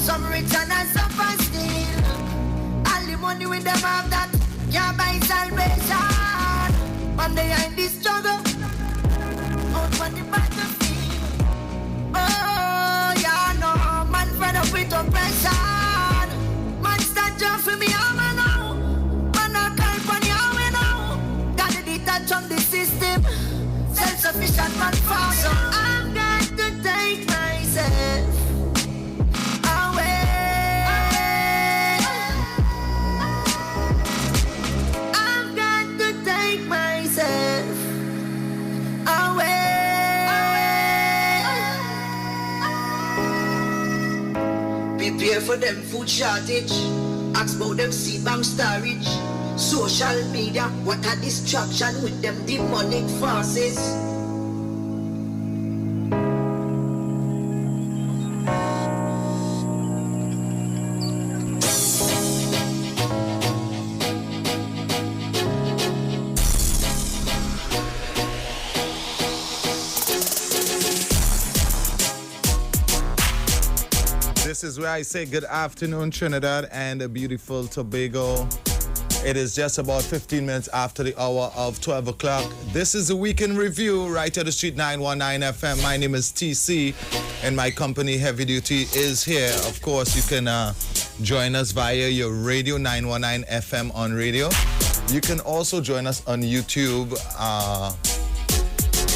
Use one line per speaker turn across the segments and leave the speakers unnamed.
Some rich and some still. All the money with them have that can't buy salvation. One day I'm in this struggle. Out on the battlefield. Oh, yeah, no. Man fed up with oppression. Man stand up for me, I'm now. Man I call for the army now. Gotta detach from the system. Self-sufficient man for so I've got to take myself away. I've got to take myself away. Prepare for them food shortage. Ask about them seed bank storage. Social media, what a distraction with them demonic forces.
This is where I say good afternoon, Trinidad and a beautiful Tobago. It is just about 15 minutes after the hour of 12 o'clock. This is the Weekend Review, right at the street 919 FM. My name is TC, and my company, Heavy Duty, is here. Of course, you can join us via your radio, 919 FM on radio. You can also join us on YouTube,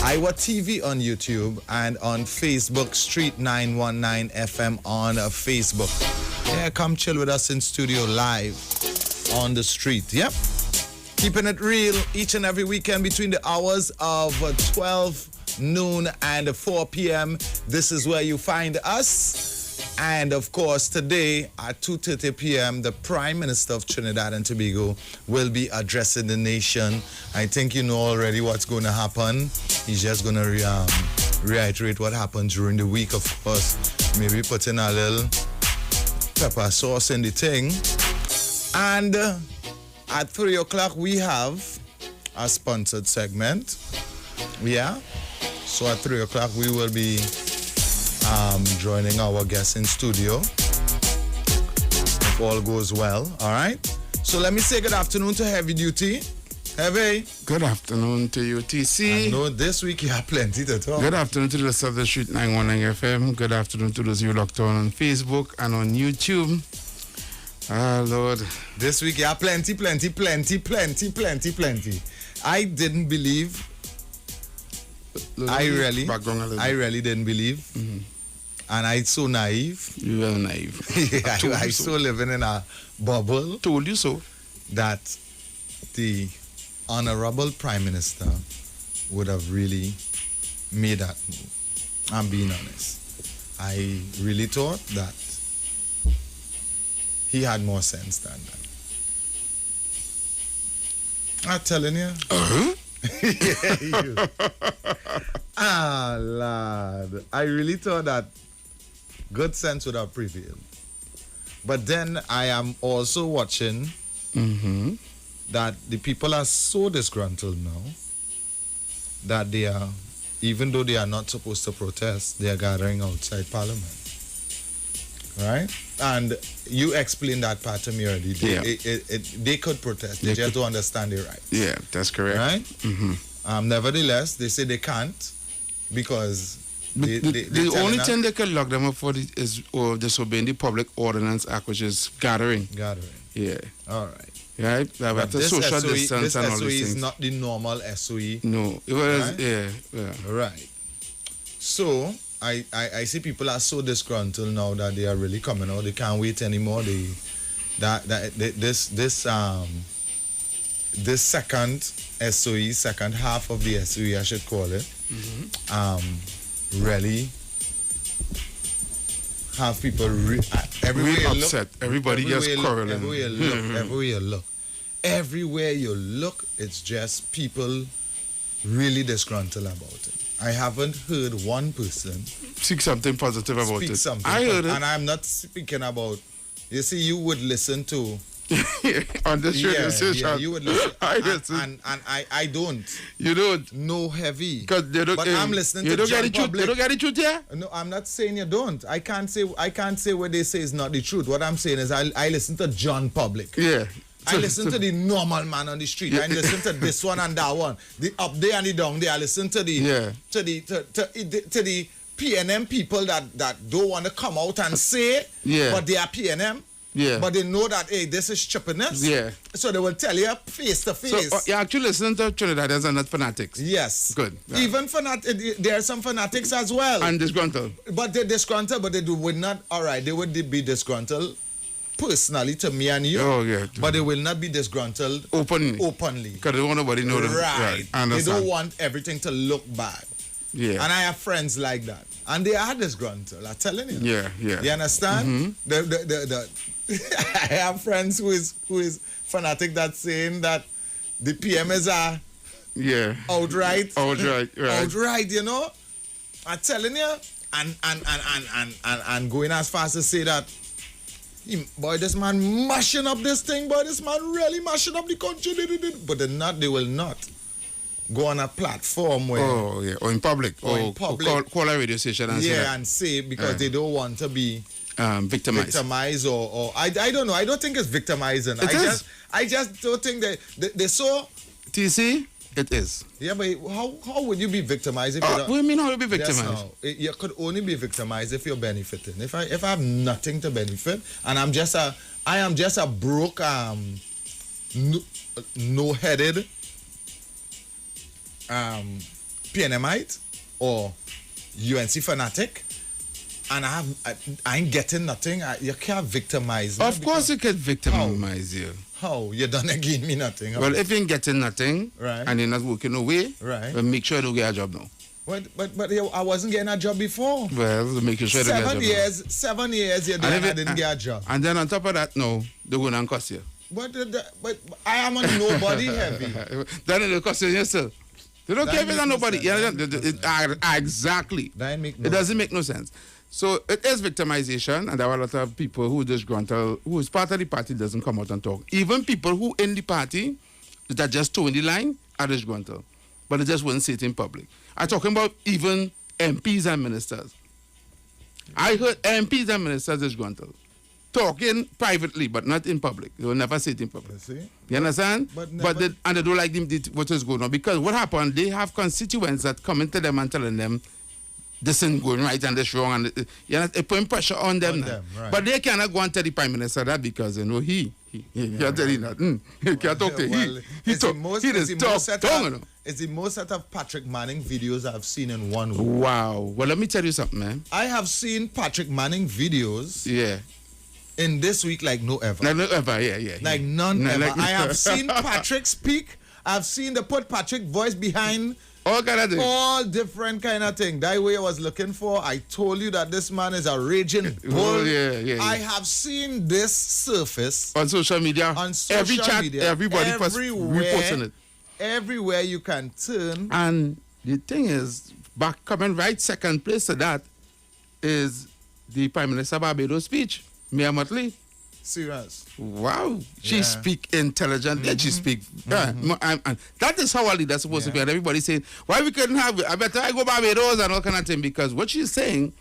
Iwer TV on YouTube, and on Facebook, Street 919 FM on Facebook. Yeah, come chill with us in studio live on the street. Yep. Keeping it real each and every weekend between the hours of 12 noon and 4 p.m. This is where you find us. And of course, today at 2:30 p.m., the Prime Minister of Trinidad and Tobago will be addressing the nation. I think you know already what's going to happen. He's just going to reiterate what happened during the week, of course. Maybe put in a little pepper sauce in the thing. And at 3 o'clock, we have a sponsored segment. Yeah. So at 3 o'clock, we will be joining our guests in studio, if all goes well. All right. So let me say good afternoon to Heavy Duty. Heavy.
Good afternoon to you, TC.
I know this week you have plenty to talk.
Good afternoon to the rest of the Street 919 FM. Good afternoon to those you locked on Facebook and on YouTube. Ah, Lord.
This week, yeah, plenty. I didn't believe. I really didn't believe.
Mm-hmm.
And I so naive.
You were naive.
I so living in a bubble.
Told you so.
That the Honorable Prime Minister would have really made that move. I'm being honest. I really thought that he had more sense than that. I'm telling you.
Uh-huh.
Yeah, you. Lad. I really thought that good sense would have prevailed. But then I am also watching that the people are so disgruntled now that they are, even though they are not supposed to protest, they are gathering outside Parliament. Right? And you explained that part to me already. They could protest. They just don't understand their rights.
Yeah, that's correct.
Right?
Mm-hmm.
Nevertheless, they say they can't because
the only thing they can lock them up for is disobeying the Public Ordinance Act, which is gathering.
Gathering.
Yeah.
All right.
Right? But this social
SOE,
distance and all
SOE
these things.
is not the normal SOE.
No. It was,
right?
Yeah.
Right. So, I see people are so disgruntled now that they are really coming out. They can't wait anymore. This second SOE, second half of the SOE, I should call it, really have people everywhere
really upset. Everybody just quarreling.
Everywhere you look, it's just people really disgruntled about it. I haven't heard one person
speak something positive about it.
I heard it. And I'm not speaking about, you see, you would listen to
On this radio station.
Yeah, you would listen.
I listen.
And I don't.
You don't?
No heavy.
Because they don't.
But I'm listening
you
to
don't get
John
the truth.
Public.
You don't get the truth here.
No, I'm not saying you don't. I can't say what they say is not the truth. What I'm saying is I listen to John Public.
Yeah.
I listen to the normal man on the street. I listen to this one and that one. The up there and the down there. I listen to the to the PNM people that don't want to come out and say, but they are PNM.
Yeah.
But they know that, hey, this is stupidness.
Yeah.
So they will tell you face to face.
So you actually listen to Trinidadians and not fanatics.
Yes.
Good. Yeah.
Even there are some fanatics as well.
And disgruntled.
But they're disgruntled, but would not, all right, they would be disgruntled personally to me and you.
Oh, yeah.
But they will not be disgruntled openly.
Because they don't want nobody to know them.
Right.
I
They don't want everything to look bad.
Yeah.
And I have friends like that. And they are disgruntled, I'm telling you.
Yeah, yeah.
You understand? I have friends who is fanatic that's saying that the PMs are outright, right. You know. I'm telling you, and going as fast as say that, boy, this man mashing up this thing, boy, this man really mashing up the country, but they will not go on a platform where
or in public or call a radio station and say that.
and say because they don't want to be victimized or I don't know. I don't think it's victimizing. I just don't think they saw
TC. It is.
Yeah, but how would you be victimized if you don't?
What do you mean how would you be victimized?
Yes, no. You could only be victimized if you're benefiting. If I have nothing to benefit and I am just a broke no-headed PNMite or UNC fanatic, and I ain't getting nothing. You can't victimize me.
Of course you can victimize you.
How? You don't give me nothing.
Well, if you ain't getting nothing, and you're not working away, well, make sure you don't get a job now.
But I wasn't getting a job before.
Well, make sure you don't get a job
7 years you did, I didn't get a job.
And then on top of that, no, they're going to cost you.
But I am a nobody heavy.
Then it'll cost you yourself. They don't care if it's nobody. Exactly. It doesn't make no sense. So it is victimization, and there are a lot of people who disgruntled, who is part of the party, doesn't come out and talk. Even people who in the party that just toe in the line are disgruntled, but they just wouldn't say it in public. I'm talking about even MPs and ministers. I heard MPs and ministers disgruntled, talking privately, but not in public. They will never say it in public. You understand? But they don't like what is going on. Because what happened, they have constituents that come into them and telling them, this isn't going right and this wrong. And it putting pressure on them. Right. But they cannot go and tell the Prime Minister that because, you know, he can't tell you nothing. He can't talk to him. It's the most set of Patrick Manning videos I've seen in 1 week. Wow. Well, let me tell you something, man.
I have seen Patrick Manning videos.
Yeah.
In this week like no ever.
Like no ever, yeah.
Like none ever. I have seen Patrick speak. I've seen they put Patrick voice behind all different kind of thing. That way I was looking for. I told you that this man is a raging bull.
Oh, yeah.
I have seen this surface
on social media. Every chat, everybody reposting it.
Everywhere you can turn.
And the thing is, coming right second place to that is the Prime Minister Barbados speech. Mia Motley.
Serious.
Wow. She speak intelligently. She speak. And that is how a leader supposed to be. And everybody saying, why we couldn't have it? I better I go Barbados and all kind of thing. Because what she's saying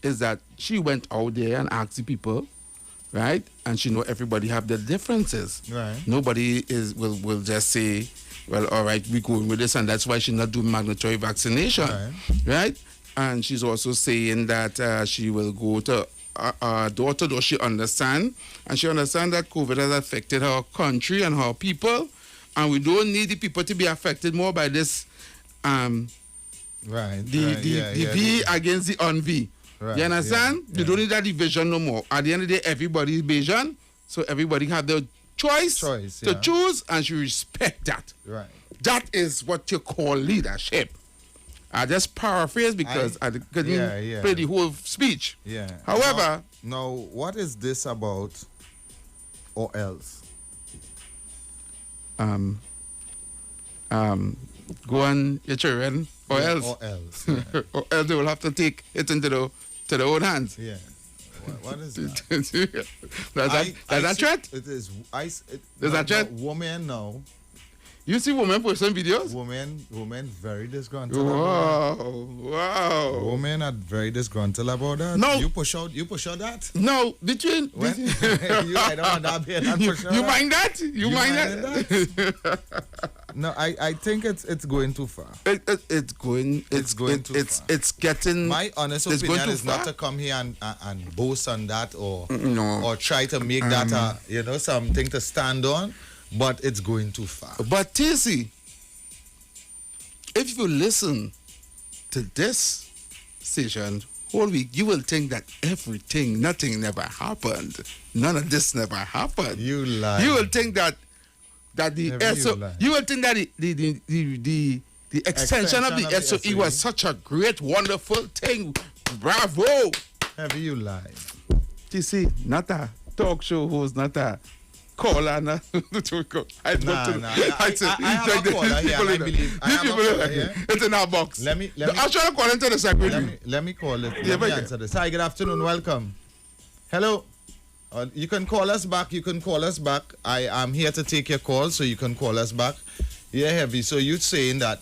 is that she went out there and asked the people, right? And she know everybody have their differences.
Right.
Nobody will just say, well, all right, we going with this, and that's why she's not doing mandatory vaccination. Right? And she's also saying that she will go to door to door. She understand, and she understand that COVID has affected her country and her people, and we don't need the people to be affected more by this the V against the un-V. You understand? You don't need that division no more. At the end of the day, everybody's vision, so everybody have their choice to choose, and she respect that.
Right.
That is what you call leadership. I just paraphrase because I couldn't play the whole speech.
Yeah.
However,
now what is this about, or else?
Go on your children, or else.
Or else. Yeah.
Or else they will have to take it into their own hands.
Yeah. What is that?
That's a threat?
It is. There's
a threat?
Woman now.
You see women posting videos?
Woman very disgruntled about
Wow.
Women are very disgruntled about that.
No.
You push out that?
No, between...
I don't want that being that push out.
You mind that? You mind
that? No, I think it's going too far.
It's going too far. It's getting...
My honest opinion is not to come here and boast on that or try to make that something to stand on, but it's going too far.
But TC, if you listen to this station whole week, you will think that nothing never happened. None of this never happened.
You lie.
You will think that the you will think that the extension of the SOE was such a great, wonderful thing. Bravo.
Have you lied?
TC, not a talk show host, not a caller. I have a caller here. I believe. It's in our box.
Let me.
I'll try to call into the secretary.
Let me call it. Let me answer this. Hi, good afternoon. Welcome. Hello. You can call us back. I am here to take your call, so you can call us back. Yeah, Heavy. So you're saying that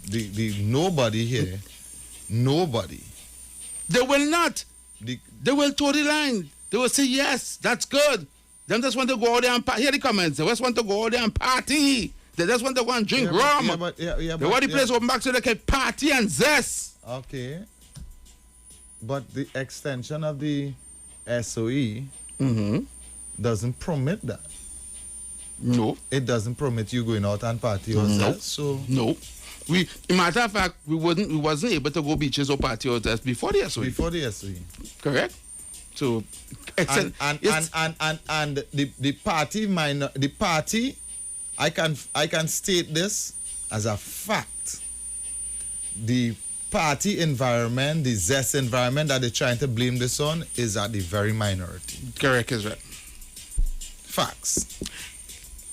the nobody here, nobody.
They will not. They will toe the line. They will say, yes, that's good. They just want to go out there and party. Hear the comments. They just want to go out there and party. They just want to go and drink rum. They want the place open back so they can party and zest.
Okay. But the extension of the SOE doesn't permit that.
No.
It doesn't permit you going out and party or zest. So
no. In matter of fact, we wasn't able to go beaches or party or zest before the SOE.
Before the SOE.
Correct. So,
and the party, I can state this as a fact. The party environment, the zest environment that they're trying to blame this on is at the very minority.
Correct, is right.
Facts.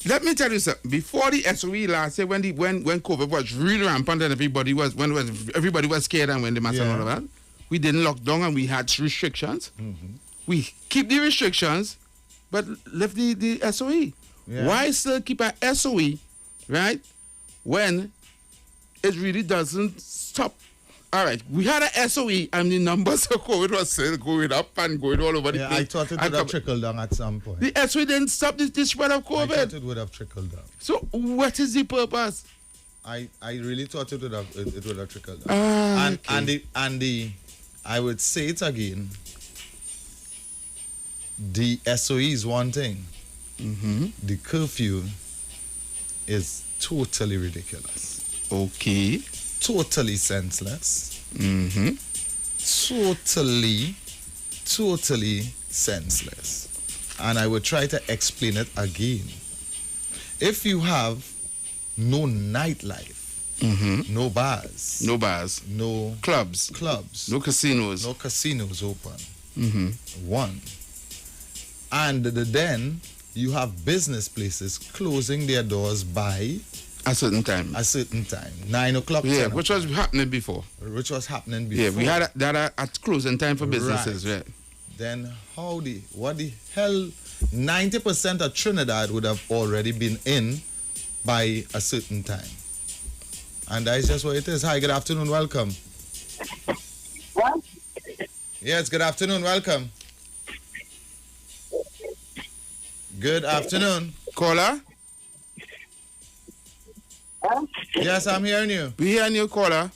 Let me tell you something. Before the SOE last year, when COVID was really rampant and everybody was scared and when the mass and all of that, we didn't lock down and we had restrictions. We keep the restrictions, but left the SOE. Yeah. Why still keep a SOE, right, when it really doesn't stop? All right, we had a SOE and the numbers of COVID was still going up and going all over the place.
I thought it would have trickled down at some point.
The SOE didn't stop the spread of COVID.
I thought it would have trickled down.
So what is the purpose?
I really thought it would have trickled down. And I would say it again. The SOE is one thing. The curfew is totally ridiculous.
Okay.
Totally senseless. Totally senseless. And I would try to explain it again. If you have no nightlife, no bars, no clubs,
no casinos
open. One. And then you have business places closing their doors by
a certain time.
9 o'clock.
Yeah, which was happening before.
Yeah,
we had that at closing time for businesses, right?
Then what the hell? 90% of Trinidad would have already been in by a certain time. And that's just what it is. Hi, good afternoon, welcome.
What?
Yes, good afternoon, welcome. Good afternoon.
Caller?
Huh?
Yes, I'm hearing you.
We hearing you, caller.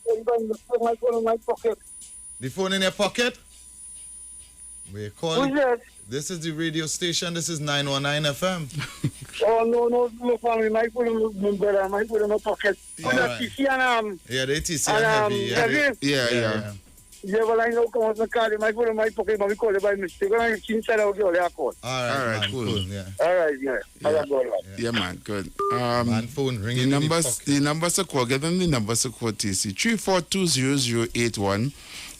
My phone in my pocket.
The phone in your pocket? We're calling.
Who's that?
This is the radio station. This is 919 FM.
Oh, no, family. My phone in my pocket.
Right. Yeah, the TC and heavy.
Yeah.
Yeah, well, I know come out my car, my phone in my pocket, but we call it by mistake. When I inside out there, I call.
All right, man,
cool.
Yeah.
All right, yeah.
Yeah, man, good.
Man, phone ringing.
The numbers to call. Get them the numbers to call TC 3420081.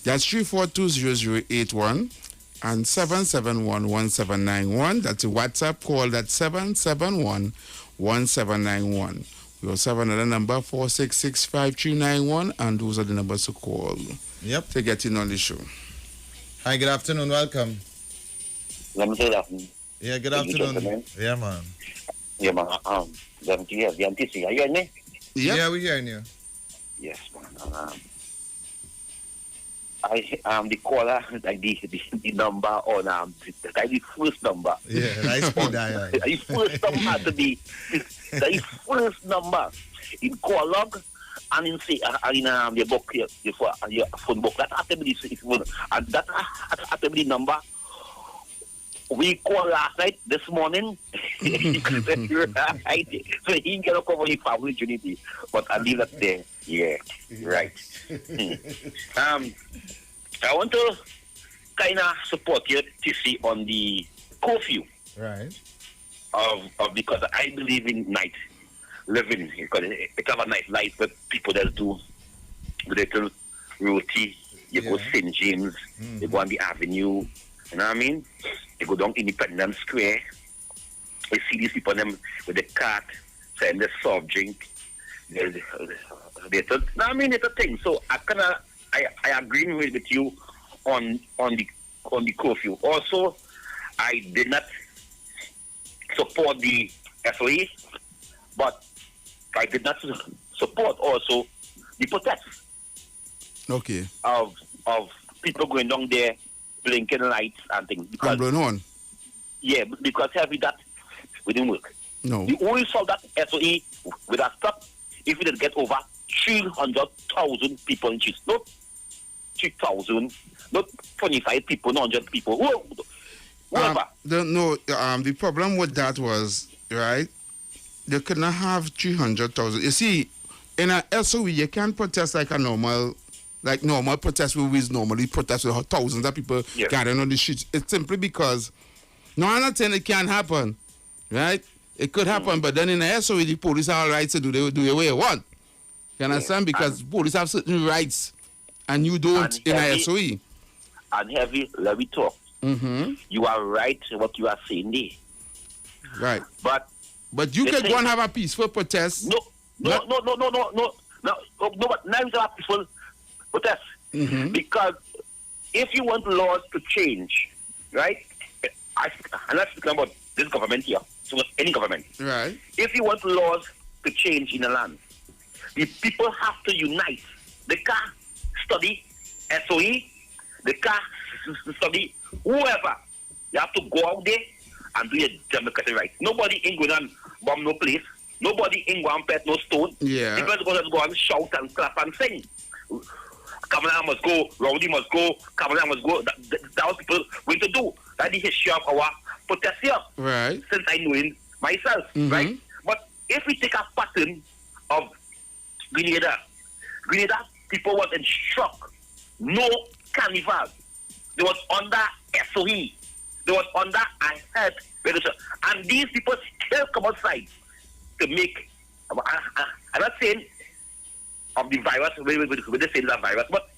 That's 3420081 and 7711791. That's a WhatsApp call. That's 7711791. We also have another number 4665391, and those are the numbers to call.
Yep.
To get in on the show.
Hi, good afternoon. Welcome.
Let me say that.
Yeah, good
Thank you,
afternoon.
gentlemen.
Yeah, man.
Yeah, man. Let me hear the NTC. Are you hearing me?
Yep.
Yeah, we're hearing you.
Yes, man. The caller, like the number on like the first number.
Yeah, nice speed dial.
The first number has to be the first number in call log and in say and in the book here, your phone book. That has to be the phone, and that has to be the number. We called last night, this morning. Right. So he cannot cover his family unity, but I leave that there. Yeah, right. I want to kind of support you to see on the curfew
Right.
of because I believe in night living because it have a night life where people that do little roti. You go St. James, you go on the avenue, you know what I mean? You go down Independence Square, you see these people them with the cart, selling the soft drink. It's a thing. So I agree with you on the curfew. Also, I did not support the SOE, but I did not support also the protests
Okay.
of people going down there blinking lights and things.
I'm
Because
going on.
yeah, because heavy that we didn't work.
No.
We only solved that SOE with a stop if we did get over 300,000 people in Chiefs. Not 3,000, not 25 people, not 100 people. Whoever.
The problem with that was, right, they could not have 300,000. You see, in a SOE, you can't protest like normal protest where we normally protest with thousands of people
Yes.
gathering on the streets. It's simply because, no, I'm not saying it can't happen, right? It could happen, but then in the SOE, the police have rights to do the way they want. You understand? Because police have certain rights, and you don't
And
in a
heavy-
SOE.
And heavy, let me talk.
Mm-hmm.
You are right what you are saying there.
Right.
But
But you
The
can
thing-
go and have a peaceful protest.
no,
But-
but now it's a peaceful protest.
Mm-hmm.
Because if you want laws to change, right? I'm not speaking about this government here, so any government.
Right.
If you want laws to change in the land, the people have to unite. The car study SOE, the car study whoever. You have to go out there and do your democratic right. Nobody ain't going to bomb no place. Nobody ain't going to pet no stone.
Yeah.
People are going to go and shout and clap and sing. Kamala must go, Rowdy must go, Kamala must go. That was people going to do. That's the history of our protest here.
Right.
Since I know it myself, right? But if we take a pattern of Grenada people was in shock. No carnival. They was under SOE. They was under a head reduction. And these people still come outside to make, I'm not saying of the virus, when they say it's a virus, but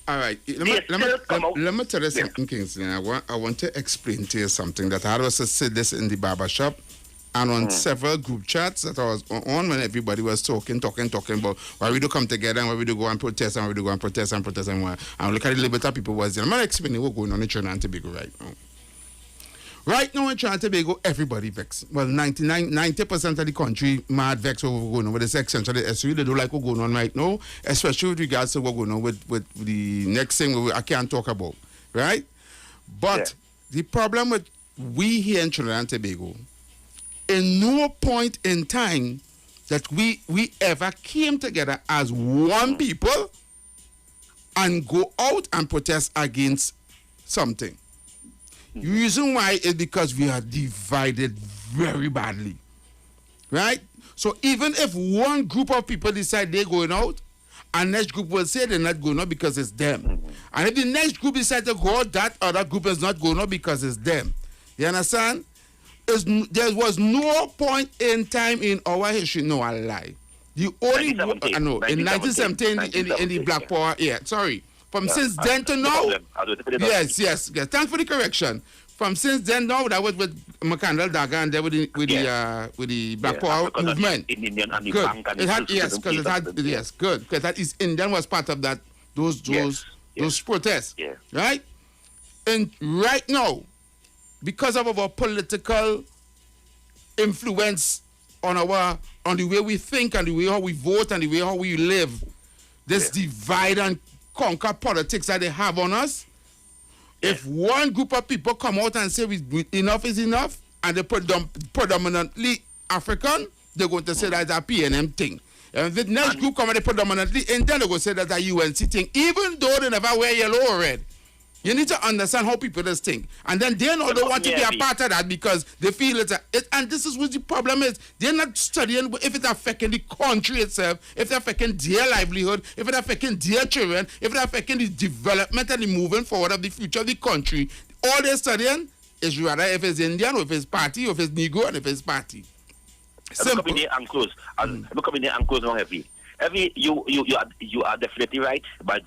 All right.
still come out.
Let me tell you
Yeah.
something, Kingsley. I want to explain to you something that I was to say this in the barber shop and on several group chats that I was on when everybody was talking about why we do come together and why we do go and protest and why we do go and protest and why. And look at the little bit of people was there. I'm not explaining what's going on in Trinidad and Tobago right now. Right now in Trinidad and Tobago, everybody vexed. Well, 90% of the country mad vexed over what's going on with the section. So the SOE, they don't like what's going on right now, especially with regards to what's going on with the next thing I can't talk about, right? But the problem with we here in Trinidad and Tobago, in no point in time that we ever came together as one people and go out and protest against something. The reason why is because we are divided very badly, right? So even if one group of people decide they're going out, and next group will say they're not going out because it's them. And if the next group decide to go out, that other group is not going out because it's them. You understand? There was no point in time in our history, no, I lie. The only in 1917 in the Black Power, sorry. From since then to now, yes. Thanks for the correction. From since then now, that was with McCandle Daga and then with the Black Power movement.
Good.
Good. Because that East Indian was part of that. Those those protests,
Yeah.
right? And right now, because of our political influence on the way we think and the way how we vote and the way how we live, this divide and conquer politics that they have on us. If one group of people come out and say enough is enough, and they predominantly African, they're going to say that's a PNM thing. And the next group come and they predominantly Indian, they're going to say that's a UNC thing, even though they never wear yellow or red. You need to understand how people just think. And then they know they want to be a part of that because they feel and this is what the problem is. They're not studying if it's affecting the country itself, if it's affecting their livelihood, if it's affecting their children, if it's affecting the development and the moving forward of the future of the country. All they're studying is rather if it's Indian or if it's party or if it's Negro and if it's party.
Look up in there and close. Look up in there and close now, Heavy. Heavy, you are definitely right, but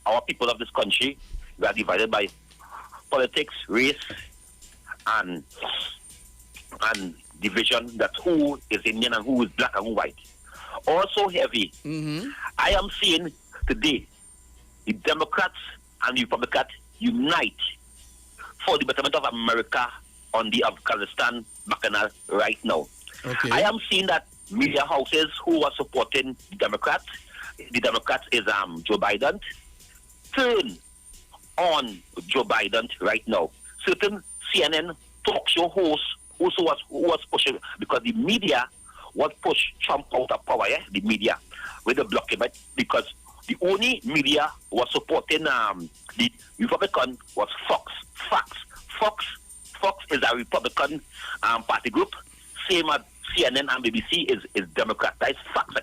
our people of this country, we are divided by politics, race, and division. That's who is Indian and who is black and who white. Also, Heavy, I am seeing today the Democrats and the Republicans unite for the betterment of America on the Afghanistan bacchanal right now.
Okay.
I am seeing that media houses who are supporting the Democrats is Joe Biden, turn on Joe Biden right now. Certain CNN talk show hosts also was pushing, because the media was push Trump out of power, the media with the blockade, because the only media was supporting the Republican was Fox is a Republican party group, same as CNN and BBC is Democrat. That is facts.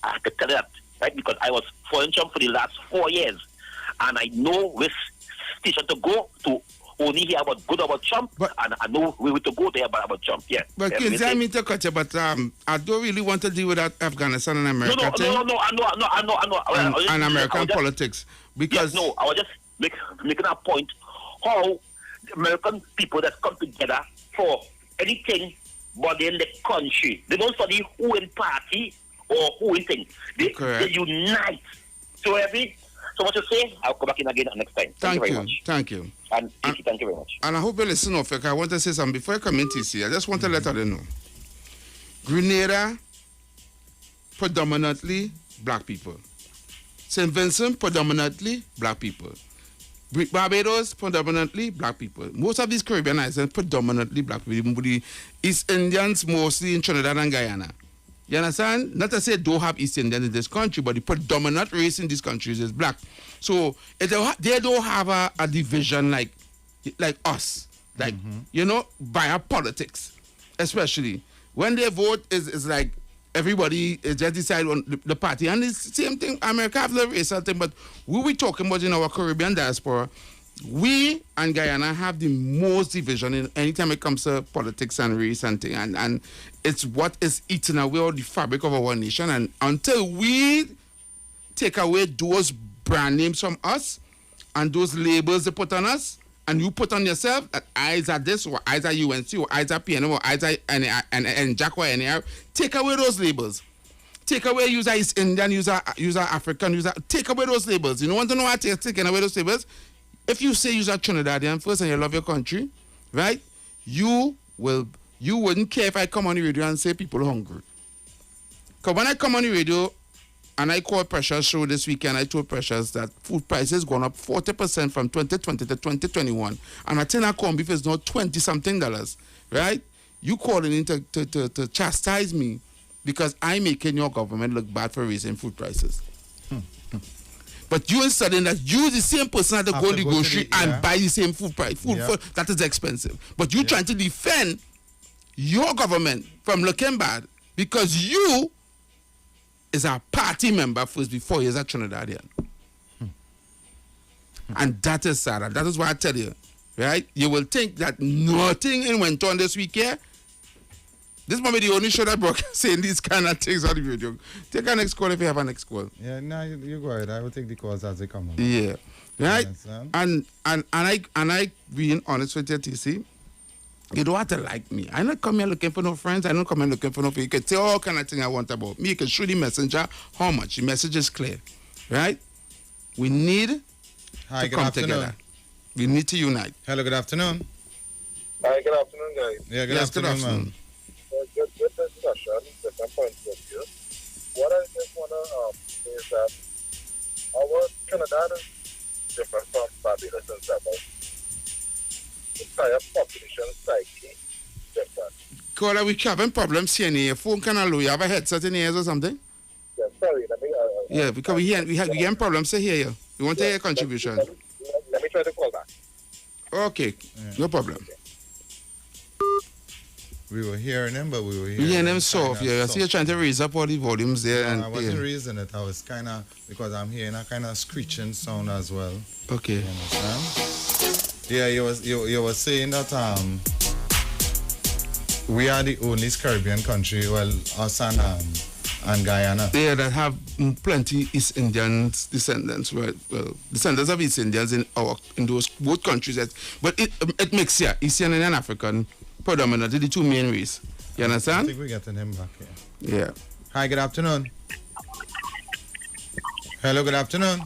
I could tell you that, right? Because I was following Trump for the last 4 years, and I know which station to go to only hear about good about Trump, and I know where to go there about Trump. Yeah.
But Kinsey, I mean to cut you, but I don't really want to deal with that Afghanistan and America thing.
No, I know.
And American politics, because
yes, I was just making a point how the American people that come together for anything but in the country, they don't study who in party or who in thing. They unite. So what you say, I'll come back in again next time. Thank you very much.
Thank you.
And thank you very much.
And I hope you listen off. I want to say something before I come in, TC. I just want to let her know. Grenada, predominantly black people. St. Vincent, predominantly black people. Barbados, predominantly black people. Most of these Caribbean islands, predominantly black people. The East Indians, mostly in Trinidad and Guyana. You understand? Not to say don't have East Indians in this country, but the predominant race in these countries is black. So they don't have a division like us, by our politics, especially when they vote is like everybody just decide on the party, and it's the same thing. America have the racial thing, but we talking about in our Caribbean diaspora. We and Guyana have the most division in anytime it comes to politics and race and thing, and it's what is eating away all the fabric of our nation. And until we take away those brand names from us and those labels they put on us, and you put on yourself that eyes are this or eyes are UNC or eyes are PNM or eyes are and Jack or NAR, take away those labels. Take away user East Indian, user African, take away those labels. You don't want to know what you're taking away those labels? If you say you're Trinidadian first and you love your country, right? You wouldn't care if I come on the radio and say people are hungry. Because when I come on the radio and I call Precious show this weekend, I told Precious that food prices gone up 40% from 2020 to 2021. And a tin of corned beef is now $20-something, right? You calling in to chastise me because I'm making your government look bad for raising food prices. But you are studying that you the same person that go to the grocery and buy the same food price. Food that is expensive. But you trying to defend your government from looking bad because you is a party member first before you're a Trinidadian. And that is sad. And that is why I tell you, right? You will think that nothing went on this week here. This might be the only show that Brock saying these kind of things on the video. Take our next call if you have a next call.
Yeah, no, you go ahead. I will take the calls as they come on.
Yeah. Right? And I being honest with you, TC, you don't have to like me. I not come here looking for no friends. I don't come here looking for no people. You can say all kind of thing I want about me. You can show the messenger how much. The message is clear. Right? We need
Hi,
to
good
come
afternoon.
together. We need to unite.
Hello, good afternoon.
Hi, good afternoon, guys.
Yeah, good
Yes, good
afternoon,
afternoon.
man.
Good discussion, different points of view. What I just want to say is that our Canada is different from Barbados and Samoa. The entire population psyche different.
Caller, we having problems here. Your phone kind of low. You have a headset in your ears or something?
Yeah, sorry, let me...
Yeah, because we having problems to hear you. We want to hear your contribution.
Let me try to call back.
Okay, no problem.
We were hearing him, but we were hearing
We hear them
kinda
soft. Yeah, I see you're trying to raise up all the volumes there.
No,
And
I wasn't
yeah.
raising it. I was kind of, because I'm hearing a kind of screeching sound as well.
Okay.
You understand? Yeah, you were saying that we are the only Caribbean country, well, us and Guyana.
Yeah, that have plenty East Indian descendants, right? Well, descendants of East Indians in those both countries. But it makes Eastern and African predominantly the two main race. You
I
understand?
think we're getting him back here.
Yeah.
Hi, good afternoon. Hello, good afternoon.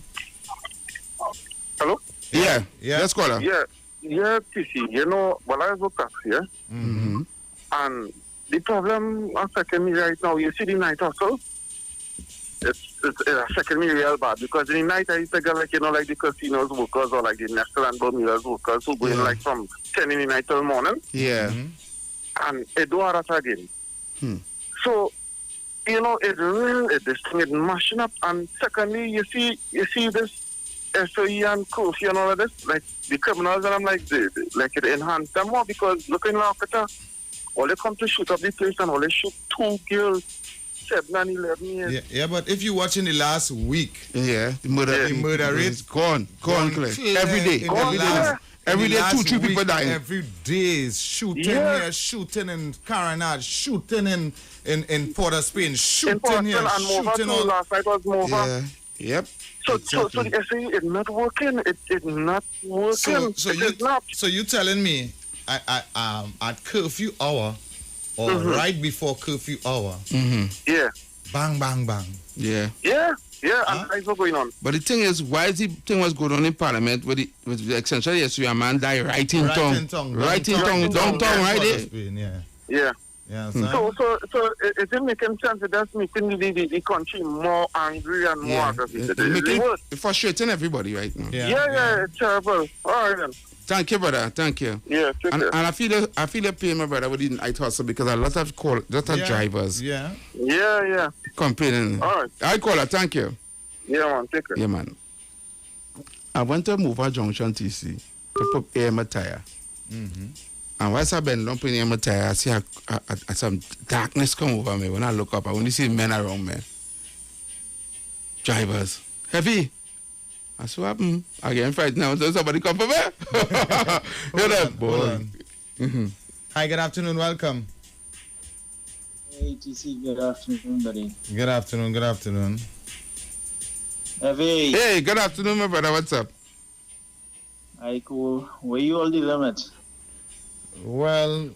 Hello?
Yeah.
Yeah.
Let's call her.
Yeah, TC, you know, when I was with taxi, yeah?
Mm-hmm.
And the problem affecting me right now, you see the night hustle? It's affecting me real bad because in the night I used to get like, like the casinos workers or like the Nestle and Bermuda's workers who go in like from 10 in the night till morning.
Yeah.
And it do that again. So, this thing is mashing up. And secondly, you see this SOE and curfew and all of this, like the criminals, and I'm like, it enhanced them more because looking at it, all they come to shoot up the place and all they shoot 2 girls, 7 and 11 years.
Yeah, but if you watch in the last week,
Yeah. The murder rate gone clear. Every day. Every day, 2-3 people dying.
Every day is shooting here, shooting in Carenage, shooting in Port of Spain, shooting here,
and
shooting all.
last night was Mova.
Yeah. Yep.
So
Exactly.
the SOE is not working. It's not working.
So you telling me at curfew hour or right before curfew hour,
Yeah.
bang bang bang.
Yeah.
And things were going on.
But the thing is, why the thing was going on in Parliament with the extension? Yes, a man died right in tongue. Right in tongue, downtown, right there.
Yeah.
Yeah.
So it didn't make any sense. It does making the country more angry and more aggravated.
It's frustrating everybody right now.
Yeah, it's terrible. All right then.
Thank you, brother. Thank you.
Yeah, take
And
care.
I feel the pain, my brother, with the night hustle because a lot of drivers
Yeah.
Yeah.
complaining.
All right.
I call her. Thank you.
Yeah, man. Take care.
Yeah, man. I went to Mover Junction TC to put air in my tire. And whilst I've been lumping air in my tire, I see some darkness come over me. When I look up, I only see men around me. Drivers. Heavy. I saw happen. I get frightened now. So somebody come for me.
Hold on. Hi, good afternoon. Welcome.
Hey, TC, good afternoon, buddy.
Good afternoon.
Hey,
Hey, good afternoon, my brother. What's up?
I cool. Where you all the limit?
Well,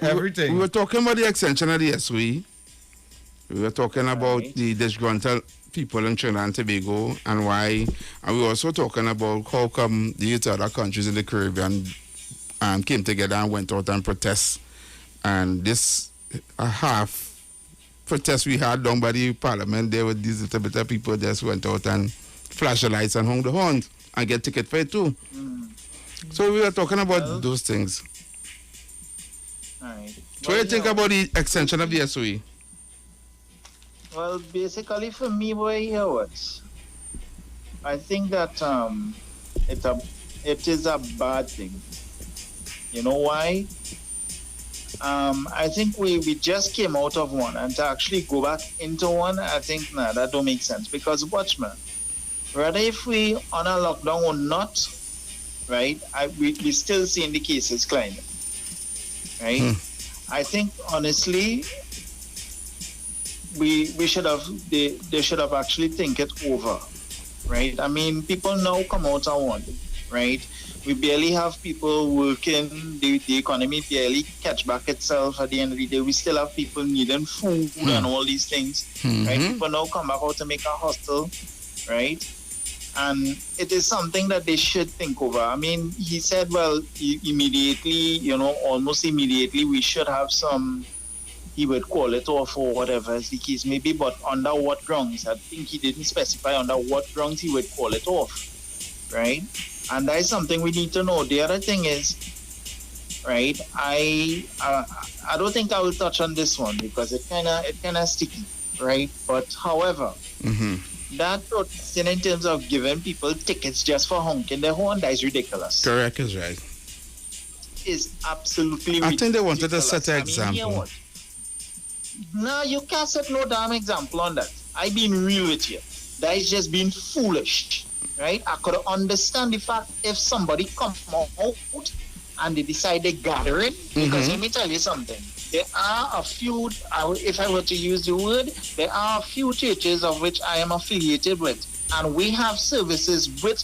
everything.
We were talking about the extension of the SOE. We were talking about the disgruntled people in Trinidad and Tobago and why. And we were also talking about how come the other countries in the Caribbean came together and went out and protest. And this half protest we had done by the parliament, there were these little bit of people just went out and flashed the lights and hung the horns and get ticket for it too. So we were talking about those things.
All right.
So what do you think about the extension of the SOE?
Well, basically for me, boy, here what? I think that it is a bad thing. You know why? I think we just came out of one, and to actually go back into one, I think that don't make sense. Because watch, man, whether if we on a lockdown or not, right? We still seeing the cases climbing, right? I think honestly, we should have they should have actually think it over, right? I mean, people now come out and want, right? We barely have people working. The economy barely catch back itself. At the end of the day, we still have people needing food and all these things, right? People now come back out to make a hustle, right? And it is something that they should think over. I mean, he said, well, immediately, almost immediately, we should have some, he would call it off or whatever is the case maybe, but under what grounds? I think he didn't specify under what grounds he would call it off, right? And that is something we need to know. The other thing is, right, I don't think I will touch on this one because it kind of sticky, right? But however, that thing in terms of giving people tickets just for honking their horn, that is ridiculous.
Correct is right.
Is absolutely ridiculous.
I think they wanted to set an example.
No, you can't set no damn example on that. I've been real with you. That is just being foolish, right? I could understand the fact if somebody come out and they decide they're gathering, because let me tell you something. There are a few, if I were to use the word, there are a few churches of which I am affiliated with, and we have services with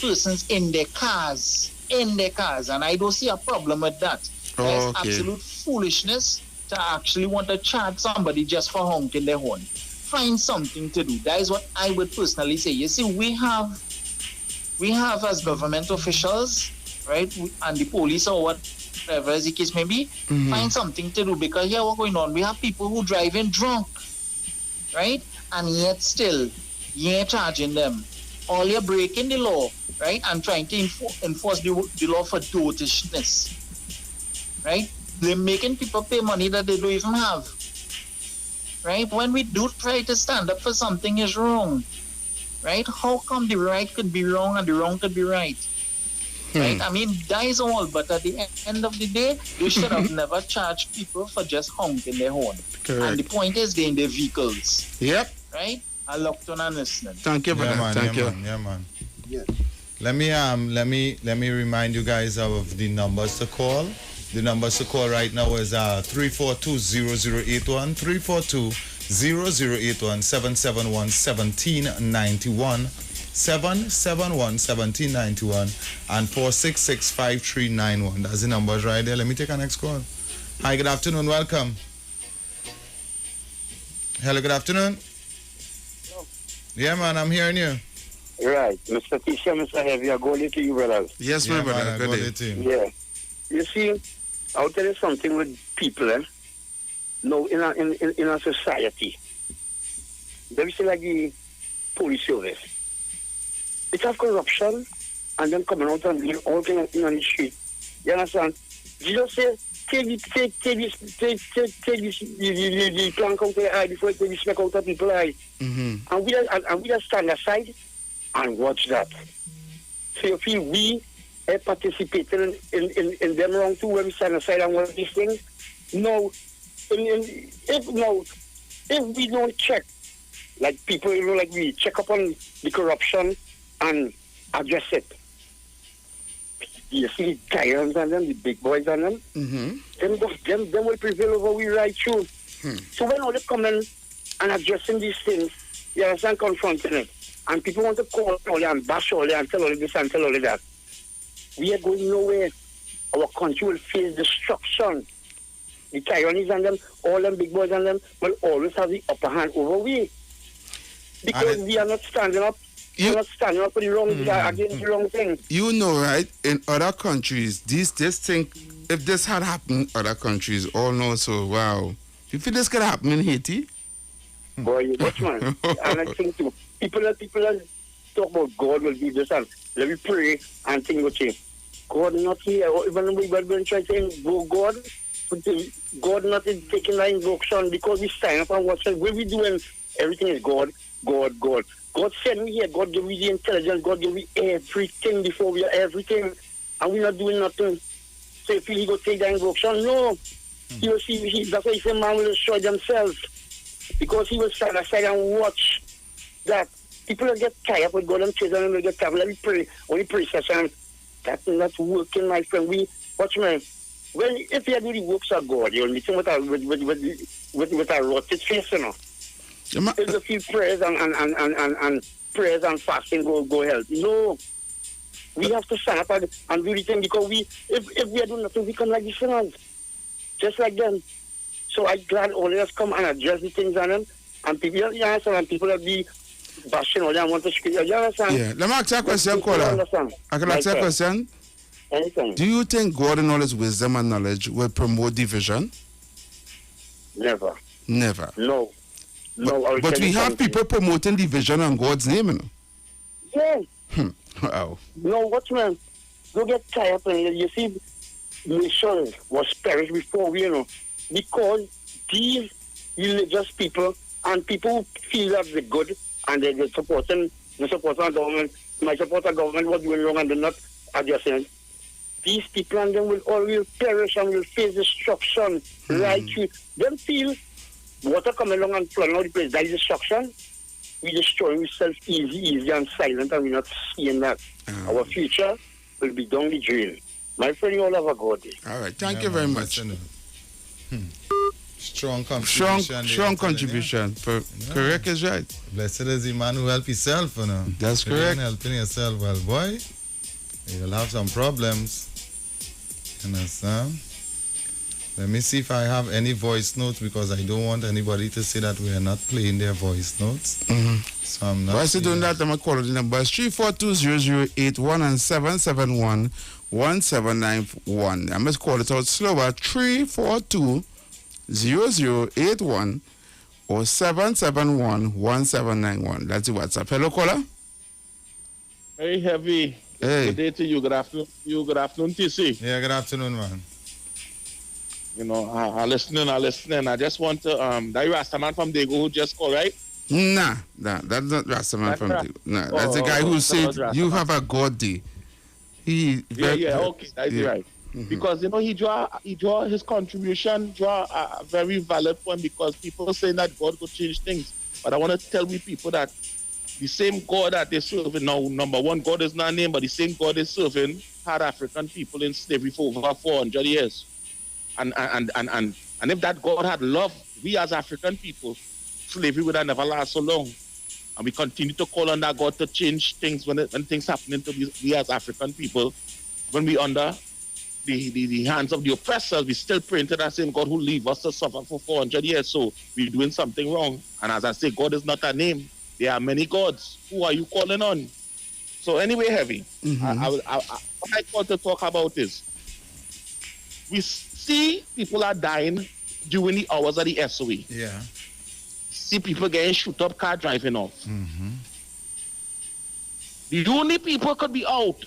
persons in their cars, and I don't see a problem with that. There's absolute foolishness to actually want to charge somebody just for honking their horn. Find something to do. That is what I would personally say. You see, we have as government officials, right, and the police or whatever as the case may be, find something to do, because here what's going on, we have people who drive in drunk, right, and yet still, you're charging them. All you're breaking the law, right, and trying to enforce the law for dotishness, right? They're making people pay money that they don't even have, right? When we do try to stand up for something is wrong, right? How come the right could be wrong and the wrong could be right? Right? I mean, that is all, but at the end of the day, they should have never charged people for just honking their horn.
Correct.
And the point is, they're in their vehicles.
Yep.
Right? I looked on and listening.
Thank you, brother. Thank you.
Man.
Yeah.
Let me remind you guys of the numbers to call. The numbers to call right now is 342-0081, 342-0081, 771-1791, 771-1791, and 466-5391. That's the numbers right there. Let me take our next call. Hi, good afternoon. Welcome. Hello, good afternoon. Yeah, man, I'm hearing you.
Right. Mr. Tisha, Mr. Heavy, I go to you, brothers.
Yes, my brother. Good day.
Yeah. You see, I'll tell you something with people, now in a society. There is like the police service. It have corruption and then coming out and doing all things on the street. You understand? Jesus said, take this the plank out of the eye before you take the smack out of people's eye. And we just stand aside and watch that. So you feel we participating in them wrong too when we stand aside and watch these things? No. If we don't check, like people, like we check up on the corruption and address it. You see the tyrants and them, the big boys and them, them will prevail over we right through. So when all they come in and addressing these things, you understand, confronting it, and people want to call all and bash all and tell all this and tell all that, we are going nowhere. Our country will face destruction. The tyrannies and them, all them big boys and them, will always have the upper hand over we. Because we are not standing up. We're not standing up for the wrong against the wrong thing.
You know, right? In other countries, this thing, if this had happened in other countries, all know so, wow. You feel this could happen in Haiti?
Boy, you watch, man. And I think too, people that talk about God will be this and let me pray and things will change. God not here. Even we were going to try to invoke God, God not taking that invocation because we stand up and watch it. What we doing? Everything is God. God sent me here. God gave me the intelligence. God gave me everything before we are everything. And we're not doing nothing. So if he go take that invocation, no. He will see, that's why he said man will destroy themselves. Because he will stand aside and watch that. People will get tired with God and children and will get tired. Let me pray. Only pray session. That's not working, my friend. Watch me. Well, if you do the works of God, you'll meet him with a rotted face, you know. If a few prayers and prayers and fasting go help. No. We have to stand up and do the thing because if we are doing nothing, we come like the sinners. Just like them. So I'm glad all of us come and address the things on them. And people, and people will be bashing all them want to speak. You understand?
Yeah. Let me ask you a question,
You
caller.
understand?
I can ask you a
Right,
question.
Anything.
Do you think God in all his wisdom and knowledge will promote division?
Never.
Never.
No. No. I will
But
tell
we
you
have
something.
people promoting division on God's name, you know.
Yeah.
Wow.
No, watchman. Don't get tired up and you see nation was perished before we, because these religious people and people who feel that they're good and they're supporting the government, my supporter government was doing wrong and they're not adjusting. These people and them will always perish and will face destruction. Like you. Them feel water coming along and flooding out the place. That is destruction. We destroy ourselves easy and silent, and we're not seeing that. Our future will be down the drain. My friend, you all have a good day.
All right. Thank you very much.
Strong contribution.
Strong contribution. Correct is right.
Blessed is the man who help himself,
That's
If you
correct.
ain't helping yourself, well, boy, you'll have some problems. You understand? Let me see if I have any voice notes because I don't want anybody to say that we are not playing their voice notes. So I'm not.
Why is he doing that? I'm going to call the numbers 342-0081 and 771-1791. I must call it out slower. 342-0081 or 771-1791. That's the WhatsApp. Hello, caller.
Hey, Heavy.
Hey.
Good day to you. Good afternoon. Good afternoon, TC.
Yeah, good afternoon, man.
I listening. I just want to, that Rastaman from Dago who just called, right?
Nah, that's not Rastaman from the. Nah, that's the guy who
that
said
was Rastaman.
you have a God day.
Okay, that's right. Because he draw his contribution, a very valid point because people are saying that God could change things. But I want to tell we people that the same God that they're serving now, number one, God is not named, but the same God is serving had African people in slavery for over 400 years. And if that God had loved we as African people, slavery would have never lasted so long. And we continue to call on that God to change things when things happening to we as African people. When we under the hands of the oppressors, we still praying to that same God who leave us to suffer for 400 years. So we're doing something wrong. And as I say, God is not a name. There are many gods. Who are you calling on? So anyway, Heavy, what I want to talk about is we see people are dying during the hours of the SOE.
Yeah.
See people getting shoot up, car driving off. The only people could be out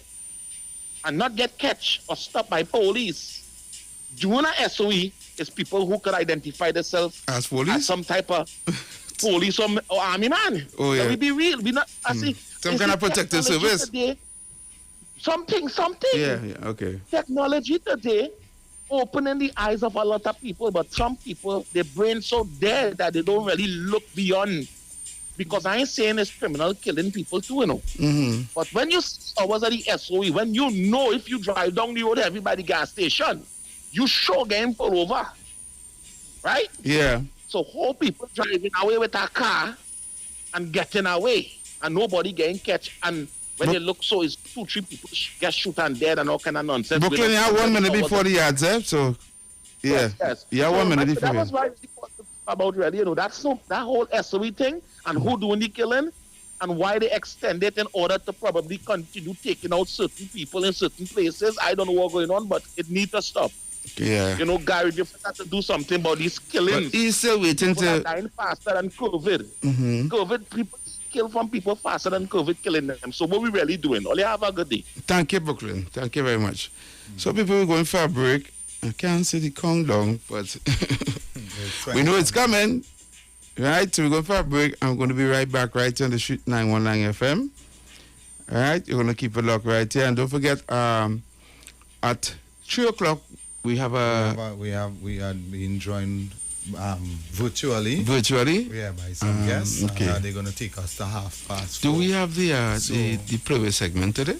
and not get catch or stopped by police during a SOE is people who could identify themselves
As police?
as some type of police or army man.
Oh, yeah.
So we be real. We not. I see.
Some kind of protective service.
Today, something.
Yeah, okay.
Technology today opening the eyes of a lot of people, but some people, their brain so dead that they don't really look beyond. Because I ain't saying it's criminal killing people too, But when you was at the SOE, when you know if you drive down the road everybody gas station, you sure getting pulled over. Right?
Yeah.
So whole people driving away with a car and getting away and nobody getting catch, and when you look, so it's 2-3 people get shot and dead and all kind of nonsense.
Brooklyn, you have 1 minute before the ads, so yeah.
Yes.
You have 1 minute before.
That was right about really, that's that whole SOE thing and who doing the killing and why they extend it in order to probably continue taking out certain people in certain places. I don't know what's going on, but it needs to stop.
Yeah.
Gary, you have to do something about these killings.
But he's still waiting
People are
to.
dying faster than COVID. COVID, people kill from people faster than COVID killing them. So what we really doing? Only have a good day.
Thank you, Brooklyn. Thank you very much. So people are going for a break. I can't see the countdown, but we know it's coming. Right? So we're going for a break. I'm going to be right back right here on the Street 919 FM. All right? You're going to keep it locked right here. And don't forget, at 3 o'clock, we are being joined virtually. Yeah, by some guests.
Okay.
And,
they're gonna take us to 4:30.
Do we have the play segment today?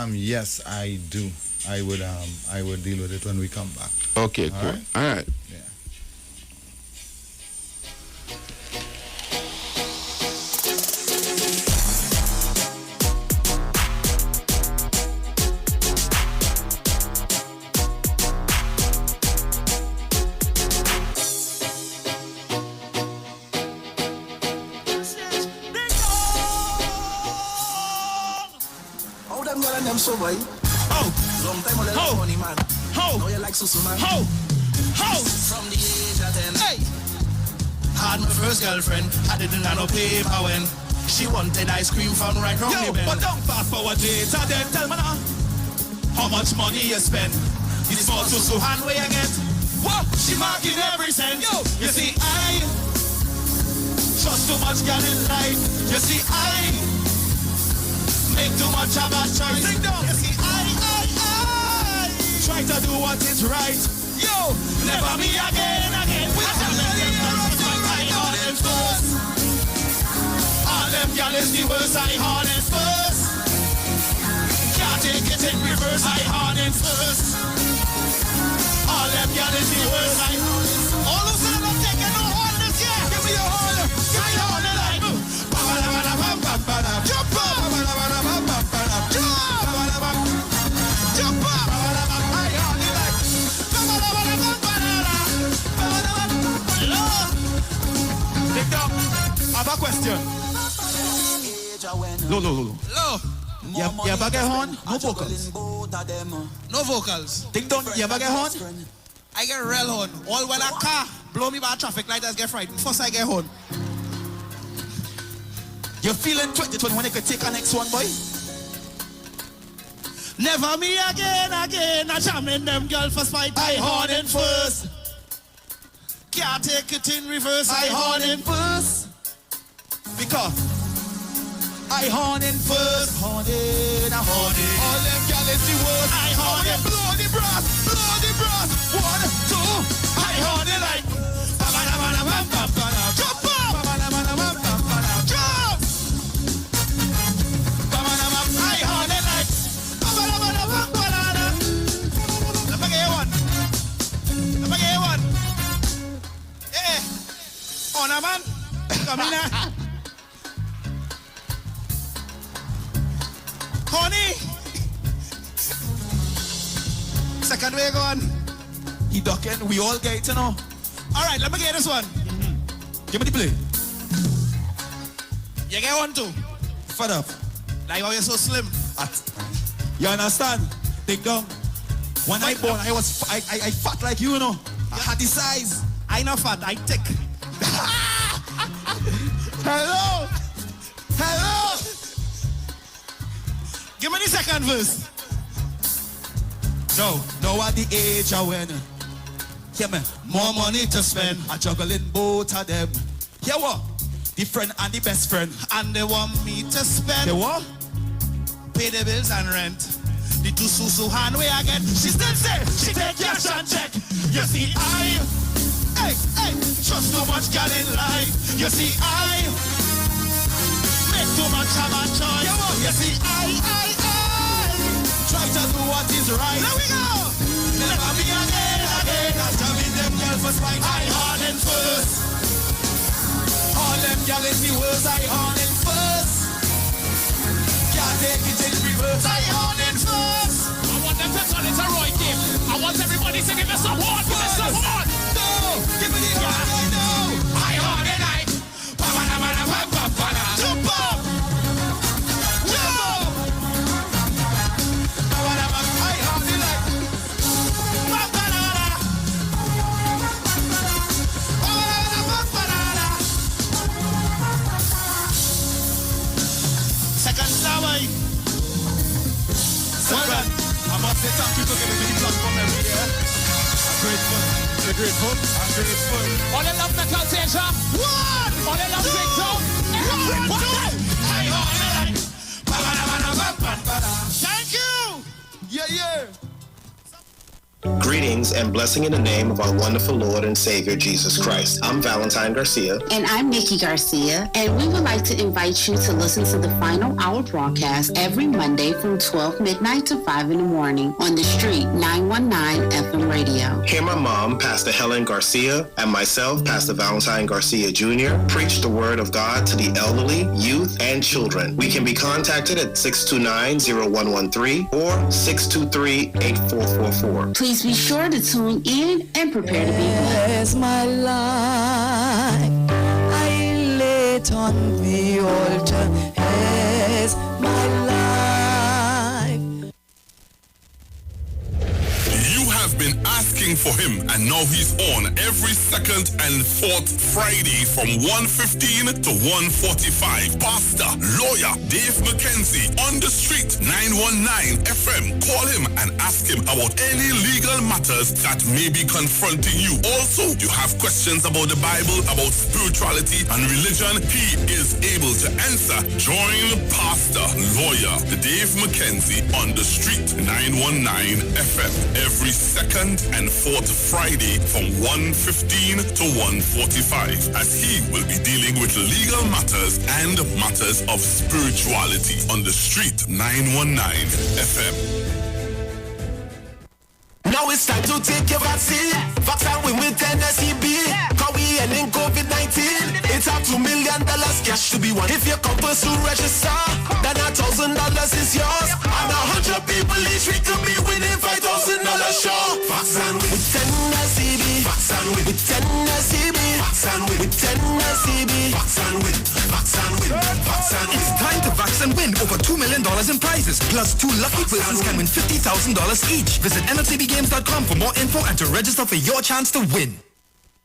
Yes, I do. I would deal with it when we come back.
Okay,
All
cool.
right?
All right.
Yeah.
so boy. Long time on the funny man. Now you like Susu man. From the age of 10. Hey. Had my first girlfriend. I didn't have no paper when she wanted ice cream from right round the bend. But don't fast forward later then. Tell me now. How much money you spend? It's for Susu hand where you get. What? She marking every cent. Yo. You see, I trust too much girl in life. You see, I make too much of a choice. You see, I try to do what is right. Yo, never me again. We are I hard and first. All them girl is the worst. I hard and first. Can't take it in reverse. I hard and first. All them girl is the worst. All of them are taking no hold this year. Give me your hold. Give me your hold like jump up. Jump up. I hold it like Take down. I have a question. No. You ever get horn? No vocals. No vocals. Ding dong, you ever get horn? I get real horn. All when a car blow me by a traffic light, I get frightened. First I get horn. You feeling 2020 when you could take a next one, boy? Never me again. I jamming them girl for spite. I horn in first. Can't take it in reverse. I horn in first. Because I horn in first. Horn in. All them girl is the worst. I horn in. Blow the brass. 1, 2. I horn in like. Jump up. Jump. I horn in like. Let me get you one. Hey. On a man. Come in here. Honey! Second way gone. He ducking. We all get it, you know. Alright, let me get this one. Give me the play. You get one too. Fed up. Like how you're so slim. You understand? Take down. When I born, I was I fat like you know. I had the size. I not fat, I thick. Hello. Give me the second verse. No, at the age I went. Hear me, more money to spend. I juggling both of them. Hear what? The friend and the best friend. And they want me to spend. They what? Pay the bills and rent. The two Susu hand way I get. She still say, she take cash and check. You see, I trust too much girl in life. You see, I make too much of a choice. You see, I try to do what is right. There we go. Never be again. I'm jamming them girls for spite. I hard in first. All them girls is the worst. I hard in first. Can't take it in reverse. I hard in first. I want them to turn it a Roy game. I want everybody to give me some horn. Give me some horn. No. Give me the horn. I know. I hard in I. Jump up. Second, I must say thank you for giving me the platform every year. I'm grateful. All the love metal station. One. All the love TikTok. Thank you. Yeah.
Greetings and blessing in the name of our wonderful Lord and Savior, Jesus Christ. I'm Valentine Garcia.
And I'm Nikki Garcia. And we would like to invite you to listen to the Final Hour broadcast every Monday from 12 midnight to 5 in the morning on the street 919 FM radio.
Hear my mom, Pastor Helen Garcia, and myself, Pastor Valentine Garcia Jr., preach the word of God to the elderly, youth, and children. We can be contacted at 629-0113 or 623-8444.
Please be sure to tune in and prepare to be blessed.
As my life I lay it on the altar, as my life
have been asking for him, and now he's on every second and fourth Friday from 1:15 to 1:45. Pastor, lawyer Dave McKenzie on the street, 919 FM. Call him and ask him about any legal matters that may be confronting you. Also, you have questions about the Bible, about spirituality and religion, he is able to answer. Join Pastor, lawyer Dave McKenzie on the street, 919 FM, every second and fourth Friday from 1:15 to 1:45, as he will be dealing with legal matters and matters of spirituality on the street, 919 FM.
Now it's time to take your vaccine. Vaccine win with NSCB. Cause we ending COVID-19. It's up $2 million cash to be won. If you come first to register, then $1,000 is yours. And 100 people each week to be winning $5,000 sure. Vaccine with NSCB. Vaccine with NSCB. Vaccine with NSCB. Vaccine with. It's time to vaccine win over $2 million in prizes. Plus 2 lucky persons can win $50,000 each. Visit MLTBgames.com for more info and to register for your chance to win.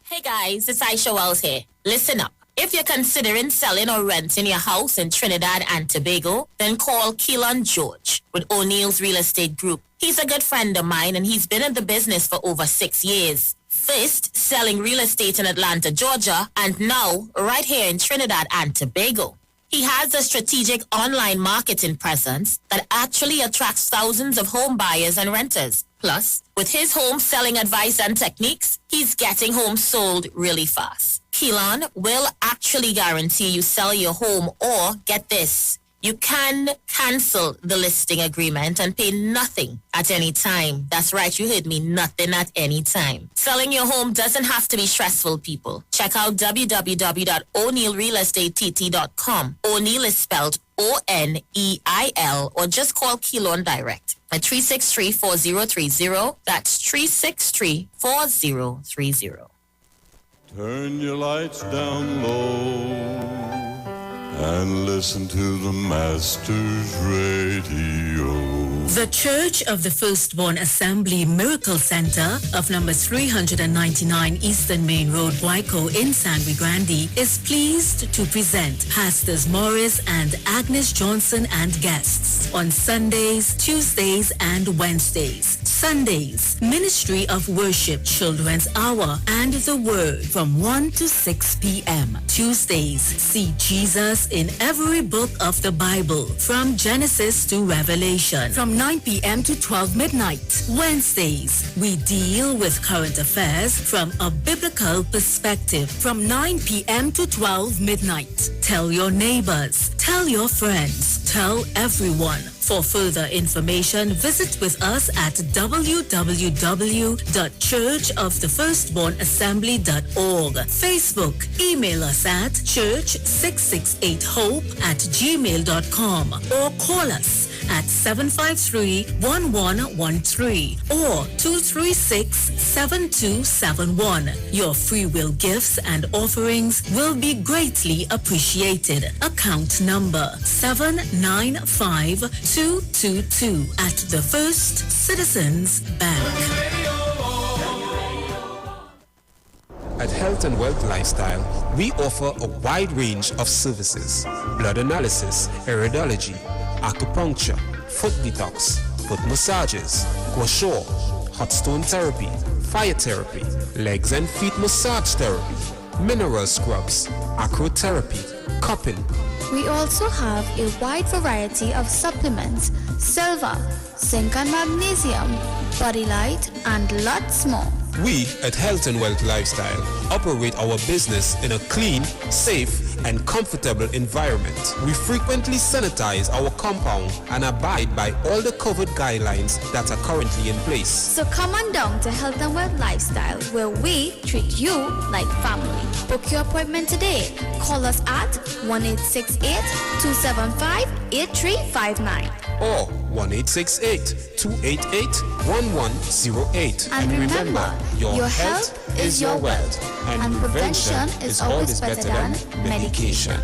Hey guys, it's Aisha Wells here. Listen up. If you're considering selling or renting your house in Trinidad and Tobago, then call Keelan George with O'Neill's Real Estate Group. He's a good friend of mine and he's been in the business for over 6 years. First, selling real estate in Atlanta, Georgia, and now right here in Trinidad and Tobago. He has a strategic online marketing presence that actually attracts thousands of home buyers and renters. Plus, with his home selling advice and techniques, he's getting homes sold really fast. Keelan will actually guarantee you sell your home, or get this, you can cancel the listing agreement and pay nothing at any time. That's right, you heard me, nothing at any time. Selling your home doesn't have to be stressful, people. Check out www.o'neillrealestatetT.com. O'Neill is spelled O-N-E-I-L, or just call Keelan direct at 363-4030. That's 363-4030.
Turn your lights down low and listen to the Master's Radio.
The Church of the Firstborn Assembly Miracle Center of number 399 Eastern Main Road, Waiko in San Luis Grande is pleased to present Pastors Morris and Agnes Johnson and guests on Sundays, Tuesdays, and Wednesdays. Sundays, Ministry of Worship Children's Hour and the Word from 1 to 6 p.m. Tuesdays, see Jesus in every book of the Bible from Genesis to Revelation from 9 p.m. to 12 midnight. Wednesdays, we deal with current affairs from a biblical perspective from 9 p.m. to 12 midnight. Tell your neighbors, tell your friends, tell everyone. For further information, visit with us at www.churchofthefirstbornassembly.org. Facebook, email us at church668hope@gmail.com or call us at 753-1113 or 236-7271. Your free will gifts and offerings will be greatly appreciated. Account number 795222 at the First Citizens Bank.
At Health and Wealth Lifestyle, we offer a wide range of services: blood analysis, iridology, acupuncture, foot detox, foot massages, gua sha, hot stone therapy, fire therapy, legs and feet massage therapy, mineral scrubs, acrotherapy, cupping.
We also have a wide variety of supplements: silver, zinc and magnesium, body light, and lots more.
We at Health and Wealth Lifestyle operate our business in a clean, safe, and comfortable environment. We frequently sanitize our compound and abide by all the COVID guidelines that are currently in place.
So come on down to Health and Wealth Lifestyle, where we treat you like family. Book your appointment today. Call us at 1-868-275-8359
or 1-868-288-1108.
And remember, your health is your wealth, and prevention is always better than medication.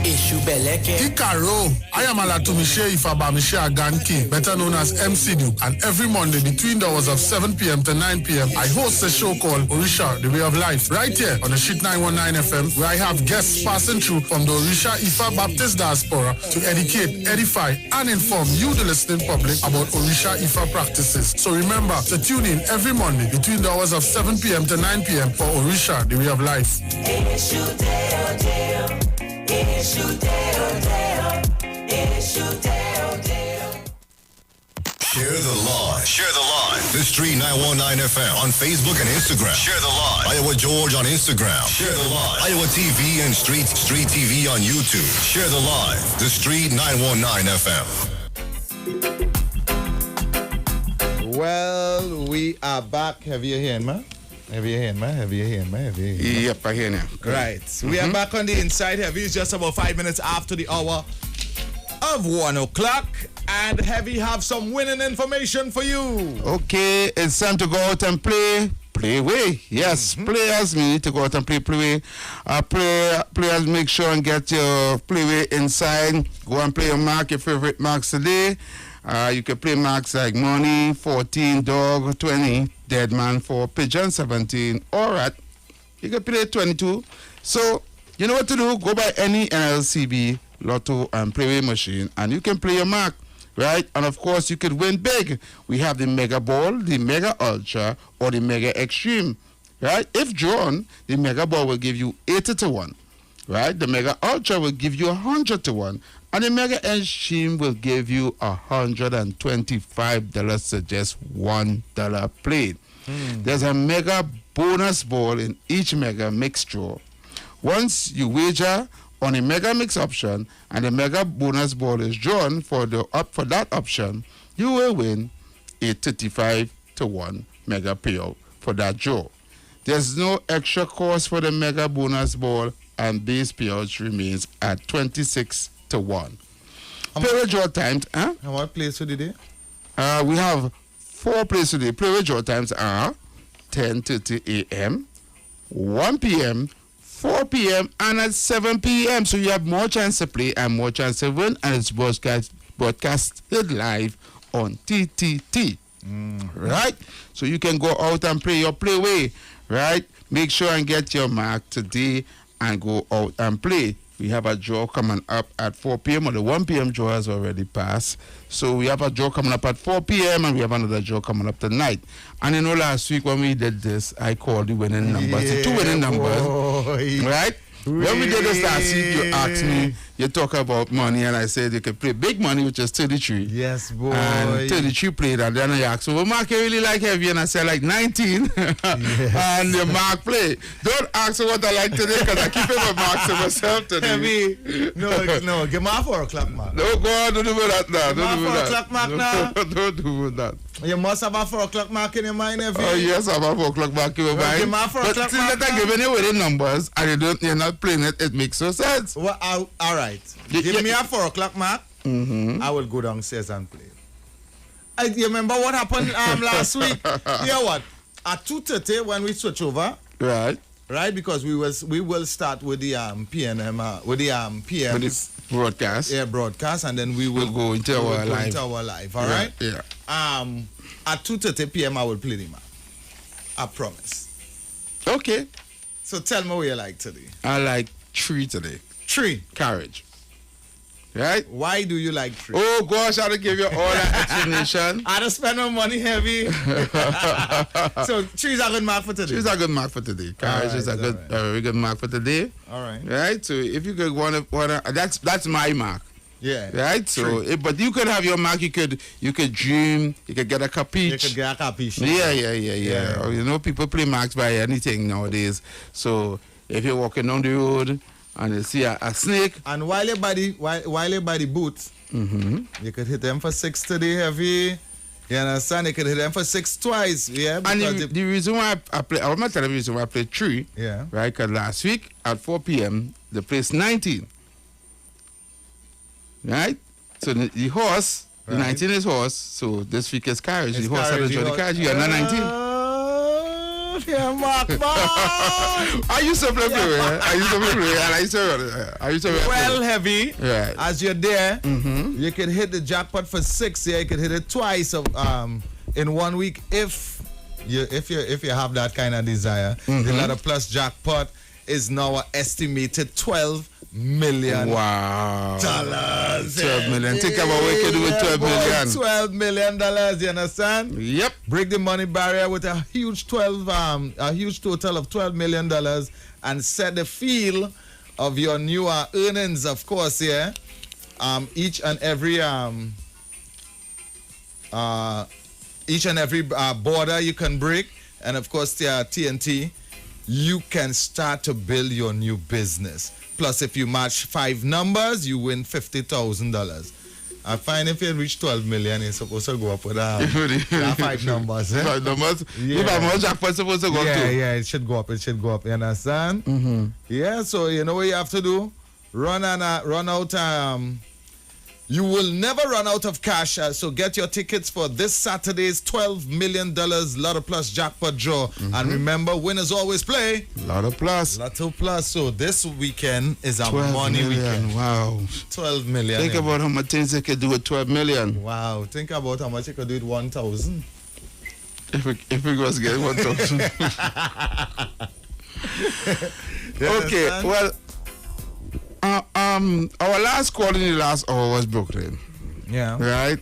Issue
Ikaro, I am Alatumishe Ifabamishe Aganki, better known as MC Duke, and every Monday between the hours of 7 p.m. to 9 p.m. I host a show called Orisha, The Way of Life, right here on the Sheet 919 FM, where I have guests passing through from the Orisha Ifa Baptist Diaspora to educate, edify, and inform you, the listening public, about Orisha Ifa practices. So remember to tune in every Monday between the hours of 7 p.m. to 9 p.m. for Orisha, The Way of Life.
Share the line. Share the line. The Street 919 FM on Facebook and Instagram. Share the line. Iowa George on Instagram. Share the line. Iowa TV and Street TV on YouTube. Share the line. The Street 919 FM.
Well, we are back. Have you heard, man? Have you heard, man?
Yep, I hear now.
Right. We are back on the inside. Heavy is just about 5 minutes after the hour of 1 o'clock. And Heavy have some winning information for you.
Okay, it's time to go out and play. Play away. Yes, players, we need to go out and play away. Players, make sure and get your play away inside. Go and play your mark, your favorite marks today. You can play marks like money, 14, dog, 20, dead man, 4, pigeon, 17, or rat. You can play 22. So, you know what to do. Go by any NLCB, Lotto, and Playway machine, and you can play your mark, right? And of course, you could win big. We have the Mega Ball, the Mega Ultra, or the Mega Extreme, right? If drawn, the Mega Ball will give you 80 to 1, right? The Mega Ultra will give you 100 to 1. And the Mega Extreme will give you $125 to just $1 played. There's a Mega bonus ball in each Mega Mix draw. Once you wager on a Mega Mix option and the Mega bonus ball is drawn for that option, you will win a 35 to 1 Mega payout for that draw. There's no extra cost for the Mega bonus ball, and base payouts remains at 26 to 1. Play draw times,
And what plays for the day?
We have 4 plays today. Play draw times are 10:30 a.m., 1 p.m., 4 p.m., and at 7 p.m. So you have more chance to play and more chance to win, and it's broadcasted live on TTT. Right? So you can go out and play your playway, right? Make sure and get your mark today and go out and play. We have a draw coming up at 4 p.m. or the 1 p.m. draw has already passed. So we have a draw coming up at 4 p.m. and we have another draw coming up tonight. And last week when we did this, I called the winning numbers, the 2 winning numbers, right? When we did this last week, you asked me, you talk about money, and I said you can play big money, which is 33.
Yes, boy.
And 33 played, and then I asked, well, Mark, you really like heavy? And I said, like 19. Yes. And the Mark played. Don't ask me what I like today, because I keep it with Mark to myself today.
Heavy. No, give me a 4 o'clock mark.
No, go on, don't do that now.
Give me a 4 o'clock mark now.
Don't do that.
You must have a 4 o'clock mark in your mind, Heavy.
Oh, yes, I have a 4 o'clock mark in my mind.
Give me a 4 o'clock mark.
But since I'm giving you with the numbers, and you're not playing it, it makes no sense.
Well, all right. Give me a 4 o'clock mark. I will go downstairs and play. You remember what happened last week? You know what? At 2:30 when we switch over.
Right.
Right, because we will start with the PNM with the PM
broadcast.
Yeah, broadcast, and then we will
go into our live.
All right.
Yeah.
At 2:30 p.m. I will play the map. I promise.
Okay.
So tell me what you like today.
I like 3 today.
3
carriage. Right?
Why do you like 3?
Oh gosh, I'll give you all that explanation.
I don't spend my money heavy. So 3 is a good mark for today.
3 is a good mark for today. Carriage is a very good mark for today.
All right.
Right? So if you could want to, that's my mark.
Yeah.
Right? So but you could have your mark, you could dream, you could get a capiche.
You could get a capiche.
Yeah. Or, you know, people play marks by anything nowadays. So if you're walking down the road and you see a snake.
And while you're by the booth, you could hit them for 6 today, Heavy. You understand? You could hit them for 6 twice. Yeah.
And the reason why I play, I'm not telling you the reason why I played 3.
Yeah.
Right? Because last week at 4 p.m., they placed 19. Right? So the horse, the 19 is horse. So this week is carriage. The horse had to join the carriage. You got 19.
Yeah, Mark.
I used to play blue.
Well, heavy.
Right.
As you're there, you can hit the jackpot for 6. Yeah, you can hit it twice in 1 week if you have that kind of desire. The Ladder Plus jackpot is now estimated $12 million.
Wow.
Dollars.
12 million. Think about what you can do with 12 million.
$12 million, you understand?
Yep.
Break the money barrier with a huge total of $12 million and set the feel of your newer earnings, of course, yeah. Each and every border you can break, and of course the TNT, you can start to build your new business. Plus, if you match 5 numbers, you win $50,000. I find if you reach 12 million, you're supposed to go up with 5 numbers. Eh?
5 numbers?
Yeah.
If I'm on jackpot, supposed to go up too.
Yeah, it should go up. You understand? Yeah, so you know what you have to do? Run out. You will never run out of cash. So get your tickets for this Saturday's $12 million Lotto Plus jackpot draw. And remember, winners always play
Lotto Plus.
Lotto Plus. So this weekend is a money weekend.
Wow.
12 million.
Think about how much things they could do with 12 million.
Wow. Think about how much you could do with 1,000.
If we was getting 1,000. Okay. Well. Our last call in the last hour was Brooklyn.
Yeah.
Right?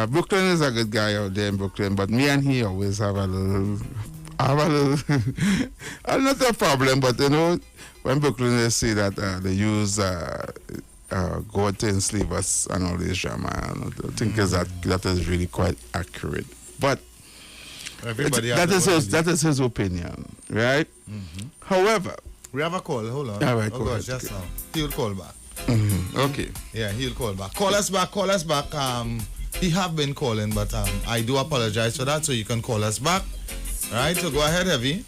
Brooklyn is a good guy out there in Brooklyn, but me and he always have a little not a problem, but you know, when Brooklyn they say that they use go to enslave us and all this drama, I think is that is really quite accurate. But that is his opinion, right? However,
we have a call. Hold on.
All right,
oh gosh, just now. He'll call back.
Okay.
Yeah, he'll call back. Call us back. He have been calling, but I do apologize for that. So you can call us back. All right. So go ahead, Heavy.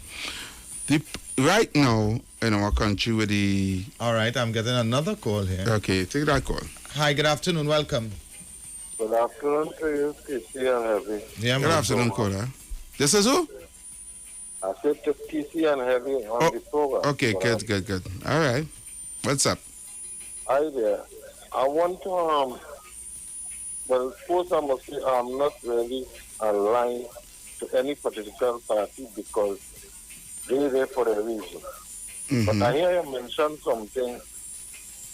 Right now in our country with the.
All right. I'm getting another call here.
Okay, take that call.
Hi. Good afternoon. Welcome.
Good afternoon to you, TC and Heavy.
Yeah,
good afternoon, caller. This is who?
I said to TC and Heavy on the program.
Okay, good. All right. What's up?
Hi there. I want to, well, first I must say I'm not really aligned to any political party because they're there for a reason. But I hear you mention something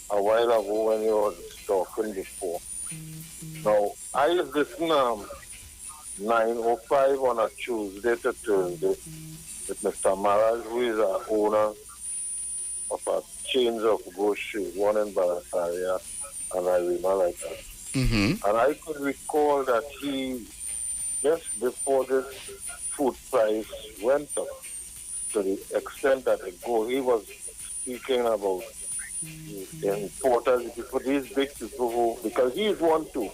a while ago when you were talking before. Now, I listen 9:05 on a Tuesday to Thursday with Mr. Maras, who is an owner of a chains of grocery, one in Barataria and Irina like that. And I could recall that he, just before this food price went up, to the extent that he was speaking about the importers, these big people who, because he is one too,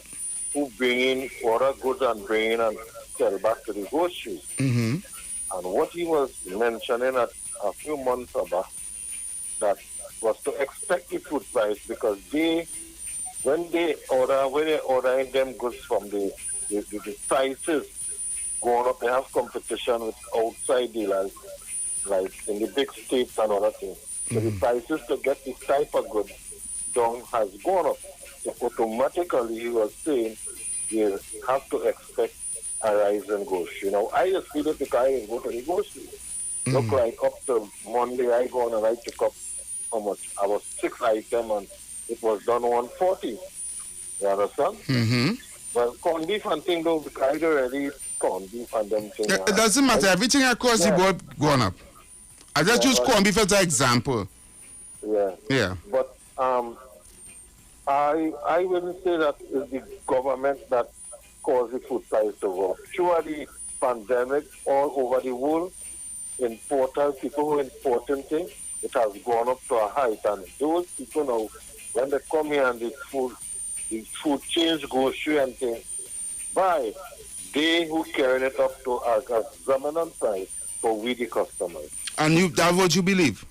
who bring in other goods and bring in and sell back to the groceries. And what he was mentioning a few months back, that was to expect the food price because when they ordering them goods from the prices going up, they have competition with outside dealers, like in the big states and other things. So the prices to get this type of goods down has gone up. So automatically, he was saying you have to expect a rise in grocery. You know, I just feel it because I go to the grocery. Look like up to Monday, I go on and I took up how much? I was 6 items and it was done 140. You understand? Well, corned beef and thing though, because I already corned beef and them things.
It doesn't matter. Everything across the board gone up. I just use corned beef as an example. Yeah.
But I wouldn't say that it's the government that caused the food price to go up. Through the pandemic all over the world, importers, people who importing things, it has gone up to a height. And those people now, when they come here and the food change grocery and things, they who carrying it up to a exorbitant price for we the customers.
And that's what you believe?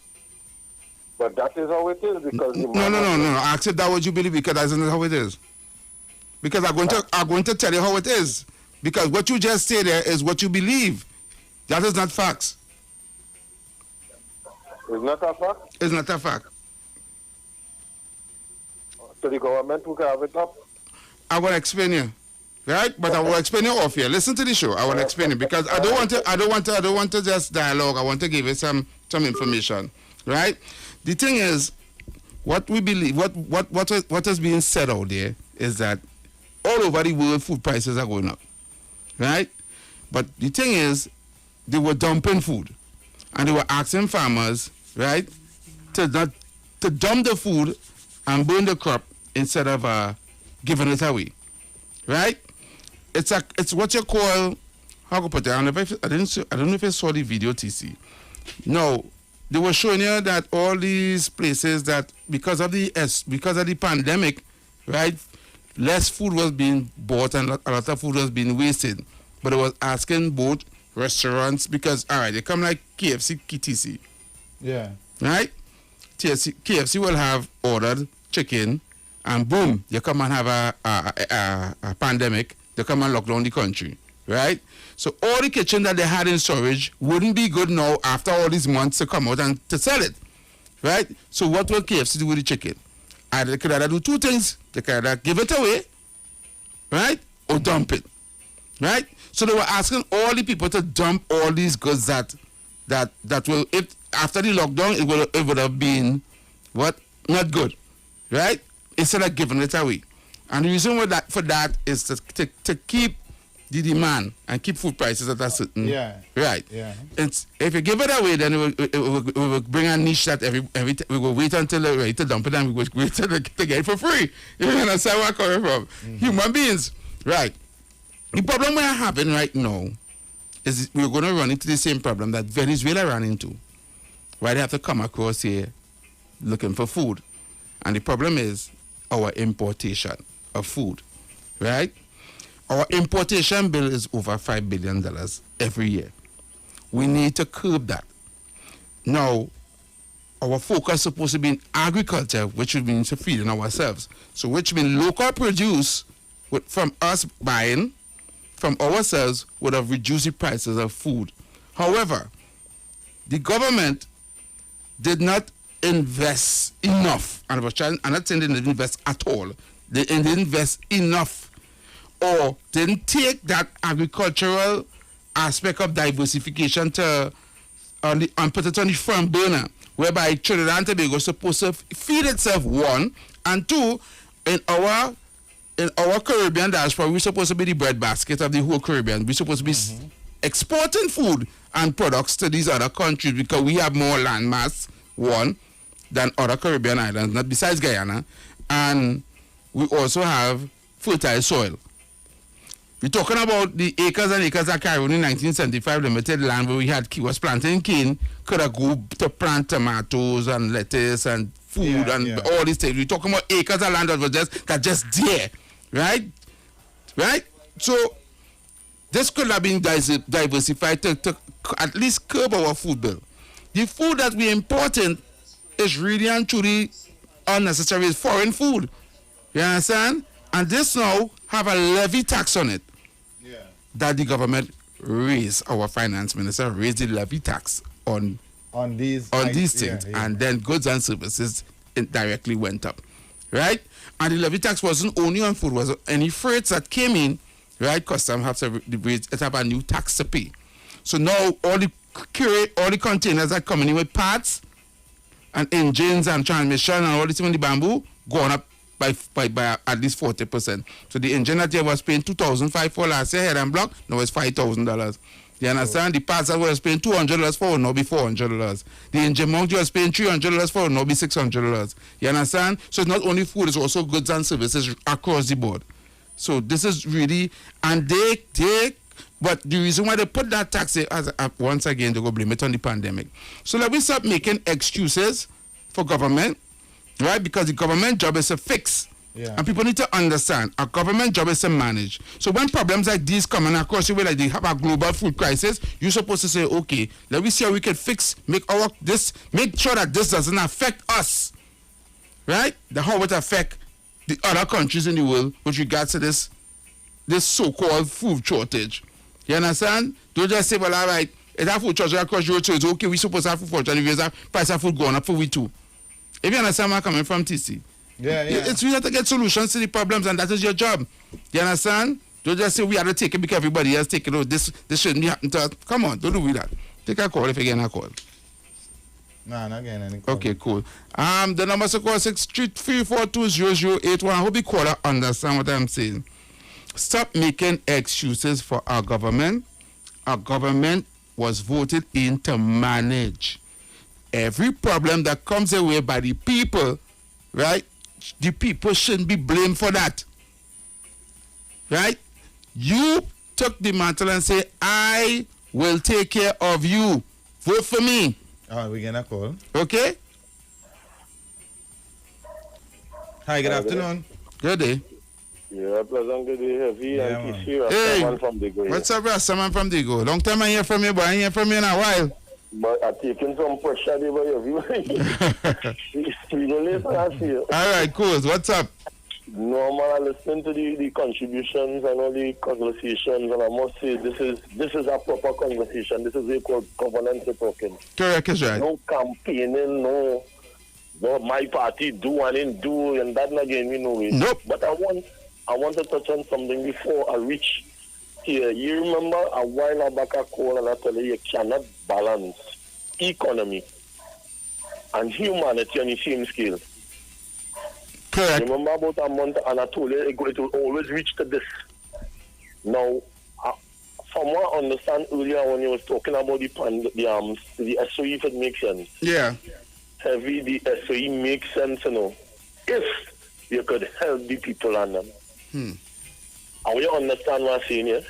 But that is how it is because
No. I accept that what you believe because that's not how it is. Because I'm going to tell you how it is. Because what you just said there is what you believe. That is not facts.
It's not a fact.
It's not a fact.
So the government will have it up.
I will explain you, right? But I will explain you off here. Listen to the show. I will explain it because I don't want to just dialogue. I want to give you some information, right? The thing is, what we believe, what is being said out there is that all over the world food prices are going up, right? But the thing is, they were dumping food, and they were asking farmers, right, to dump the food and burn the crop instead of giving it away, right? It's what you call, how can I put it? I don't know if you saw the video, TC. No, they were showing you that all these places that because of the pandemic, right, less food was being bought and a lot of food was being wasted. But it was asking both restaurants because all right, they come like KFC, KTC.
Yeah.
Right? KFC will have ordered chicken, and boom, you come and have a pandemic. They come and lock down the country, right? So all the kitchen that they had in storage wouldn't be good now after all these months to come out and to sell it, right? So what will KFC do with the chicken? They could either do two things. They could either give it away, right, or dump it, right? So they were asking all the people to dump all these goods that will, if after the lockdown, it would have been what? Not good, right? Instead of giving it away. And the reason for that is to keep the demand and keep food prices at a certain right. Yeah. It's if you give it away, then it will bring a niche that we will wait until they're ready to dump it, and we will wait to get it for free. You understand where I'm coming from? Mm-hmm. Human beings, right? The problem we're having right now is we're going to run into the same problem that Venezuela ran into, where they have to come across here looking for food. And the problem is our importation of food, right? Our importation bill is over $5 billion every year. We need to curb that. Now, our focus is supposed to be in agriculture, which means to feeding ourselves. So which means local produce from us buying from ourselves would have reduced the prices of food. However, the government did not invest enough. And I'm not saying they didn't invest at all. They didn't invest enough, or didn't take that agricultural aspect of diversification and put it on the front burner, whereby Trinidad and Tobago is supposed to feed itself, one, and two, in our Caribbean diaspora, we're supposed to be the breadbasket of the whole Caribbean. We're supposed to be exporting food and products to these other countries because we have more land mass, one, than other Caribbean islands, not besides Guyana, and we also have fertile soil. We're talking about the acres and acres that Cameroon in 1975 limited land where we was planting cane, could have go to plant tomatoes and lettuce and food all these things. We're talking about acres of land that was just there, right? Right? So this could have been diversified to at least curb our food bill. The food that we importing is really and truly unnecessary. It's foreign food. You understand? And this now have a levy tax on it. Yeah. That the government raised, our finance minister raised the levy tax on these things. Yeah. And then goods and services directly went up. Right? And the levy tax wasn't only on food, was any freights that came in, right? Custom have a new tax to pay. So now all the containers that coming in with parts and engines and transmission and all this in the bamboo gone up by at least 40%. So the engine that you was paying $2,500 for last year, head and block, now it's $5,000. You understand? The parts that was paying $200 for will now be $400. The engine mount you was paying $300 for will now be $600. You understand? So it's not only food, it's also goods and services across the board. So this is really, and but the reason why they put that tax once again, they go blame it on the pandemic. So let me stop making excuses for government, right? Because the government job is to fix. Yeah. And people need to understand, our government job is to manage. So when problems like these come in across the way, like they have a global food crisis, you're supposed to say, okay, let me see how we can fix, make sure that this doesn't affect us, right? How it affect the other countries in the world with regards to this so-called food shortage. You understand? Don't just say, well, all right, It's a food charge across your road, so it's okay. We supposed to have food for charge. If the price of food going up for we too. If you understand where I'm coming from, TC.
Yeah.
It's we have to get solutions to the problems, and that is your job. You understand? Don't just say we have to take it because everybody else take it. Oh, this shouldn't be happening to us. Come on, don't do that. Take a call if you get a call.
Nah, not getting any call.
Okay, cool. The number is 633420081. I hope the caller understand what I'm saying. Stop making excuses for our government. Our government was voted in to manage every problem that comes away by the people, right? The people shouldn't be blamed for that, right? You took the mantle and say, I will take care of you. Vote for me.
We get a call.
Okay?
Hi, good afternoon.
Good day.
Yeah, pleasant good day, Heavy and Kishira.
Hey,
From the
what's up, Rastaman from Digo? Long time I hear from you, but I ain't hear from you in a while.
But I'm taking some pressure there by Heavy. We don't listen last year.
All right, cool. What's up?
No, man, I listen to the contributions and all the conversations, and I must say this is a proper conversation. This is a governance talking.
Correct, is right.
No campaigning, no my party do and didn't do, and that not getting me nowhere.
Nope.
But I want to touch on something before I reach here. You remember a while back I called and I tell you cannot balance economy and humanity on the same scale.
Correct.
Remember about a month and I told you it will always reach to this. Now, from what I understand earlier when you was talking about the SOE, if it makes sense.
Yeah.
Heavy, the SOE makes sense, you know, if you could help the people on them. And you understand what I'm saying here?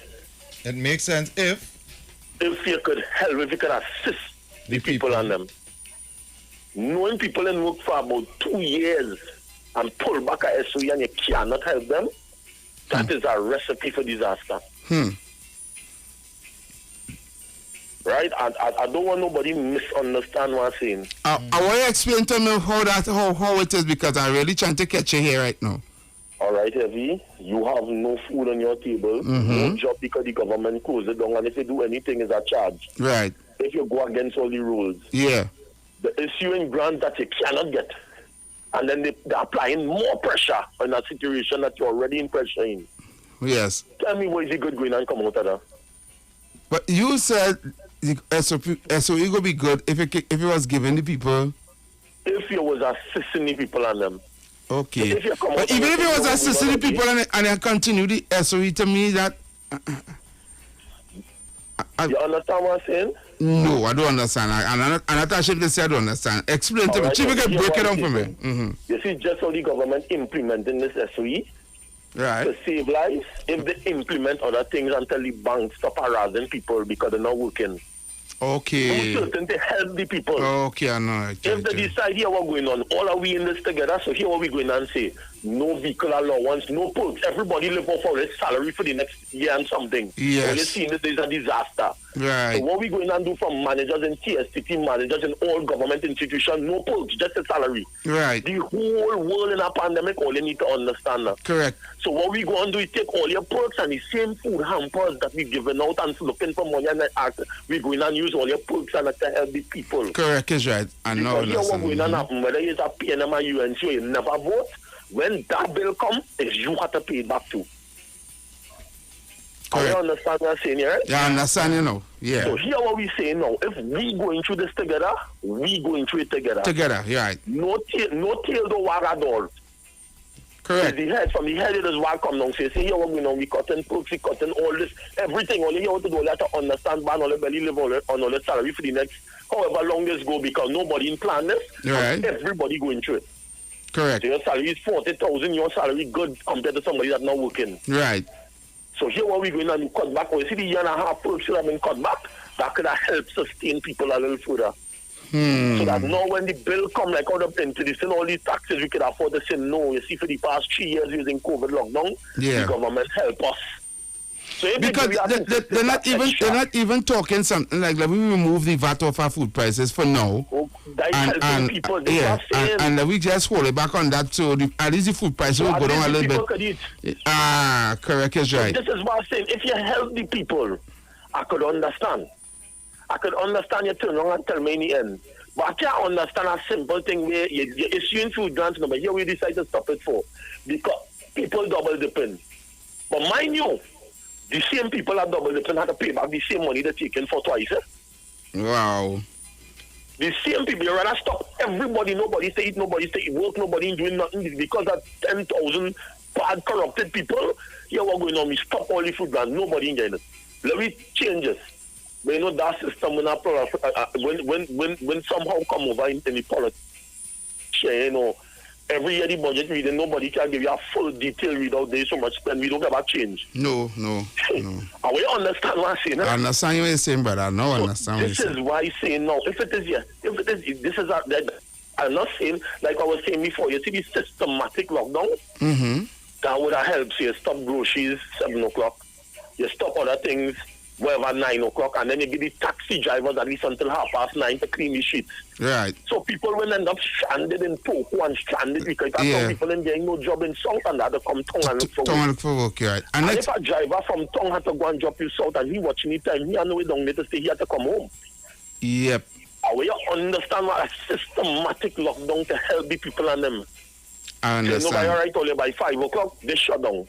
It makes sense if
you could help, if you could assist the people on them. Knowing people in work for about 2 years and pull back a SOE and you cannot help them, that is a recipe for disaster. Right? I don't want nobody misunderstand what I'm saying.
I want you to explain to me how it is, because I'm really trying to catch you here right now.
All right, Heavy, you have no food on your table, no job because the government closed it down, and if you do anything, is a charge.
Right.
If you go against all the rules.
Yeah.
The issuing grants that you cannot get, and then they're applying more pressure on a situation that you're already in pressure in.
Yes.
Tell me what is the good going and come out of that?
But you said the SOE will be good if it was given the people.
If you was assisting the people on them.
Okay. But even if it was assisting the people and I continue the SOE, to me that...
you understand what I'm saying?
No, I don't understand. And Natasha can say I don't understand. Explain to me. See if you can break it down for me.
You see, just how the government implementing this SOE,
right,
to save lives, if they implement other things until the banks stop harassing people because they're not working.
Okay.
Do certain to help the people.
Okay, I know.
If they decide here what's going on, all are we in this together, so here what we going and say, no vehicle allowance, no perks, everybody live off of their salary for the next year and something.
Yes.
All you're seeing this is a disaster.
Right.
So what we going and do from managers and TSTT managers in all government institutions, no perks, just a salary.
Right.
The whole world in a pandemic, all you need to understand that.
Correct.
So what we go and do is take all your perks and the same food hampers that we giving out and looking for money, and we going and use all your perks and to help the people.
Correct, is right. I know.
Because here what going on happen, whether it's a PNM or UNC, you never vote. When that bill comes, is you have to pay it back too.
Correct.
You understand what I'm saying here, right?
Yeah, I understand, you know. Yeah.
So here what we saying now, if we going through this together, we going through it together.
Together, yeah. Right.
No tail don't wag at all.
Correct.
The head, from the head it is what come down. Say here what we know, we cutting perks, we cutting all this, everything. Only you have to do that to understand ban all the belly live on all the salary for the next however long this go, because nobody in plan this.
Right.
Everybody going through it.
Correct.
So your salary is 40,000, your salary good compared to somebody that's not working.
Right.
So here what we going and cut back. You see the year and a half perks should have been cut back. That could have helped sustain people a little further. So that now when the bill come like out of into this and all these taxes, we could afford to say no. You see, for the past 3 years using COVID lockdown, the government help us. So
because they're not even talking something like we remove the VAT off our food prices for now. And we just hold it back on that, so at least the food prices will go down a little bit. Correct, is right.
This is what I'm saying. If you help the people, I could understand.
I could understand you turn around and tell me in the end. But I can't understand a simple thing where you're issuing food grants, but here we decide to stop it for. Because people double dipping. But mind you, the same people that double dipping have to pay back the same money they're taking for twice.
Wow.
The same people, you rather stop everybody, nobody say it, nobody say it, work, nobody doing nothing. Because of 10,000 bad, corrupted people, here we're going on, we stop all the food grants, nobody enjoying it. Let me change this. But you know that system when somehow come over in the politics, you know, every year the budget reading, nobody can give you a full detail without there so much spend. We don't have a change.
No.
I will understand what I'm saying.
I understand what you're saying, but I know understand what you're saying.
This is why I'm saying now. If it is, this is I'm not saying like I was saying before. You see the systematic lockdown.
Mm-hmm.
That would have helped. So you stop groceries 7 o'clock. You stop other things. Whatever 9 o'clock, and then you give the taxi drivers at least until 9:30 to clean the sheets.
Right.
So people will end up stranded in Toko and stranded because some people ain't getting no job in South and they have to come Tongue and look for work.
Tongue and look for work, right.
And if a driver from Tongue had to go and drop you South and he watching the time, he know it down there to stay, he had to come home.
Yep.
How you understand what a systematic lockdown to help the people and them?
I understand.
So nobody right only by 5 o'clock, they shut down.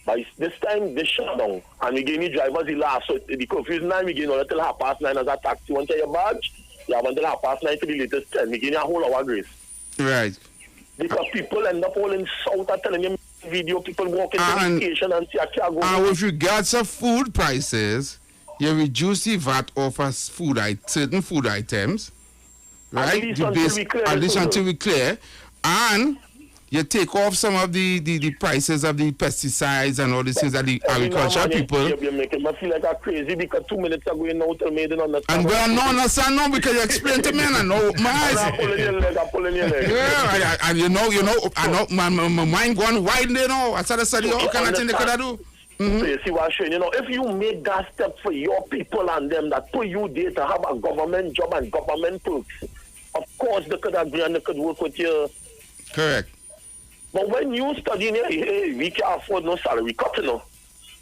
By this time, they shut down. And we give the drivers the last. So the curfew 9, we give until 9:30 as a taxi. Once you badge, you have until 9:30 to the latest 10. We give you a whole hour grace.
Right.
Because people end up all in South are telling you video, people walking to the station and see a car go.
And with regards to food prices, you reduce the VAT off as certain food items. Right?
At least
until we clear. And you take off some of the prices of the pesticides and all these things that the agricultural people.
You're making me feel like a crazy because 2 minutes ago you know tell me they don't understand.
And well, no understand no because you explain to me and I know my eyes.
I'm pulling your leg.
Yeah, and you know, I know my mind going wide, you know. I started studying all kind of things they could do.
Mm-hmm. So you see what I'm saying? You know, if you make that step for your people and them that put you there to have a government job and government perks, of course they could agree and they could work with you.
Correct.
But when you study, hey, we can't afford no salary cut, you know.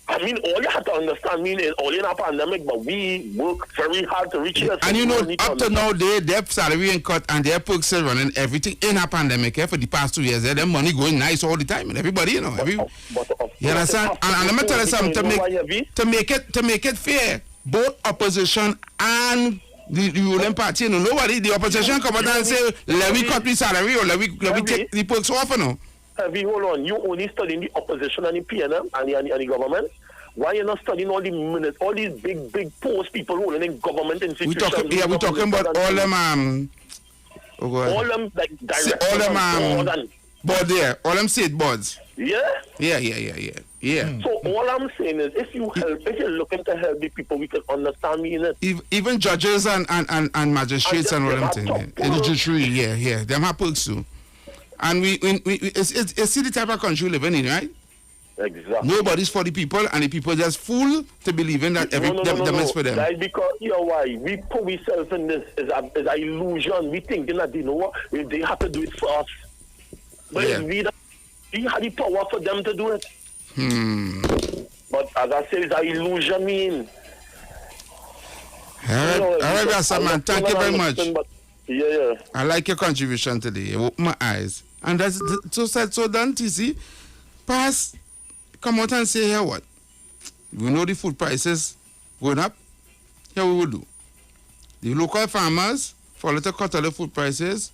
I mean, all you have to understand, is only in a pandemic, but we work very hard to reach here.
And you know, up to now, their salary and cut and their perks are running everything in a pandemic for the past 2 years. Their money going nice all the time, and everybody, you know. You understand? And let me tell you something, to make it fair, both opposition and the ruling party, you know, nobody, the opposition come out and say, let me cut the salary or let me take the perks off, you know.
Hold on, you only studying the opposition and the PNM and the government. Why you not studying all the minutes, all these big post people holding in government institutions?
We're talking about all them
all them like directors,
all them board there, all them state boards.
Yeah.
So
all I'm saying is, if you're looking to help the people, we can understand me in it.
Even judges and magistrates and all them things. In the judiciary, them have perks too. And we see the type of country we live in, right?
Exactly.
Nobody's for the people, and the people just fool to believing that them is for them.
That's because, you know why, we put ourselves in this is an illusion. We thinking that, you know what, they have to do it for us. But we had the power for them to do it. But as I said, it's an illusion,
All right, Rasta man, thank you very much.
Yeah.
I like your contribution today. You open my eyes. And that's so said, so done, TC. Pass, come out and say, here what? We know the food prices going up. Here we will do. The local farmers follow to cut all the food prices,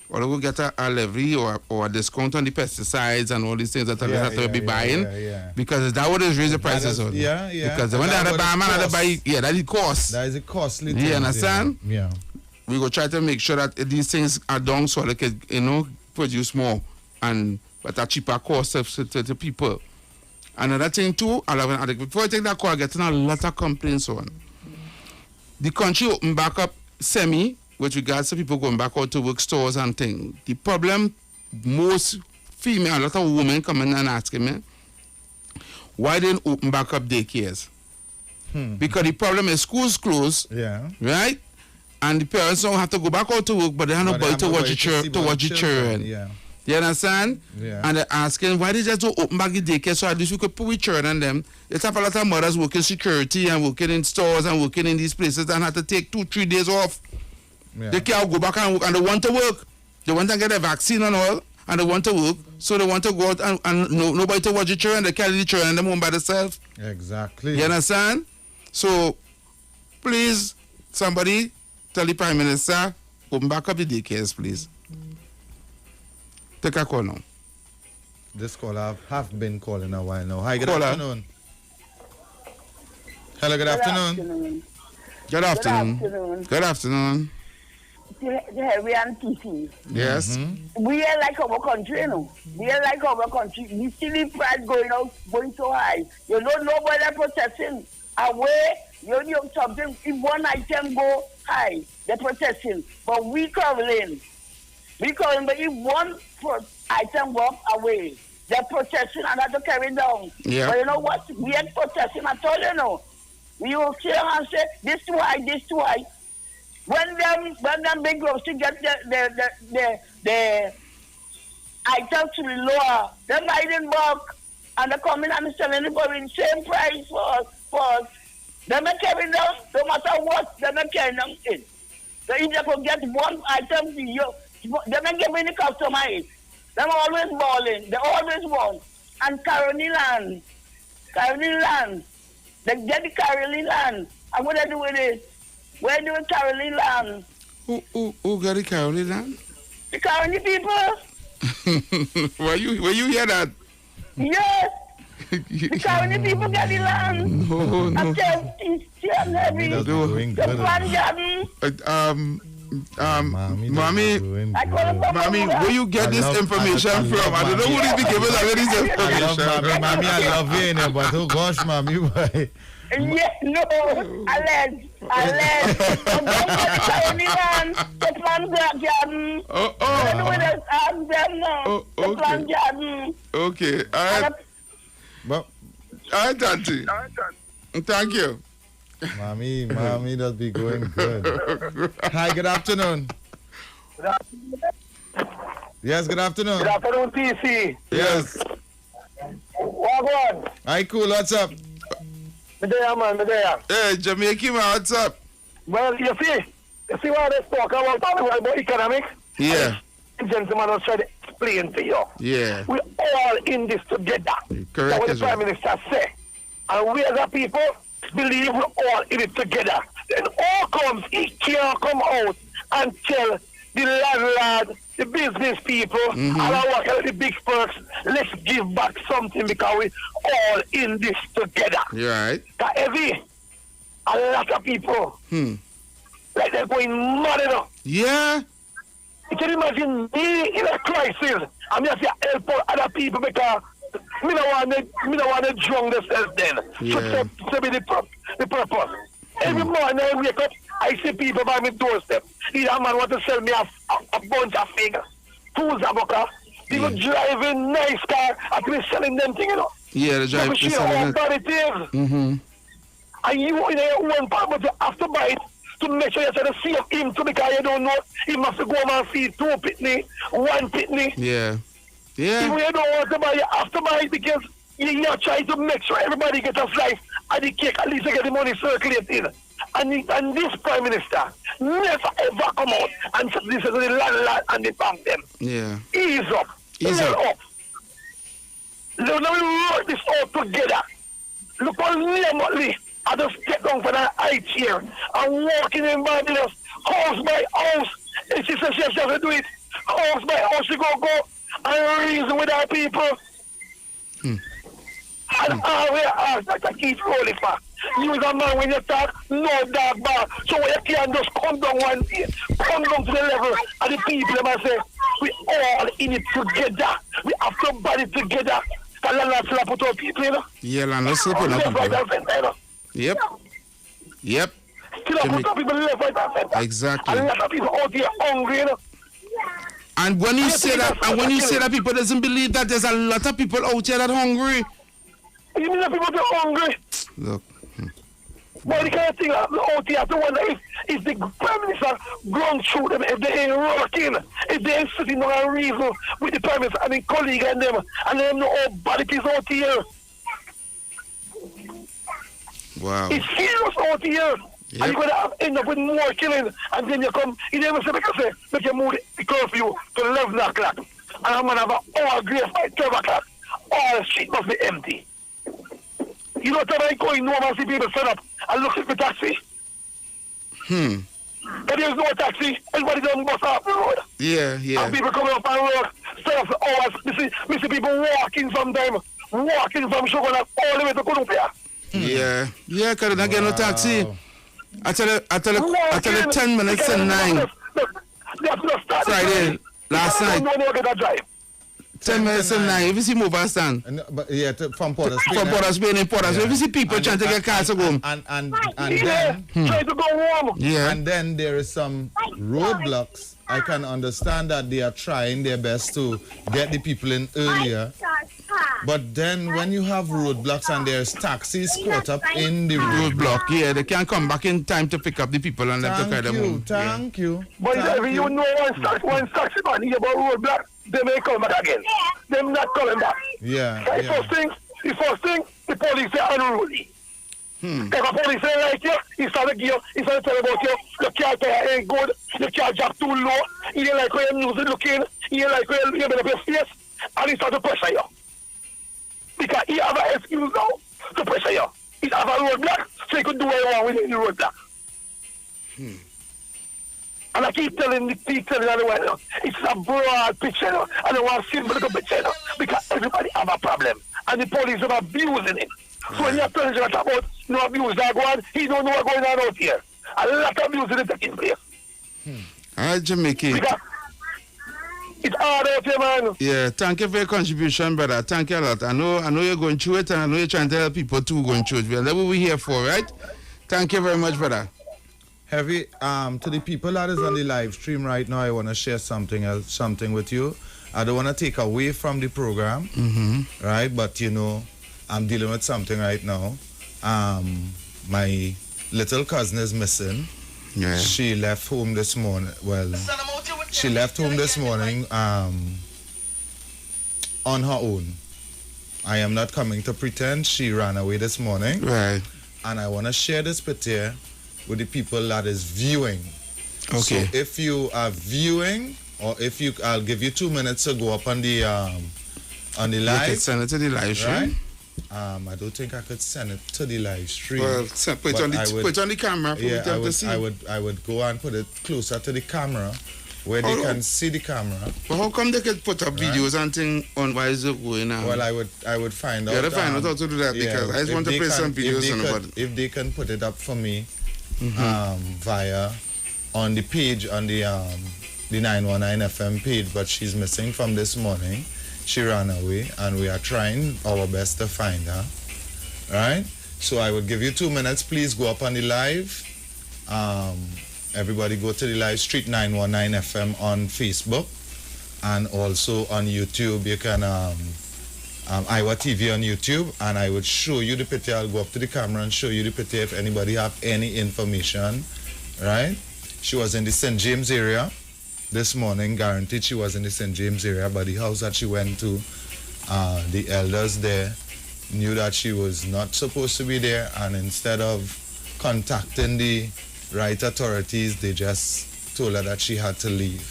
or they will get a levy or a discount on the pesticides and all these things that they have to be buying. Because that would raise the prices. Because when they have to buy, that is cost.
That is a costly
thing. You understand?
Yeah.
We go try to make sure that these things are done so they can, produce more and at a cheaper cost to people. Another thing too, before I take that call, I'm getting a lot of complaints on. The country opened back up semi with regards to people going back out to work, stores and things. The problem, most female, a lot of women coming and asking me, why didn't open back up daycares? Because the problem is schools closed, right? And the parents don't have to go back out to work, but they have nobody to watch the children. You understand?
Yeah.
And they're asking why they just don't open back the daycare so at least we could put with children and them. It's have a lot of mothers working security and working in stores and working in these places and have to take 2-3 days off.
Yeah.
They can't go back and work and they want to work. They want to get a vaccine and all and they want to work. So they want to go out and nobody to watch the children. They carry the children in them home by themselves.
Exactly.
You understand? So please, somebody tell the Prime Minister, open back up the daycares, please. Take a call now.
This caller have been calling a while now. Hi, good
Caller.
afternoon. Hello, good afternoon.
Good afternoon. Good afternoon.
We are PC.
Yes.
We are like our country, you know. We are like our country. We see the price going so high. You don't know where they're protesting away. You know something. If one item go high, they're protesting. But we traveling. But if one item go away, they're protesting and have to carry down.
Yeah.
But you know what? We ain't protesting at all, you know. We will say and say, this too high, this too high. When them big groups to get the items to be lower, they're buying bulk and they're coming and selling it for the same price for us. They may carry down, no matter what, they may carry down it. So if they could get one item to you, they may give any customer it. They're always balling, they always want. And Caroline land, they get the Caroline land. And what they do with it? Where do Caroline land?
Who got the Caroline land?
The Caroline people.
Where you hear that?
Yes. The Caroline people get the land.
No.
I tell it's still heavy. The plan
Mommy, where you get this information from? I don't know who is giving us this information.
Mommy, I love you, you know, but oh gosh, mommy, why?
Yeah, no, alleged. The plan garden. Ask them now. The plan garden.
Okay, all right.
Well,
all right, Auntie. Thank you.
Mommy does be going good. Hi, good afternoon. Yes, good afternoon.
Good afternoon, PC.
Yes.
Wagwan.
Hi, cool, what's up?
Me there.
Hey, Jamaican, what's up?
Well, you see what they talk about economics?
Yeah.
Gentleman was trying to explain to you.
Yeah.
We're all in this together.
Correct.
That's what the Prime Minister said. And we as a people believe we're all in it together. Then all comes, he can't come out and tell the landlord, the business people, and all the big folks, let's give back something because we're all in this together.
You're right.
That heavy, a lot of people, like they're going mad enough.
Yeah.
You can imagine me in a crisis. I'm just help other people because me don't want to drown themselves then.
Yeah.
So be the purpose. Every morning I wake up, I see people by my doorstep. Either man want to sell me a bunch of things. Fools aboka. People driving nice car, at least selling them things, you know.
Yeah, they're driving.
You how bad it is. And you in your own part, but you have to buy it to make sure you try to save him too because you don't know he must go and feed 2 pitney, 1 pitney.
Yeah. Yeah.
If you don't want to buy, you have to buy it because you're trying to make sure everybody gets a slice and the cake, at least you get the money circulated. And this Prime Minister never ever come out and say this is the landlord and the bank them.
Yeah.
Ease up.
Ease up.
Let me work this out together. Look how nearly I just get down for that high chair and walking in Barbados, house by house. And she says she has to do it. House by house, she go and reason with our people. And all we ask that I keep rolling for. You as a man when you talk, no dog bar. So you can't just come down one day, come down to the level of the people and say, we all in it together. We have to body together. Because let's not put our people, you know.
Yeah, let's not put our people. Yep.
Still put our people left, right, and center.
Exactly.
And a lot of people out here hungry, you know.
And when you say that, people doesn't believe that there's a lot of people out here that hungry.
You mean that people are hungry?
Look.
But the kind of thing out here, to wonder if the Prime Minister ground through them, if they ain't working, if they ain't sitting down and reason with the Prime Minister and the colleague and them know how bad it is out here.
Wow.
It's serious out here.
Yep.
And you're going to end up with more killing. And then you come, you never say, make you move the curfew to 11 o'clock. And I'm going to have all grave by 12 o'clock. All the street must be empty. You know what I going home and see people set up and look at the taxi? But there's no taxi. Everybody doesn't bus off the road.
Yeah.
And people coming up on the road, set up for hours. We see people walking sometimes, walking from Sugar all the way to Columbia.
Yeah, because they don't get no taxi. I tell you 10 minutes to 9. Friday, last night. 10 minutes to 9. If you see mobile stand.
But yeah, from Port of Spain.
From Port of Spain in Port of Spain. If you see people trying to get cars to go home.
And then,
trying to go home.
Yeah.
And then there is some roadblocks. I can understand that they are trying their best to get the people in earlier. But then when you have roadblocks and there's taxis caught up in the roadblock,
they can't come back in time to pick up the people and them to carry them home.
Thank you.
But if you know one taxi man here about roadblock, they may come back again. They're not coming back.
Yeah.
The first thing, the police are unruly. If a police say right here, he started to tell about you, your car tire ain't good, your car jack too low, he didn't like where your music looking, he didn't like where you been up your face, and he started to pressure you. Because he have an excuse now to pressure you. He have a roadblock, so he could do what he want within the roadblock. And I keep telling everyone, it's a broad picture, and I want a simple little picture, because everybody have a problem, and the police are abusing it. So when you're telling him about no abuse that go on, he don't know what's going on out here. A lot of abuse is taking place.
All right, Jamaica.
Because it's hard out here, man.
Yeah, thank you for your contribution, brother. Thank you a lot. I know you're going through it, and I know you're trying to help people too going through it. Well, that's what we're here for, right? Thank you very much, brother.
Heavy, to the people that is on the live stream right now, I want to share something with you. I don't want to take away from the program, right? But, I'm dealing with something right now. My little cousin is missing.
Yeah.
She left home this morning. Well, she left home this morning on her own. I am not coming to pretend. She ran away this morning.
Right.
And I want to share this picture with the people that is viewing.
Okay.
So if you are viewing, or I'll give you 2 minutes to go up on the live.
You can send it to the live stream.
Right? I don't think I could send it to the live stream.
Well, put it on the camera for them to see.
I would go and put it closer to the camera where they can see the camera.
But how come they could put up videos and things on while it's going on?
Well, I would find out.
Yeah, find out how to do that because I just want to play some videos on it.
If they can put it up for me via on the page, on the 919 FM page, but she's missing from this morning. She ran away, and we are trying our best to find her. Right? So I would give you 2 minutes. Please go up on the live. Everybody go to the live, Street 919 FM on Facebook, and also on YouTube. You can Iwer TV on YouTube, and I would show you the picture. I'll go up to the camera and show you the picture if anybody have any information. Right? She was in the St. James area this morning, guaranteed she was in the St. James area, but the house that she went to, the elders there knew that she was not supposed to be there, and instead of contacting the right authorities, they just told her that she had to leave.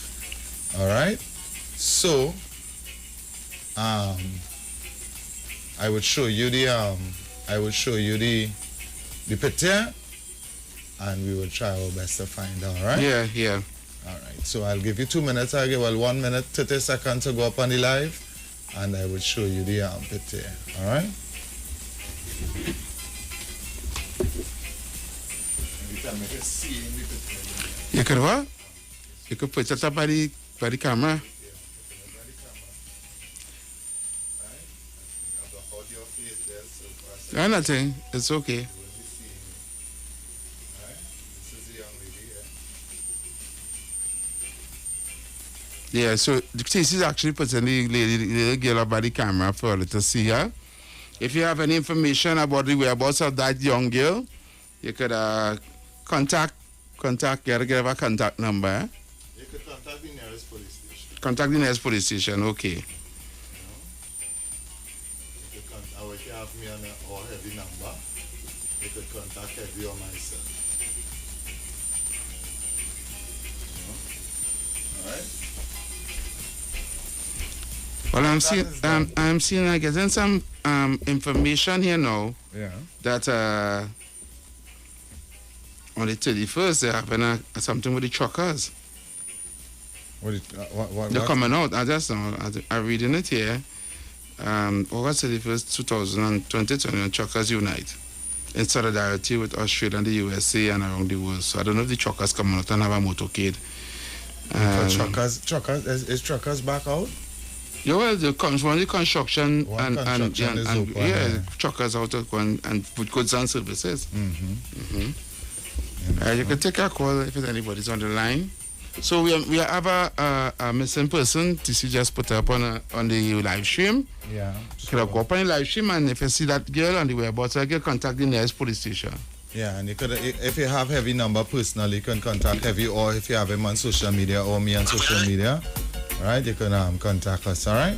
All right? So, I would show you the picture, and we will try our best to find her, all right?
Yeah.
All right, so I'll give you 2 minutes. I'll give 1 minute, 30 seconds to go up on the live, and I will show you the picture. All right?
You could what? You could put it up by the camera. No, nothing. It's okay. Yeah, so Stacey's actually putting the little girl up by the camera for her to see her. If you have any information about the whereabouts of that young girl, You could contact, you gotta give a contact number. Eh?
You could contact the nearest police station.
Contact the nearest police station, okay.
Or if you have me on or heavy number, you could contact heavy or myself.
Well, I'm seeing, I'm getting some information here now.
Yeah.
That on the 31st they're having something with the truckers. They're coming out. I'm reading it here. August 31st, 2020, Truckers Unite in solidarity with Australia and the USA and around the world. So I don't know if the truckers come out and have a motorcade.
Is truckers back out?
Yeah, well, they comes from the construction and
open,
truckers out to go and put goods and services. You can take a call if anybody's on the line. So we have a missing person. TC just put up on the live stream.
Yeah.
So you could go up on the live stream, and if you see that girl on the whereabouts, you can contact the nearest police station.
Yeah, and you could, if you have Heavy number personally, you can contact Heavy, or if you have him on social media or me on social media, all right, you can contact us, all right?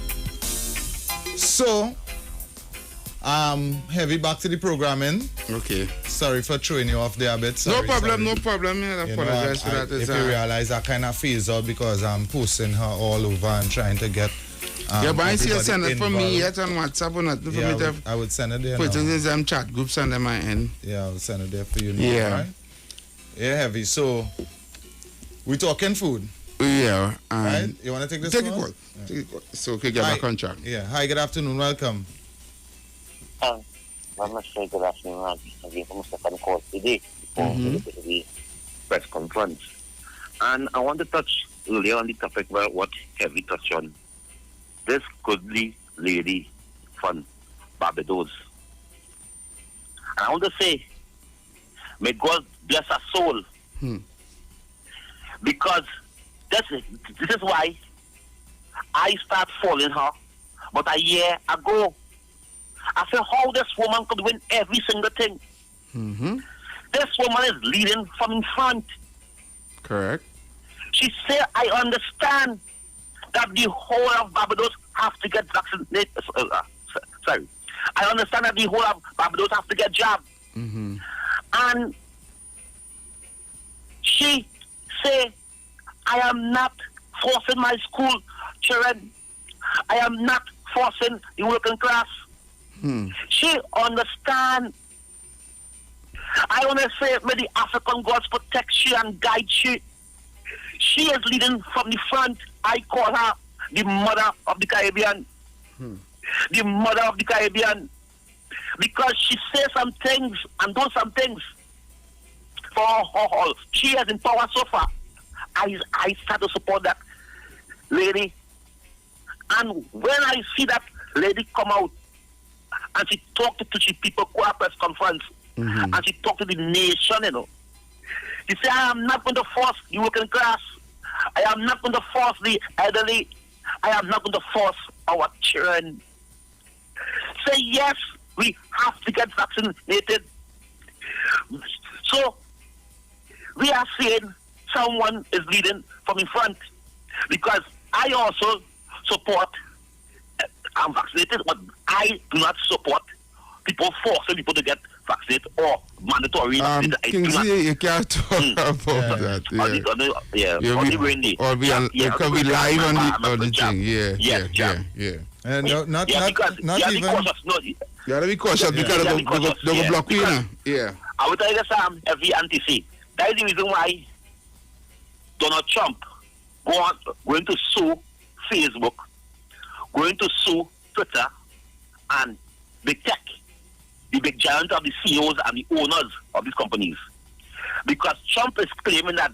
So, Heavy, back to the programming.
Okay.
Sorry for throwing you off there a bit.
No problem. Yeah, I apologize for that.
If you realize I kind of phased out because I'm posting her all over and trying to get
but I see you send it for me yet on WhatsApp or not.
I would send it there.
Put it in them chat groups and them my end.
Yeah, I will send it there for you now.
Yeah.
Right? Yeah, Heavy. So, we talking food.
Yeah.
Right? You want to take this
Take
one?
Take it. So, okay, get back on track.
Yeah. Hi, good afternoon. Welcome.
I'm not sure good afternoon. I'm going from second call today for the press conference. And I want to touch earlier on the topic about what Heavy touched on. This goodly lady from Barbados. And I want to say, may God bless her soul. Because this is why I start following her. But a year ago, I said how this woman could win every single thing. This woman is leading from in front.
Correct.
She said, I understand that the whole of Barbados have to get vaccinated. Sorry. I understand that the whole of Barbados have to get jab. And she said, I am not forcing my school children. I am not forcing the working class. She understand. I want to say, may the African gods protect she and guide she. She is leading from the front. I call her the mother of the Caribbean. The mother of the Caribbean. Because she says some things and does some things for all. She is in power so far. I start to support that lady. And when I see that lady come out and she talked to the people who are press conference, and she talked to the nation, you know. She said, I am not going to force the working class. I am not going to force the elderly. I am not going to force our children. Say yes, we have to get vaccinated. So we are saying someone is leading from in front, because I also support I'm vaccinated, but I do not support people forcing people to get vaccinated or mandatory.
Kingsley, you can't talk about that. Because we live on the thing. Yeah.
Not even.
You gotta be cautious because they go block you now. Yeah.
I will tell you this, every anti-C. That is the reason why Donald Trump going to sue Facebook, going to sue Twitter and big tech, the big giant of the CEOs and the owners of these companies. Because Trump is claiming that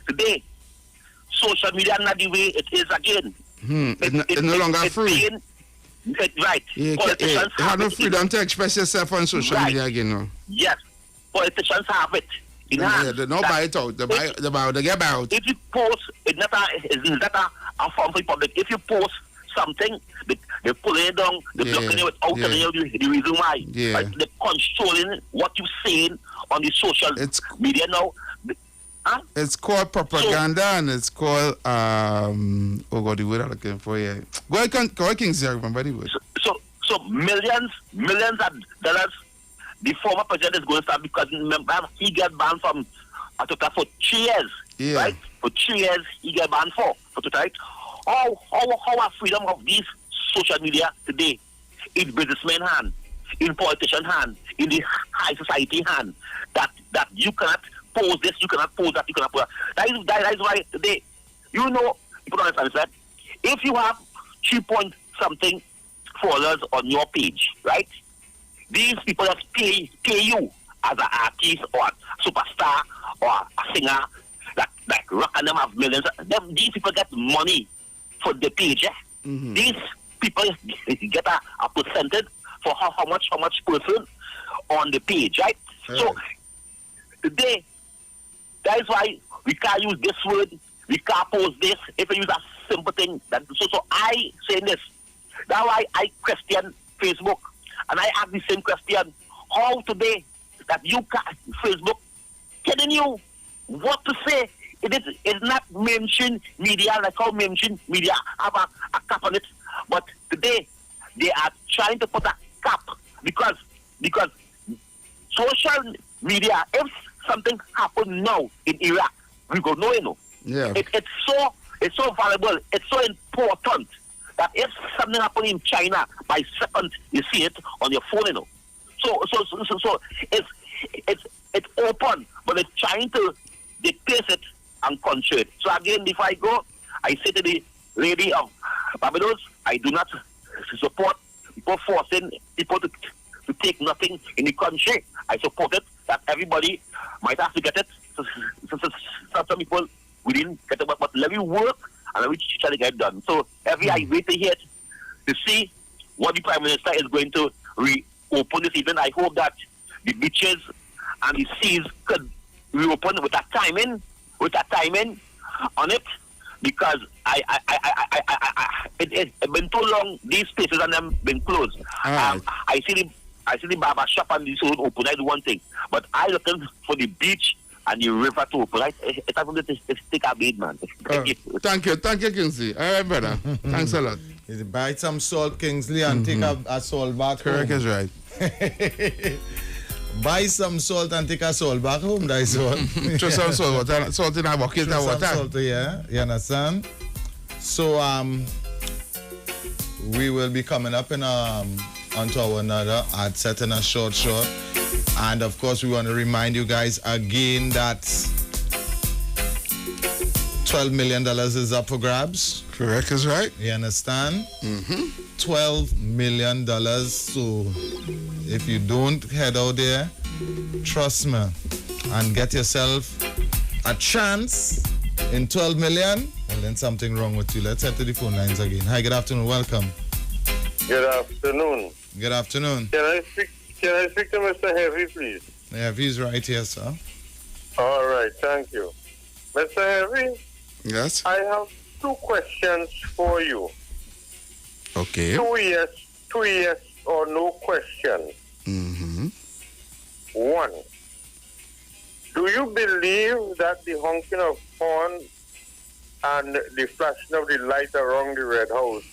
today, social media is not the way it is again.
It's no longer free.
Right.
Politicians have no freedom to express yourself on social media again. No?
Yes. Politicians have it. They
don't buy it out. They get out.
If you post, it's not a form for the public. If you post something, they pull it down, they blocking it without telling you the reason why.
Yeah.
Right? They're controlling what you're saying on the social media now.
It's called propaganda, and it's called oh God, the word I'm looking for here. Go ahead, King Zia, remember the word.
So millions of dollars the former president is going to start, because remember he got banned from Twitter for 3 years.
Yeah.
Right? For 3 years he got banned for Twitter, right? How are freedom of these social media today in businessman hand, in politician hand, in the high society hand, that you cannot post this, you cannot post that, you cannot post that. That is why today, you know, people don't understand that. If you have 3 point something followers on your page, right? These people that pay you as an artist or a superstar or a singer, like rock and them have millions. These people get money for the page. These people get a percentage for how much person on the page, right? So today, that is why we can't use this word, we can't post this. If we use a simple thing, so I say this. That's why I question Facebook, and I ask the same question: how today that you can Facebook telling you what to say? It's not mainstream media, like how mainstream media have a cap on it. But today they are trying to put a cap because social media. If something happen now in Iraq, we go know, you know.
Yeah.
It's so valuable. It's so important that if something happen in China, by second you see it on your phone, you know. So it's open, but it's trying to dictate it and control it. So again, if I go, I say to the lady of Barbados, I do not support people forcing people to take nothing in the country. I support it, that everybody might have to get it. So some people we didn't get it, but let me work and let me try to get it done. So I wait to hear it, to see what the Prime Minister is going to reopen this evening. I hope that the beaches and the seas could reopen with that timing on it, because it's been too long. These places and them been closed. I see the barber shop and the road open. I do one thing, but I looking for the beach and the river to open. Right? It's going to take a bait, man.
Thank you, Kingsley. All right, brother. Thanks a lot.
Buy some salt, Kingsley, and take a salt back
Correct
home.
is right.
Buy some salt and take a salt back home, that is all.
Throw some salt in a bucket of water.
Salt, yeah, you understand? So we will be coming up in onto our another ad set in a short. And of course we want to remind you guys again that $12 million is up for grabs.
Correct is right.
You understand? $12 million. So if you don't head out there, trust me, and get yourself a chance in 12 million, well, then something wrong with you. Let's head to the phone lines again. Hi, good afternoon. Welcome.
Good afternoon.
Good afternoon.
Can I speak to Mr. Heavy, please?
Heavy's right here, sir.
All right, thank you. Mr. Heavy?
Yes?
I have 2 questions for you.
Okay.
2 yes or no question. 1. Do you believe that the honking of horn and the flashing of the light around the Red House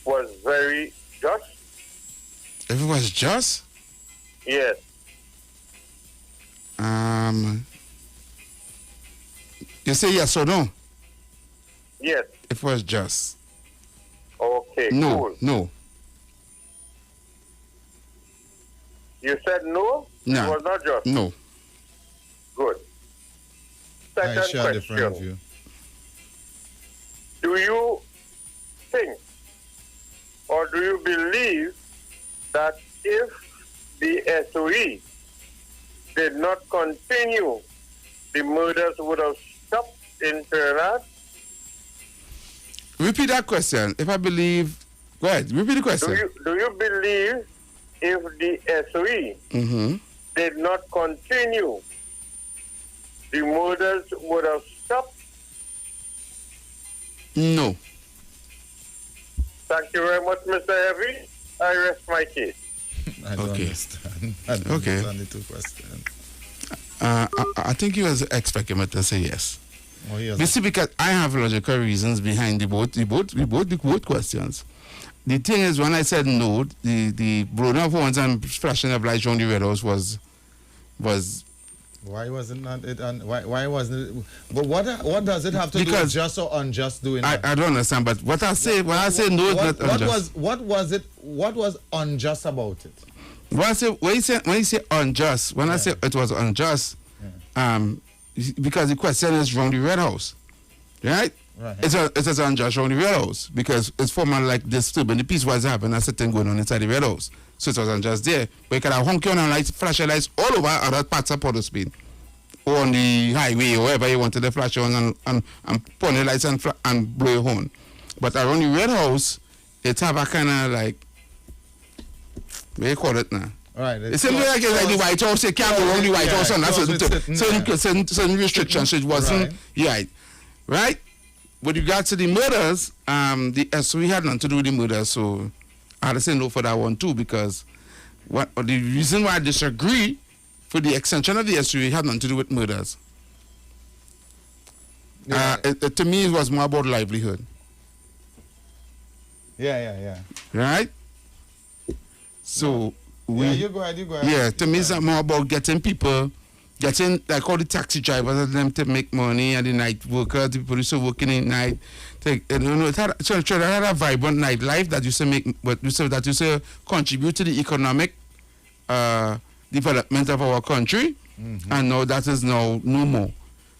was very just?
If it was just?
Yes.
You say yes or no?
Yes.
If it was just.
Okay,
No,
cool.
no.
You said no?
No.
It was not just?
No.
Good.
I
Second
share a different
question.
view.
Do you think or do you believe that if the SOE did not continue, the murders would have stopped in Trinidad?
Repeat that question. If I believe... Go ahead. Repeat the question.
Do you believe if the SOE did not continue, the murders would have stopped?
No.
Thank you very much, Mr. Heavy. I rest my case.
I don't understand. I don't understand the two questions.
I think you was expecting me to say yes.
Oh, yes.
You see, because I have logical reasons behind the both questions. The thing is, when I said no, the blowing of horns and flashing of lights around the Red House was.
Why wasn't that it? Why wasn't it? But what does it have to do with just or unjust doing that?
I don't understand. But what I say when I say no, it's not unjust.
What was unjust about it?
When you say unjust, when I say it was unjust, because the question is from the Red House, right?
Right.
It is unjust from the Red House because it's formal like disturbing the peace was happening and certain going on inside the Red House. So it was unjust there. But you can have honky on lights, flashing lights all over other parts of Port of Spain. Or on the highway or wherever you wanted to flash on and put the lights and blow your horn. But around the Red House, it have a kind of like, what do you call it now?
Right.
It's simply like the White House, you can't go around the White House and that's certain restrictions. So it wasn't, right? With regard to the murders, the SOE had nothing to do with the murders, so I had to say no for that one too, because the reason why I disagree for the extension of the SOE had nothing to do with murders. To me, it was more about livelihood.
Yeah.
Right? So,
you go ahead.
Yeah, to me, it's more about getting like all the taxi drivers and them to make money, and the night workers, the people who are working in night. It had a vibrant nightlife that used to contribute to the economic development of our country, and now that is now no more.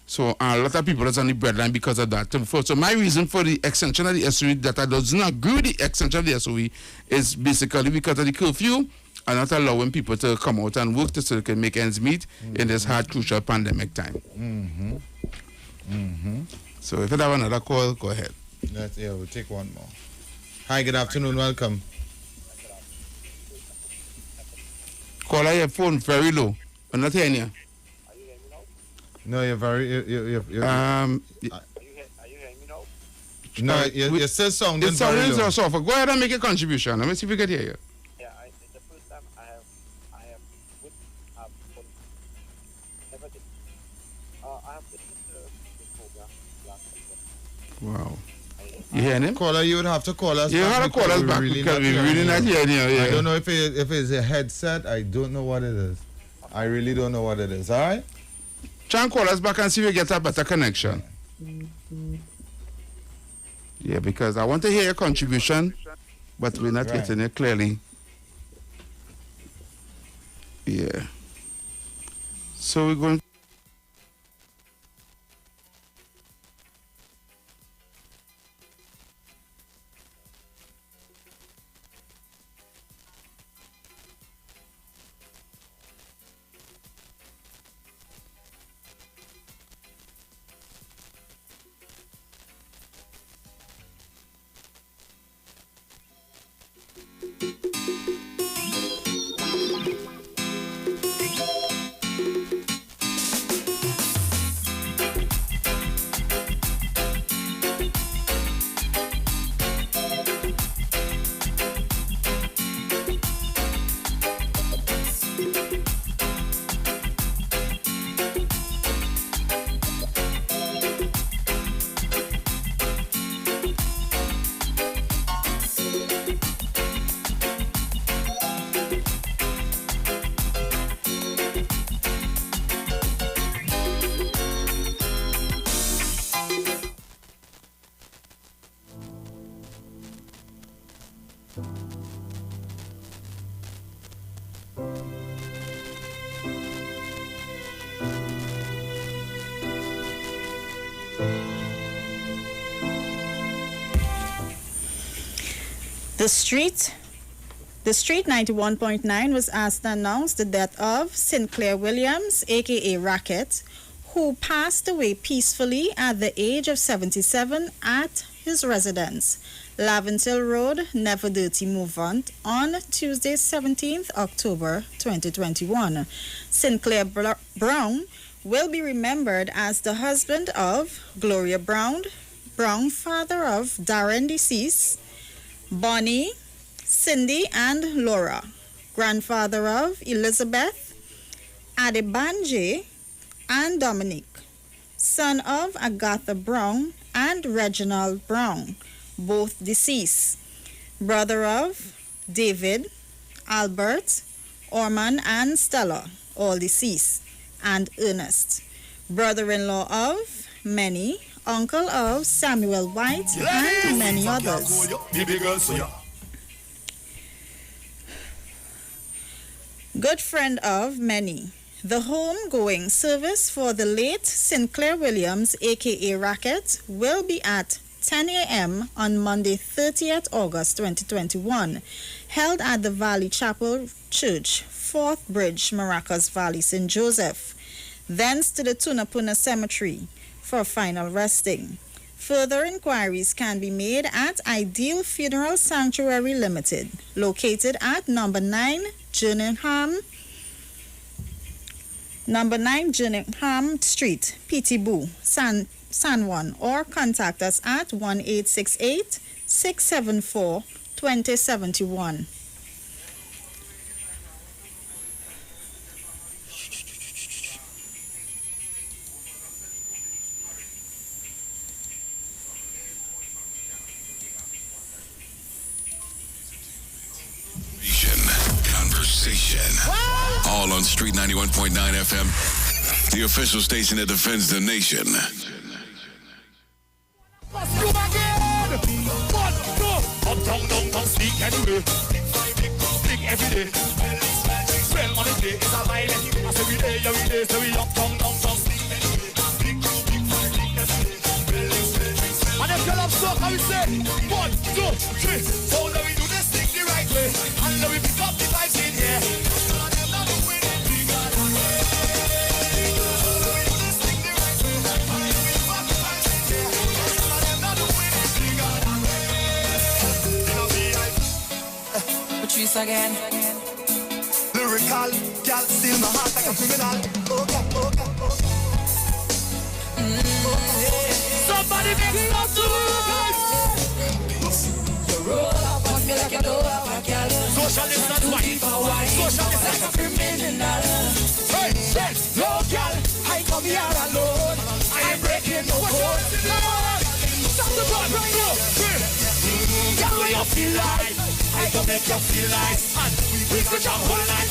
So a lot of people are on the breadline because of that. So my reason for the extension of the SOE that I does not agree with the extension of the SOE is basically because of the curfew and not allowing people to come out and work so they can make ends meet in this hard, crucial pandemic time. So if you have another call, go ahead.
We'll take one more. Hi, good afternoon, welcome.
Caller, your phone very low. I'm not hearing you.
No, you're very.
Are you hearing me now?
No, you're still sounding
it's
very low.
So soft. Go ahead and make a contribution. Let me see if we can hear you.
Yeah, it's the first time I have never did. I have listened to the program last week.
Wow. You hearing him?
Caller, you would have to call us back.
You have to call us back because we're really not hearing you. Yeah.
I don't know if it's a headset. I don't know what it is. I really don't know what it is. All right?
Try and call us back and see if we get a better connection. Yeah, because I want to hear your contribution, but we're not getting it clearly. Yeah. So we're going.
The Street 91.9 was asked to announce the death of Sinclair Williams, aka Racket, who passed away peacefully at the age of 77 at his residence, Laventille Road, Never Dirty Movant, on Tuesday, 17th October 2021. Sinclair Brown will be remembered as the husband of Gloria Brown, father of Darren deceased, Bonnie, Cindy, and Laura. Grandfather of Elizabeth, Adebanje, and Dominic. Son of Agatha Brown and Reginald Brown, both deceased. Brother of David, Albert, Orman, and Stella, all deceased. And Ernest. Brother-in-law of Manny, uncle of Samuel White, and many others. Good friend of many. The home-going service for the late Sinclair Williams, aka Racket, will be at 10 a.m. on Monday, 30th August 2021, held at the Valley Chapel Church, 4th Bridge, Maracas Valley, St. Joseph. Thence to the Tunapuna Cemetery for final resting. Further inquiries can be made at Ideal Funeral Sanctuary Limited, located at number 9 Jerningham Street, Peterborough, San Juan, or contact us at 1-868-674-2071.
Conversation. All on Street 91.9 FM, the official station that defends the nation.
Patrice again. Lyrical, girl, still my heart like a criminal. Oh, God, oh, God, oh, God. Somebody make me love to you roll up on me like a door of a girl. Socialist, that's why. Socialist, like a criminal. Hey, hey, no, girl, I come here alone. I am breaking no code. Stop the ball right now. Girl, where you feel like I can make you feel like, and we could jump all night.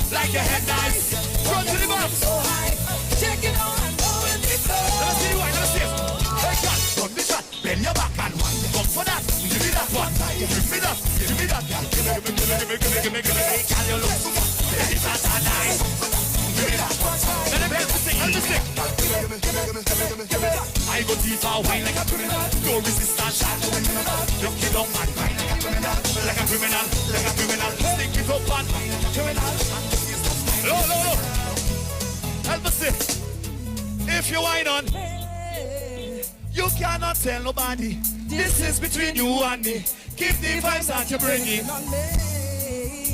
Like your head nice. Run to the box. So high, take it on and go with the flow. Let me see the wine, let me see it. Hey, girl, run the shot, bend your back and one. Come for that, give me that one. Give me that, give me that, girl. Give me. Girl, you look so much. Very fat and nice. Give me that one. Let me sing, let me sing. I go deep and wine like a criminal. No resistance shot. Lock it up and wine like a criminal. Like a criminal, like a criminal. Stick it up and criminal. No. Help us see. If you wine on, you cannot tell nobody. This is between you and me. Keep the vibes that you're bringing.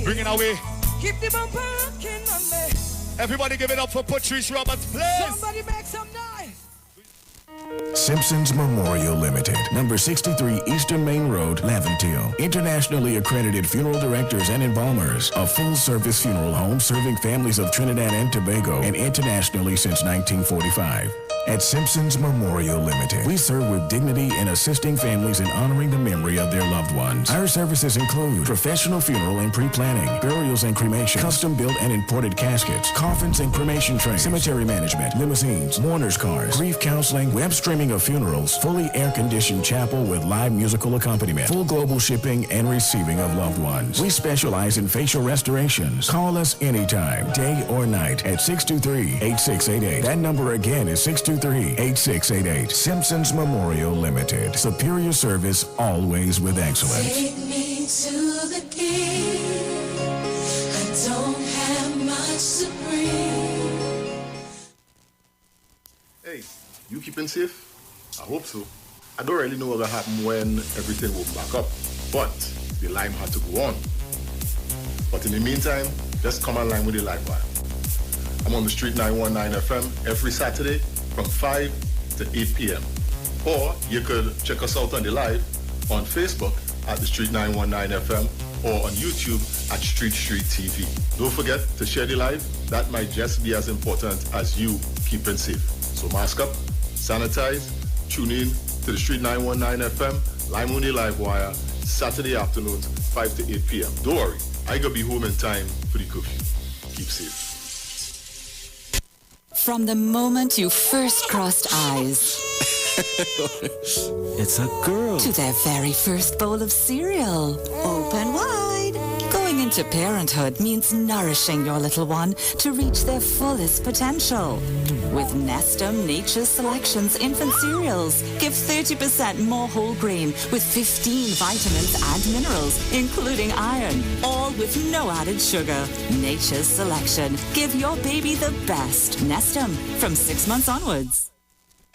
Bring it away. Keep the bumper rocking on me. Everybody give it up for Patrice Roberts, please. Somebody make some noise.
Simpsons Memorial Limited, number 63 Eastern Main Road, Laventille. Internationally accredited funeral directors and embalmers. A full-service funeral home serving families of Trinidad and Tobago and internationally since 1945. At Simpsons Memorial Limited, we serve with dignity in assisting families in honoring the memory of their loved ones. Our services include professional funeral and pre-planning, burials and cremation, custom-built and imported caskets, coffins and cremation trays, cemetery management, limousines, mourners cars, grief counseling, web streaming of funerals, fully air-conditioned chapel with live musical accompaniment, full global shipping and receiving of loved ones. We specialize in facial restorations. Call us anytime, day or night, at 623-8688. That number again is 623-8688. Simpsons Memorial Limited. Superior service, always with excellence.
Take me to the king. I don't have much to bring.
Hey, you keeping safe? I hope so. I don't really know what will happen when everything will back up, but the lime had to go on. But in the meantime, just come online with the live wire. I'm on the Street 919 FM every Saturday from 5 to 8 p.m. Or you could check us out on the live on Facebook at the Street 919 FM or on YouTube at Street TV. Don't forget to share the live. That might just be as important as you keeping safe. So mask up, sanitize, tune in to the Street 919 FM, Lime on the Live Wire, Saturday afternoons, 5 to 8 p.m. Don't worry, I gonna be home in time for the curfew. Keep safe.
From the moment you first crossed eyes,
It's a girl.
to their very first bowl of cereal, open wide. Going into parenthood means nourishing your little one to reach their fullest potential. With Nestum Nature's Selections infant cereals, give 30% more whole grain with 15 vitamins and minerals, including iron, all with no added sugar. Nature's Selection. Give your baby the best. Nestum, from 6 months onwards.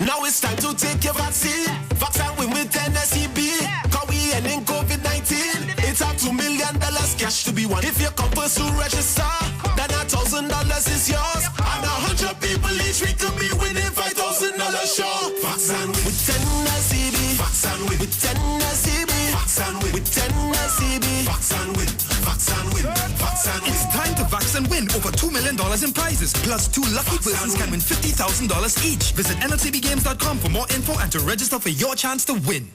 Now it's time to take your vaccine. Vaccine win with NSCB. Cause we ending COVID-19. It's a $2 million cash to be won. If you come first to register, then $1,000 is yours. And 100 people each week could be winning $5,000 sure. Vaccine with NSCB. Vaccine with NSCB. Vaccine with NSCB. Vaccine with. Vaccine win. Vaccine win.
It's time to vaccine win over $2 million in prizes. Plus, 2 lucky persons can win $50,000 each. Visit NLTBgames.com for more info and to register for your chance to win.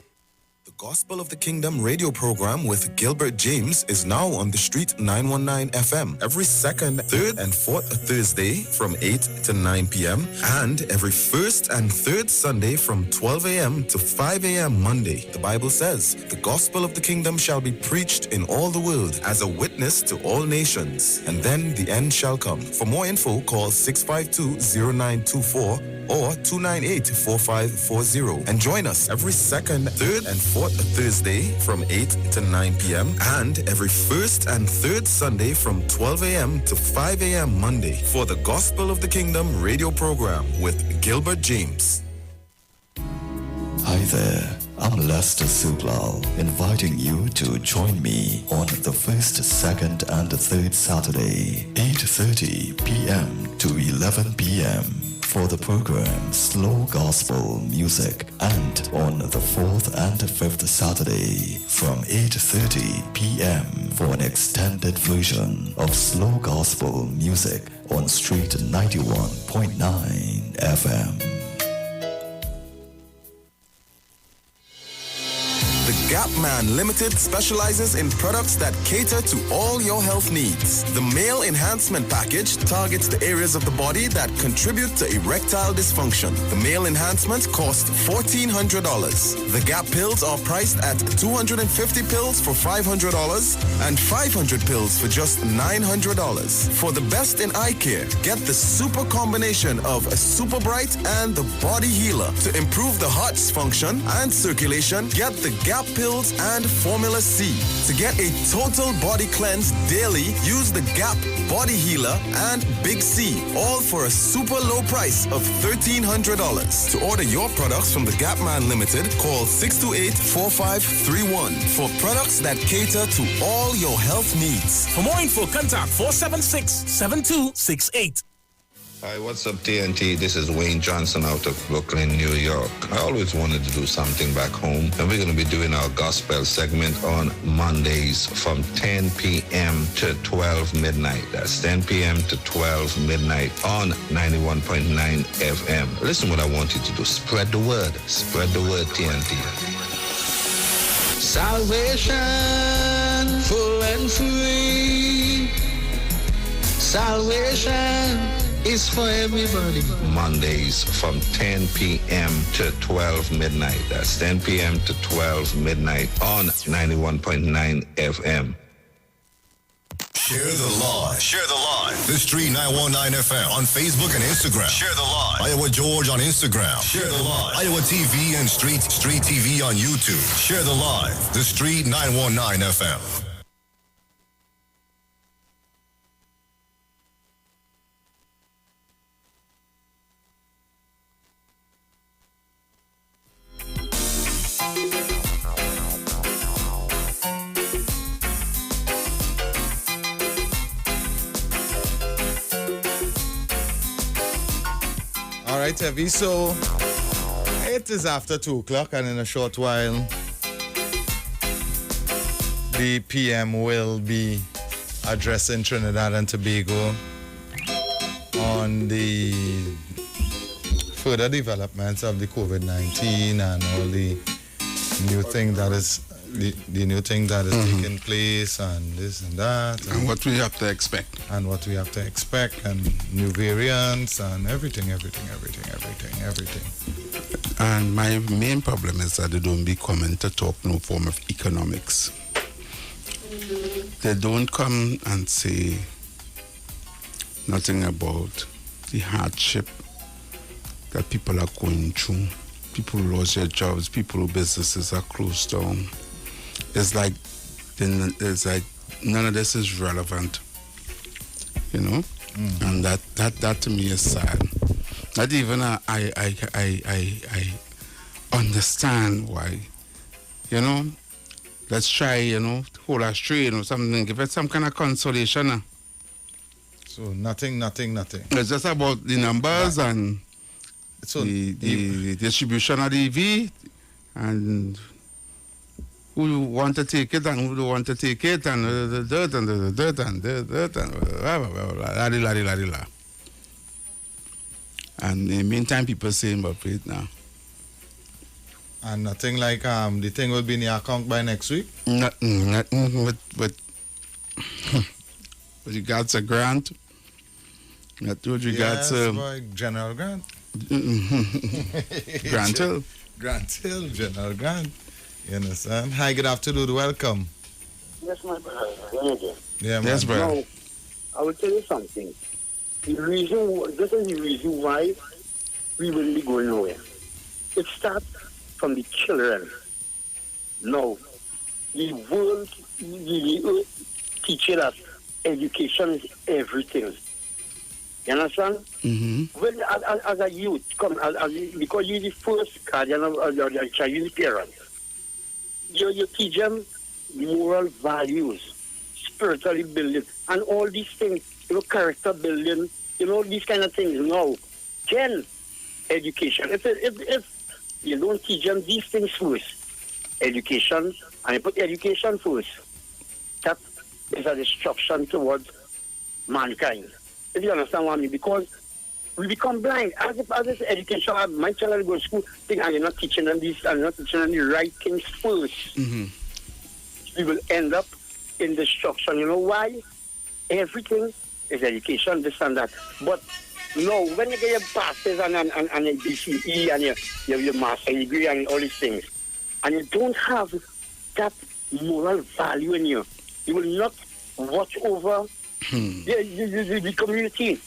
The Gospel of the Kingdom radio program with Gilbert James is now on the Street 919 FM every second, third, and fourth Thursday from 8 to 9 p.m. and every first and third Sunday from 12 a.m. to 5 a.m. Monday. The Bible says, the Gospel of the Kingdom shall be preached in all the world as a witness to all nations, and then the end shall come. For more info, call 652-0924 or 298-4540 and join us every second, third, and fourth Thursday from 8 to 9 p.m. and every first and third Sunday from 12 a.m. to 5 a.m. Monday for the Gospel of the Kingdom radio program with Gilbert James.
Hi there, I'm Lester Sublal, inviting you to join me on the first, second, and third Saturday, 8:30 p.m. to 11 p.m. for the program Slow Gospel Music, and on the fourth and fifth Saturday from 8:30 p.m. for an extended version of Slow Gospel Music on Street 91.9 FM.
The Gap Man Limited specializes in products that cater to all your health needs. The Male Enhancement Package targets the areas of the body that contribute to erectile dysfunction. The Male Enhancement costs $1,400. The Gap pills are priced at 250 pills for $500 and 500 pills for just $900. For the best in eye care, get the super combination of a Super Bright and the Body Healer. To improve the heart's function and circulation, get the Gap pills and Formula C. To get a total body cleanse daily, use the Gap Body Healer and Big C, all for a super low price of $1,300. To order your products from the Gap Man Limited, call 628-4531 for products that cater to all your health needs.
For more info, contact 476-7268.
Hi, what's up, TNT? This is Wayne Johnson out of Brooklyn, New York. I always wanted to do something back home, and we're going to be doing our gospel segment on Mondays from 10 p.m. to 12 midnight. That's 10 p.m. to 12 midnight on 91.9 FM. Listen what I want you to do. Spread the word. Spread the word, TNT. Salvation, full and free. Salvation is for everybody. Mondays from 10 p.m. to 12 midnight. That's 10 p.m. to 12 midnight on 91.9 FM.
Share the live. Share the live. The Street 919 FM on Facebook and Instagram. Share the live. Iowa George on Instagram. Share the live. Iowa TV and Street TV on YouTube. Share the live. The Street 919 FM.
All right, Tevi. So I It is after 2 o'clock, and in a short while, the PM will be addressing Trinidad and Tobago on the further developments of the COVID-19 and all the new thing that is the new thing that is taking place, and this and that,
and what we have to expect,
and new variants and everything.
And my main problem is that they don't be coming to talk no form of economics. They don't come and say nothing about the hardship that people are going through. People lose their jobs, people businesses are closed down. It's like none of this is relevant, you know, and that to me is sad. Not even I understand why, you know. Let's try, you know, hold us straight or something. Give it some kind of consolation.
So nothing.
It's just about the numbers and so the distribution of the EV and who want to take it and who don't want to take it and the dirt and the dirt and la. And in the meantime, people saying about it now.
And nothing like the thing will be in your account by next week?
Nothing but regards a grant. Not with regards
General Grant.
Grant Hill.
Grant Hill, General Grant. You understand? Hi, good afternoon, welcome.
Yes, my brother.
Yeah,
yes, brother.
Now, I will tell you something. This is the reason why we will be going nowhere. It starts from the children. No, the world, the earth teaches us education is everything. You understand?
Mm-hmm.
When as a youth, because you're the first guardian of your child, you're the parent. You teach them moral values, spiritually building, and all these things, character building, these kind of things. Now, then education. If you don't teach them these things first, education, and you put education first, that is a destruction towards mankind. If you understand what I mean, because we become blind. As this education, my child go to school, and you're not teaching them this, and you're not teaching them the right things first.
Mm-hmm.
We will end up in destruction. You know why? Everything is education, this and that. But no, when you get your masters and a BCE and your master degree and all these things, and you don't have that moral value in you, you will not watch over the community.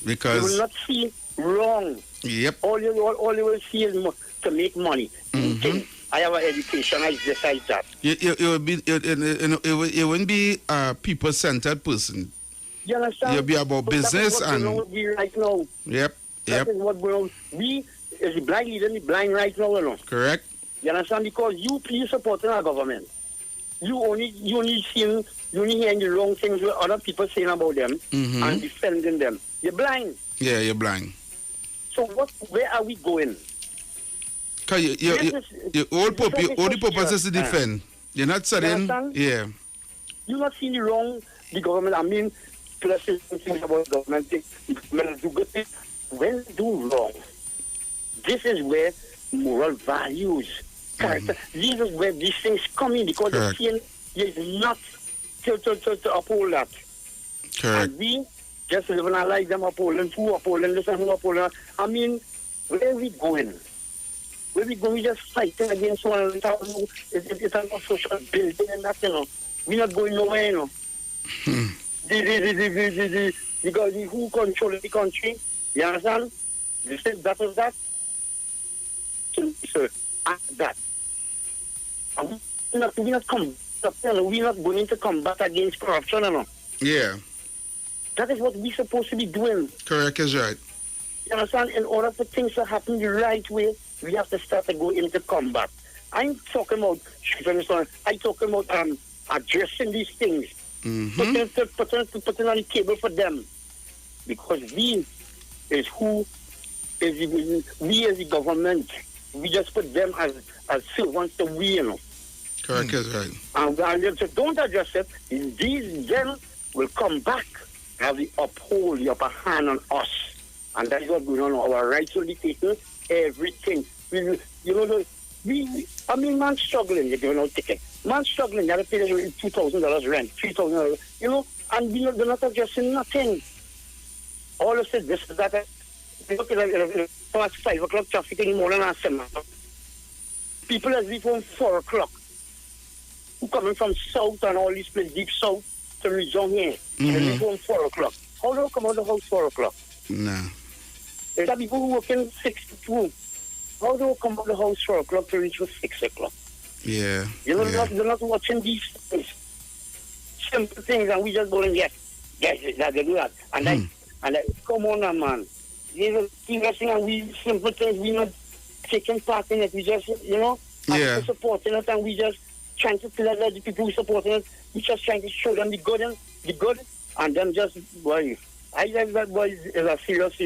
Because
you will not see wrong.
Yep.
All you will see is to make money.
Mm-hmm.
I have an education, I decide that.
You wouldn't be a people-centered person.
You understand?
You'll be about business and
right now.
Yep.
That is what we're on. We is the blind leader, the blind right now,
Correct.
You understand? Because you supporting our government. You only hearing the wrong things what other people saying about them and defending them. You're blind.
Yeah, you're blind.
So where are we going?
Cause your only purpose is to defend. You're not studying. Yeah.
You're not seeing the wrong. The government. I mean, plus things about government. Government do good things. When do wrong. This is where moral values, character. This is where these things come in because the CN is not to uphold that.
Correct.
And we just live in our life, them upholding, who upholding this and who upholding. I mean, where are we going? Where we going? We just fighting against one another. It's a social building and that, We're not going nowhere, Because who controls the country? You understand? This is that is that. So, that. We're not going to combat against corruption,
Yeah.
That is what we're supposed to be doing.
Correct is right.
You understand? In order for things to happen the right way, we have to start to go into combat. I'm talking about, I'm talking about addressing these things. Putting on the table for them. Because we as the government, we just put them as servants to we, you know.
Correct, is right.
And so don't adjust it. These then will come back and they uphold the upper hand on us. And that is what's going on. Our rights will be taken, everything. Man's struggling, you're giving out ticket. Man's struggling, you have to pay $2,000 rent, $3,000, and they're not adjusting nothing. All of this is that. Look at it, past 5 o'clock traffic in the morning and 7 o'clock. People that leave home 4 o'clock, who coming from south and all these places, deep south, to reach down here. They leave home 4 o'clock. How do you come out of the house 4 o'clock?
Nah.
There's people who work in 6 to 2. How do you come out of the house 4 o'clock to reach for 6 o'clock?
Yeah.
They're not watching these things. Simple things, and we just go and get that they do that. And come on now, man. These are investing and we simple things, we not taking part in it. We just, supporting it, and we just trying to tell the people who supporting it, we just trying to show them the good, and them just, boy, I like that boy is a serious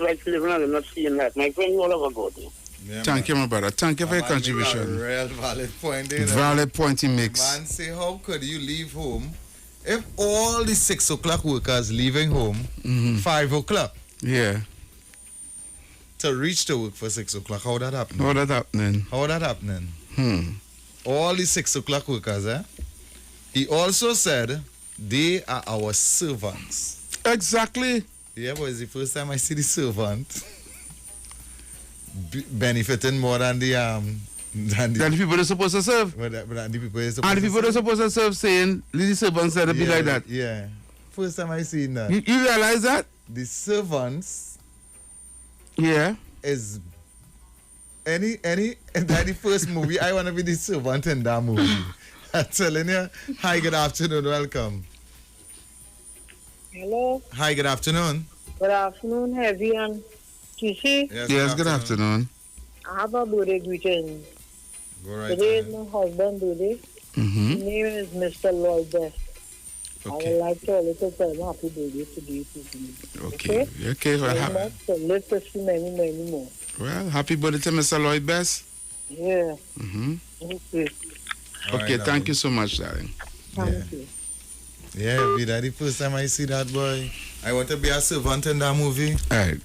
life living, and I'm not seeing that. My friend, you all over God.
Yeah,
Thank you, my brother. Thank you for your contribution.
Real valid point.
Valid point he makes.
Man, say, how could you leave home if all the 6 o'clock workers leaving home 5 o'clock?
Yeah.
To reach to work for 6 o'clock, how that happening?
How that happening?
All the 6 o'clock workers, He also said they are our servants.
Exactly.
Yeah, but it's the first time I see the servant benefiting more than the
people they're supposed to serve.
The people
they're supposed to serve saying the servants said to be like that.
Yeah. First time I seen that.
You realize that?
The servants is the first movie I wanna be the servant in that movie. I'm telling you. Hi, good afternoon, welcome.
Hello.
Hi, good afternoon.
Good afternoon, Heavy and TC.
Yes, good afternoon.
I have a birthday greeting.
Go right
Today is my husband's birthday. His name is Mr. Lloyd Best. I would like to also tell him happy birthday today.
Okay. Well,
so live to see many, many more.
Well, happy birthday to Mr. Lloyd Best.
Yeah.
Okay, thank you so much, darling.
Thank you.
Yeah, be that the first time I see that boy. I want to be a servant in that movie.
Alright.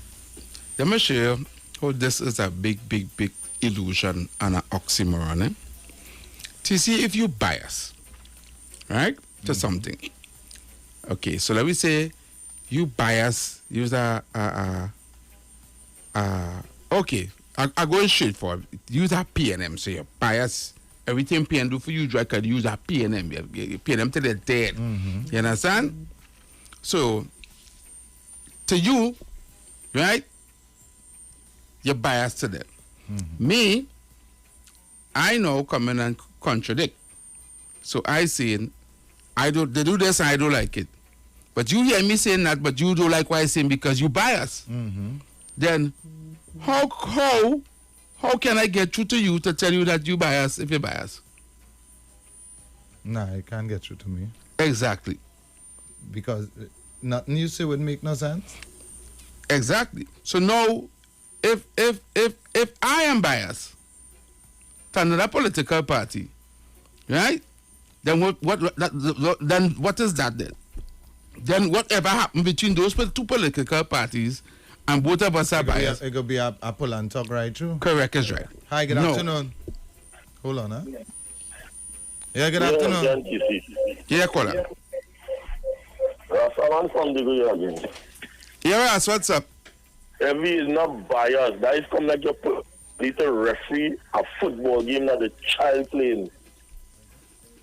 Let me show you how this is a big illusion and an oxymoron. To see if you bias, right, to something. Okay, so let me say you bias, use okay, I'm going straight for it. Use a PNM, so you bias. Everything PN do for you, I could use a PNM. PNM till they're dead. You understand? So, to you, right, you're biased to them. Me, I know come in and contradict. So I saying, they do this and I don't like it. But you hear me saying that, but you don't like what I'm saying because you bias. Then, how can I get through to you to tell you that you bias if you bias?
Nah, you can't get through to me.
Exactly.
Because nothing you say would make no sense.
Exactly. So now, if I am biased to another political party, right? Then what is that then? Then whatever happened between those two political parties and both of us are biased.
It could be a pull and talk right through.
Correct is right.
Hi, good afternoon. Hold on, huh? Yeah, good afternoon.
Yeah, caller.
Someone from the way again.
Yeah, what's up?
Every is not biased. That is come like your little referee a football game that the child playing.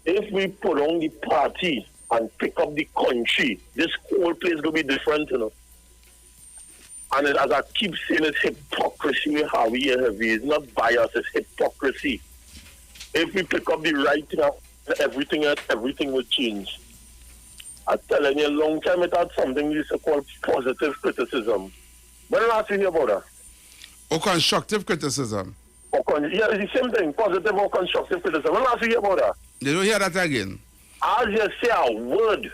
If we put on the party and pick up the country, this whole place will be different, you know. And as I keep saying, it's hypocrisy we have here, Heavy. It's not bias, it's hypocrisy. If we pick up the right thing, everything else, everything will change. I'm telling you, a long time it had something used to call positive criticism. When last you hear about that?
Or constructive criticism?
Yeah, it's the same thing, positive or constructive criticism. When last you hear about that?
They don't hear that again.
I'll just say a word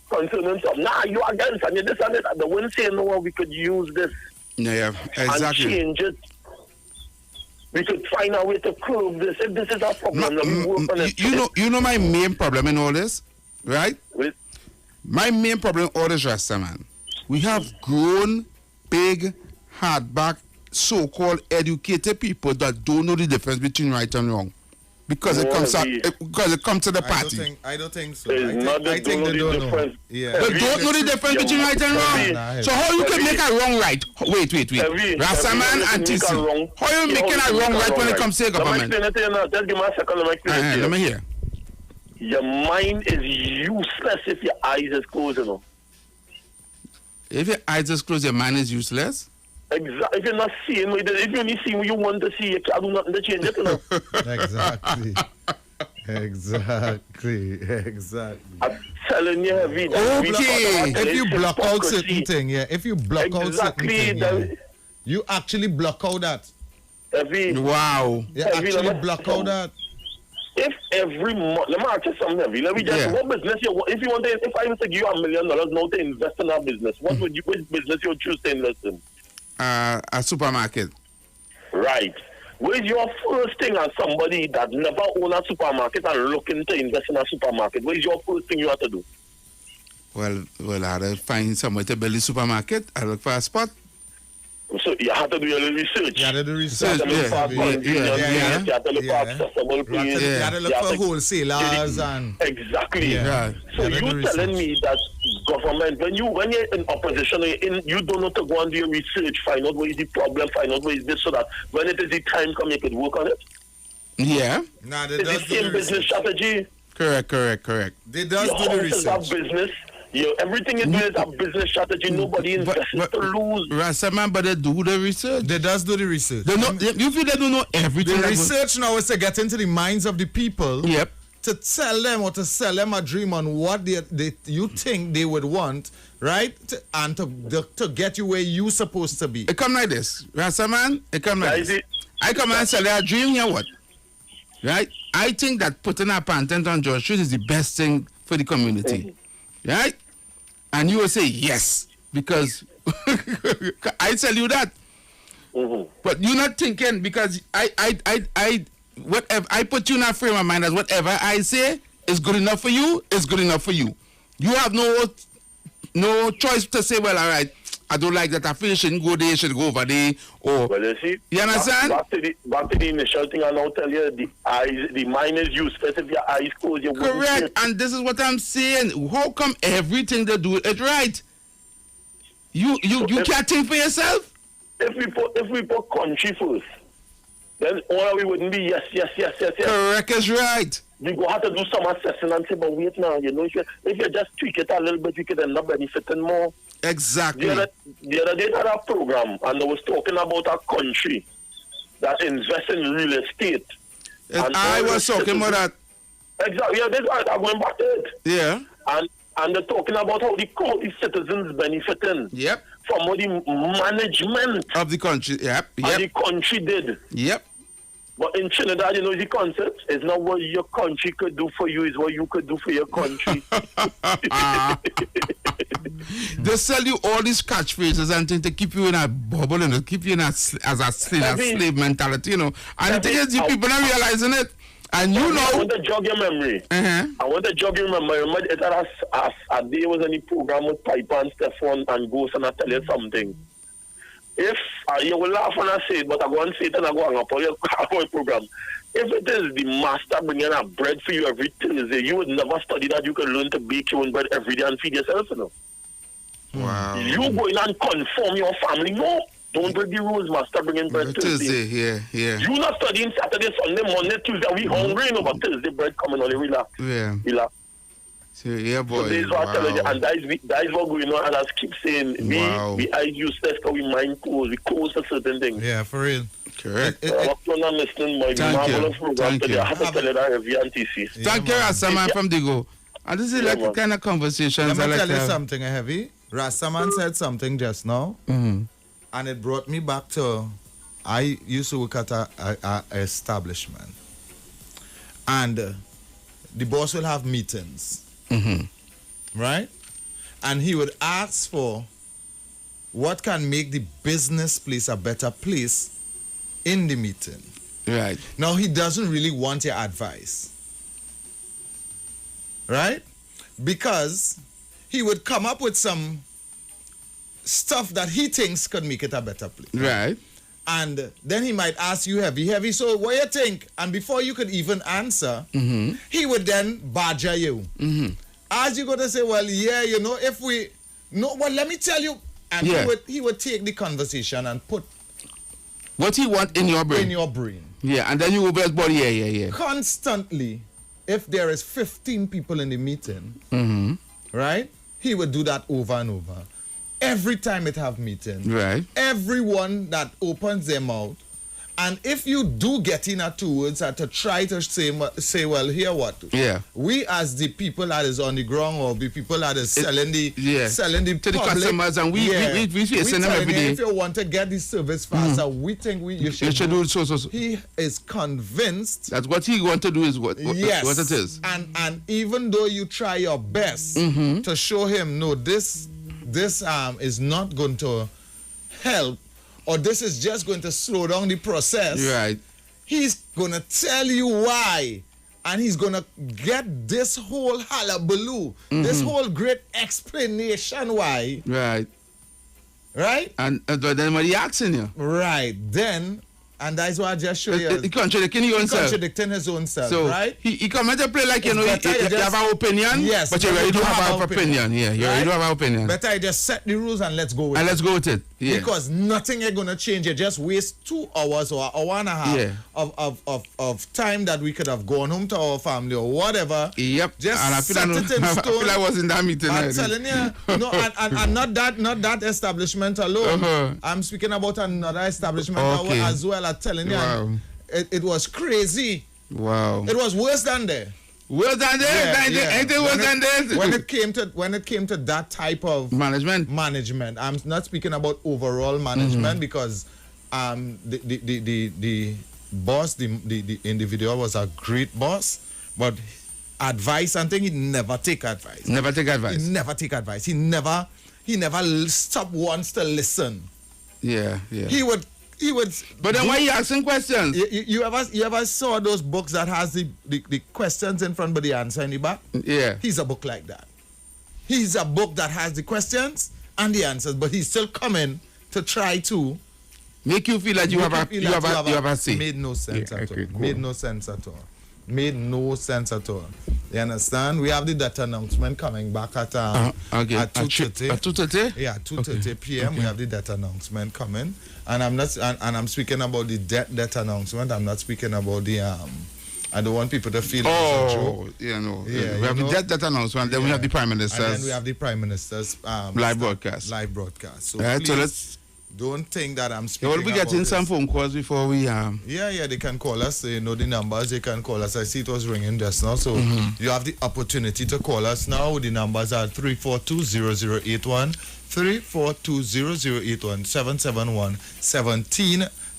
concerning something. Nah, you against and you this and that. They wouldn't say no, we could use this
Yeah, exactly.
and change it. we could find a way to curb this. If this is a problem, we work on it.
You know my main problem in all this, right? My main problem in all this, Rasta man. We have grown, big, hardback, so-called educated people that don't know the difference between right and wrong. Because it comes to the party.
I don't think so.
I think they don't know.
Yeah.
But don't know the difference between right and wrong. So how you can make a wrong right? Wait. Rastaman and TC. How you making a wrong right when it comes to government?
Just give me a second. Let me explain it to you.
Let me hear.
Your mind is useless if your eyes is closed, you know.
If your eyes is closed, your mind is useless?
Exactly. If you're not seeing, if you only see what you want to see, you can't do nothing to change it, you know.
Exactly.
I'm telling you,
if you block out certain thing, if you block out certain thing, you actually block out that.
Wow.
You actually block out that.
If every month, let me ask you something, Heavy. Let me just, what business if I was to give you $1 million now to invest in our business, which business you would choose to invest in?
A supermarket.
Right. What is your first thing as somebody that never owned a supermarket and looking to invest in a supermarket? What is your first thing you have to do?
Well, I had to find somewhere to build a supermarket. I look for a spot.
So you have to do your little research.
You have to do research. You have to look for accessible place. You have to look for wholesalers and
exactly. So you telling me that government, when you're in opposition, you don't know to go and do your research, find out what is the problem, find out what is this, so that when it is the time come, you can work on it.
Yeah.
Nah,
it's the same business strategy.
Correct.
They does do the research.
Business. Everything you do is a business strategy. Nobody invests to lose.
Rastaman, but they do the research.
They does do the research.
You feel they don't know everything.
The research now is to get into the minds of the people.
Yep.
To tell them or to sell them a dream on what you think they would want, right? And to get you where you supposed to be.
It come like this, Rastaman. It come like this. I come and sell you a dream. Here what? Right? I think that putting a patent on George Street is the best thing for the community. Right? And you will say yes, because I tell you that. But you're not thinking, because whatever I put you in a frame of mind as whatever I say is good enough for you, is good enough for you. You have no choice to say, well, all right, I don't like that. I feel you shouldn't go there, you should go over there. Or
well, you see,
you understand?
Back to the initial thing, I now tell you the mind is useless if your eyes closed.
Correct, and this is what I'm saying. How come everything they do it right? You can't think for yourself.
If we put country first, then all we wouldn't be yes.
Correct is right.
You go have to do some assessing and say, but wait now, if you just tweak it a little bit, you could end up benefiting more.
Exactly.
The other day, I had a program, and I was talking about a country that invests in real estate.
I was talking about that.
Exactly. Yeah, I'm going back to it.
Yeah.
And they're talking about how the citizens benefiting.
Yep.
From what the management
of the country. Yep.
And the country did.
Yep.
But in Trinidad, the concept is not what your country could do for you, is what you could do for your country.
They sell you all these catchphrases and things to keep you in a bubble and to keep you in as a slave mentality, And the thing is, you people are realizing it. And you know.
I want to jog your memory. I want to jog your memory. Remember, it had a day was in the program with Piper and Stefan and Ghost, and I tell you something. If you will laugh when I say it, but I go and say it and I go hang up on your program. If it is the master bringing a bread for you every Thursday, you would never study that you can learn to bake your own bread every day and feed yourself,
Wow.
You go in and conform your family. No, don't break the rules, master bringing bread Thursday.
Yeah.
You not studying Saturday, Sunday, Monday, Tuesday. We hungry, but Thursday bread coming on the relax.
Yeah.
Relax.
So, yeah, boy.
So this is what I tell you, and that is what going on. And I keep saying, we are useless because we mind close. We close for certain things.
Yeah, for real.
Correct.
I'm not listening. My marvelous program today. I have to tell you that every NTC.
Thank you, Rastaman from Digo. And this is like the kind of conversations
Let me tell you something, Heavy. Rastaman said something just now, and it brought me back to, I used to work at a establishment, and the boss will have meetings, right? And he would ask for what can make the business place a better place in the meeting.
Right.
Now, he doesn't really want your advice. Right? Because he would come up with some stuff that he thinks could make it a better place.
Right.
And then he might ask you heavy. So what you think? And before you could even answer, he would then badger you. As you go to say, well, yeah, you know, if we... No, well, let me tell you. And he would take the conversation and put...
What he want in your brain.
In your brain.
Yeah, and then you will be body, yeah.
Constantly, if there is 15 people in the meeting, right? He would do that over and over. Every time it have meeting.
Right.
Everyone that opens their mouth, and if you do get in at 2 words to try to say, well, here what?
Yeah.
We as the people that is on the ground or the people that is selling the
to the
public,
customers, and we send them every day.
If you want to get the service faster, we think you should
do it so.
He is convinced
that what he want to do is what it is.
And even though you try your best to show him, no, this is not going to help, or this is just going to slow down the process.
Right.
He's going to tell you why. And he's going to get this whole hullabaloo, this whole great explanation why.
Right.
Right?
And then when he asking you.
Right. Then, and that's why I just show you.
He contradicting his own self.
Contradicting his own self,
so
right?
He come to play like, you know, you have an opinion,
yes,
but you really don't have an opinion. Yeah, you really don't have an opinion.
Better I just set the rules and let's go with it.
And let's go with it. Yeah.
Because nothing is going to change. You just waste 2 hours or an hour and a half of time that we could have gone home to our family or whatever.
Yep.
Just
and I
set it in stone.
I feel I was in that meeting.
I'm telling you. No, and not that establishment alone. I'm speaking about another establishment as well. I'm telling you.
Wow.
It was crazy.
Wow.
It was worse than there.
Worse than there? Anything worse than this?
When it came to that type of
management,
I'm not speaking about overall management because the boss, the individual was a great boss, but advice and thing, he never take advice.
Never take advice.
He never take advice. He never stop once to listen.
Yeah.
He would.
But then why are you asking questions?
You ever saw those books that has the questions in front but the answer in the back?
Yeah.
He's a book like that. He's a book that has the questions and the answers, but he's still coming to try to
make you feel like you have a say.
Made no sense at all. Made no sense at all. Made no sense at all. You understand? We have the death announcement coming back at 2:30.
At 2:30?
Yeah, 2:30 p.m.
Okay.
We have the death announcement coming, and I'm speaking about the death announcement. I'm not speaking about the I don't want people to feel like it's a joke.
Yeah, no.
Yeah,
we have the death announcement. Then we have the Prime Minister's.
And then we have the Prime Minister's
live broadcast.
So
right, so
let's. Don't think that I'm speaking.
We'll be getting some phone calls before we
Yeah, they can call us. They know the numbers. They can call us. I see it was ringing just now. So you have the opportunity to call us now. The numbers are 342-0081, 342-0081,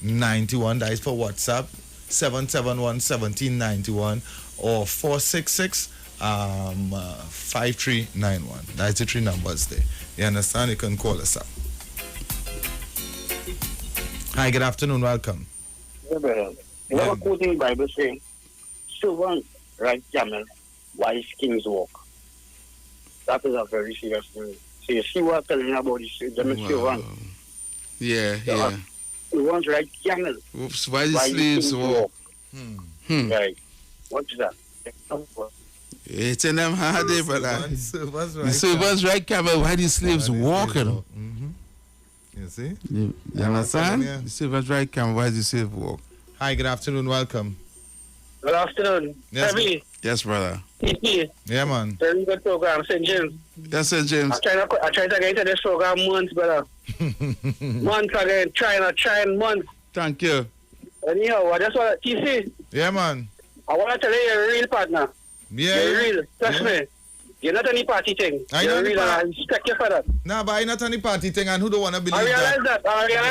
771-1791. That is for WhatsApp, 771-1791, or 466-5391. That's the 3 numbers there. You understand? You can call us up. Hi, good afternoon. Welcome.
Yeah, brother. You have a quote in the Bible saying, servant ride camel, wise kings walk. That is a very serious thing. So you see what I'm telling you about this servant?
Yeah.
Servant ride camel.
Oops, wise slaves walk.
Right. What is that?
It's in them hard day, brother. The servants ride camel, why the slaves walk, you know?
You see?
You understand? The servants ride camel, why the slave walk?
Hi, good afternoon. Welcome.
Good afternoon.
Yes,
Heavy.
Yes, brother.
Yeah, man.
Very good program, St. James.
Yes, St. James.
I try to get into this program months, brother. Months again, trying months.
Thank you.
Anyhow, I just want to, TC.
Yeah, man.
I want to tell you you're a real partner.
Yeah.
You're real. Trust me. You're not any party thing. You're real, and I respect you for that.
Nah, but I'm not any party thing, and who don't want to believe
I realize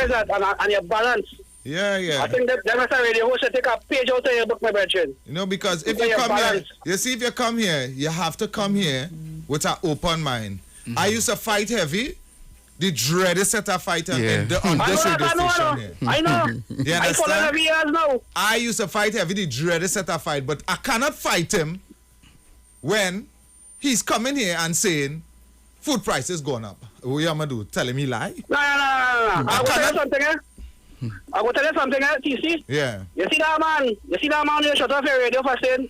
that, and you're balanced.
Yeah.
I think that must have radio host should take a page out of your book, my brethren.
You know, because if you come here, you see, if you come here, you have to come here with an open mind. I used to fight heavy. the dreaded set of fight on this radio station here.
I know.
You
I follow
understand?
every years now.
I used to fight heavy the dreaded set of fight, but I cannot fight him when he's coming here and saying food prices going up. What you gonna do? Tell him he lie?
No. I will tell you something, I will tell you something, TC.
Yeah.
You see that man you shut off your radio for saying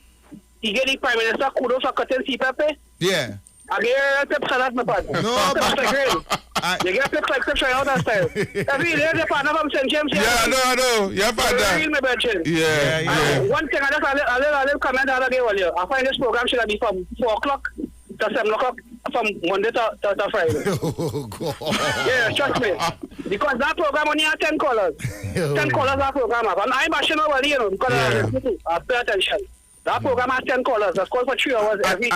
he get the Prime Minister kudos for cutting CPP?
Yeah.
I get tips on that, my partner.
No,
but you get tips like tips right out that style. Every day, the partner from St. James.
Yeah, no. Yeah, partner.
Real, my brethren.
Yeah.
One thing, I will comment the other day earlier. I find this program should be from 4 o'clock to 7 o'clock from Monday to Friday.
Oh, God.
Yeah, trust me. Because that program only has 10 callers. 10 callers that program have. And I'm actually over here, because I pay attention. That program has 10 callers. That's called for 3 hours every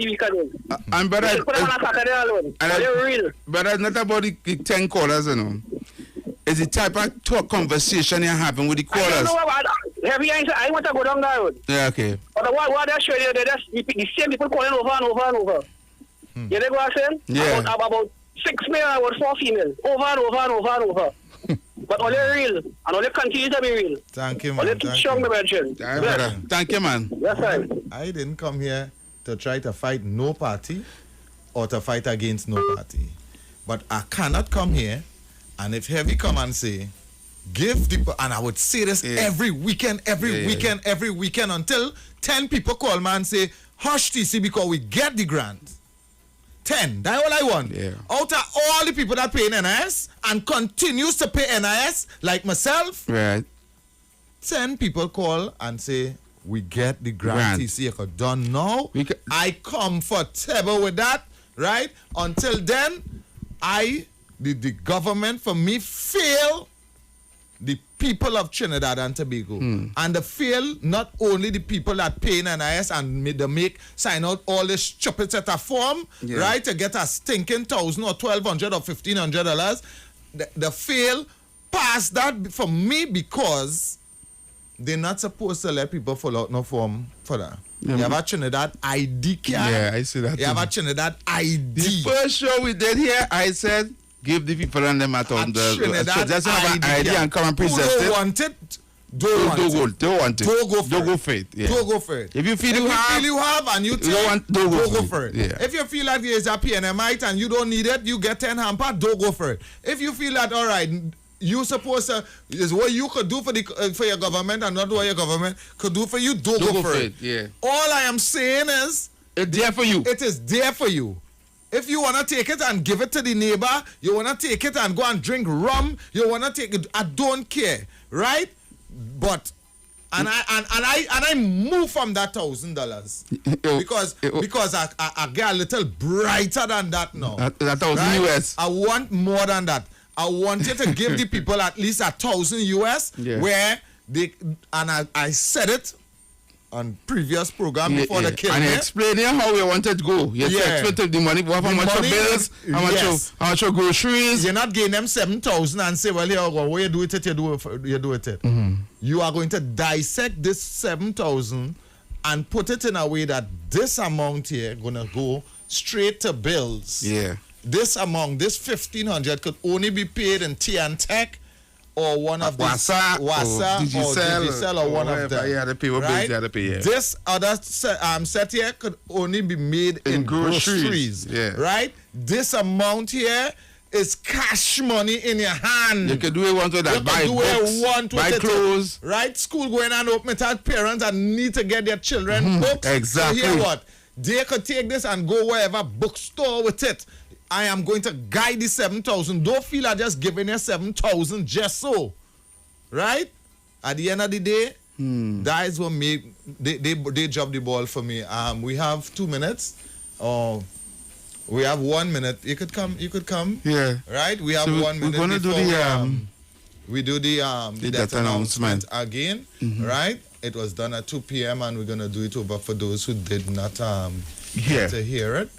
weekend.
And but
you put them on a Saturday alone. They're real.
But it's not about the 10 callers, you know. It's the type of talk conversation you're having with the callers.
I don't know about heavy answer. I want to go down that road.
Yeah, okay.
But what they're showing you, they're just the same people calling over and over and over. You know what I'm saying?
Yeah.
About 6 male and about 4 female. Over and over and over and over. But only real. And only continue to be real.
Thank you, man.
Only keep strong, my brethren.
Thank you, man.
Yes, sir.
I didn't come here to try to fight no party or to fight against no party. But I cannot come here, and if Heavy come and say, give the, and I would say this every weekend until 10 people call me and say, hush TC because we get the grant. 10, that's all I want.
Yeah.
Out of all the people that pay NIS and continues to pay NIS, like myself,
right.
10 people call and say, we get the grant. TC done now. I comfortable with that, right? Until then, the government for me fail the people of Trinidad and Tobago. And they fail not only the people that pay in NIS and they sign out all this stupid set of form, right, to get a stinking $1,000 or $1,200 or $1,500. They fail past that for me because they're not supposed to let people fill out no form for that. You have a Trinidad ID card.
Yeah, I see that.
You have a Trinidad ID.
The first show we did here, I said, give the people and them at on the just have an idea and come and present it.
Who don't want it? Don't want it.
Don't go for it. Yeah.
Don't go for it.
If you feel you have
and you
don't
go for it.
Yeah.
If you feel like there's a PNMite and you don't need it, you get 10 hamper, don't go for it. If you feel that, all right, you supposed to, is what you could do for your government and not what your government could do for you, don't go for it.
Yeah.
All I am saying is,
it's there for you.
It is there for you. If you want to take it and give it to the neighbor, you want to take it and go and drink rum, you want to take it, I don't care, right? But and I move from that $1,000 because I get a little brighter than that now.
That $1,000 US.
I want more than that. I want you to give the people at least $1,000 US, where they and I said it on previous program before the killing.
And explain how we want it to go. You explain the money, how much for bills, how much for groceries.
You're not getting them 7,000 and say, well, here, what you do with it, you do with it. You are going to dissect this 7,000 and put it in a way that this amount here gonna go straight to bills.
Yeah.
This amount, this 1,500 could only be paid in Tea and Tech or one of the
Wasa
or Digicel or one of them.
Yeah, they pay what bills they pay. Yeah.
This other set here could only be made in groceries.
Yeah.
Right? This amount here is cash money in your hand.
You can do it one to that. Buy books, buy clothes.
Right? School going and open it out. Parents and need to get their children books.
Exactly.
So here what? They could take this and go wherever bookstore with it. I am going to guide the 7,000. Don't feel like just giving you 7,000 just so. Right? At the end of the day, that is what made they dropped the ball for me. We have 2 minutes. We have 1 minute. You could come.
Yeah.
Right? We have 1 minute.
We're gonna do
we do the death announcement again. Right? It was done at 2 p.m. and we're gonna do it over for those who did not get to hear it.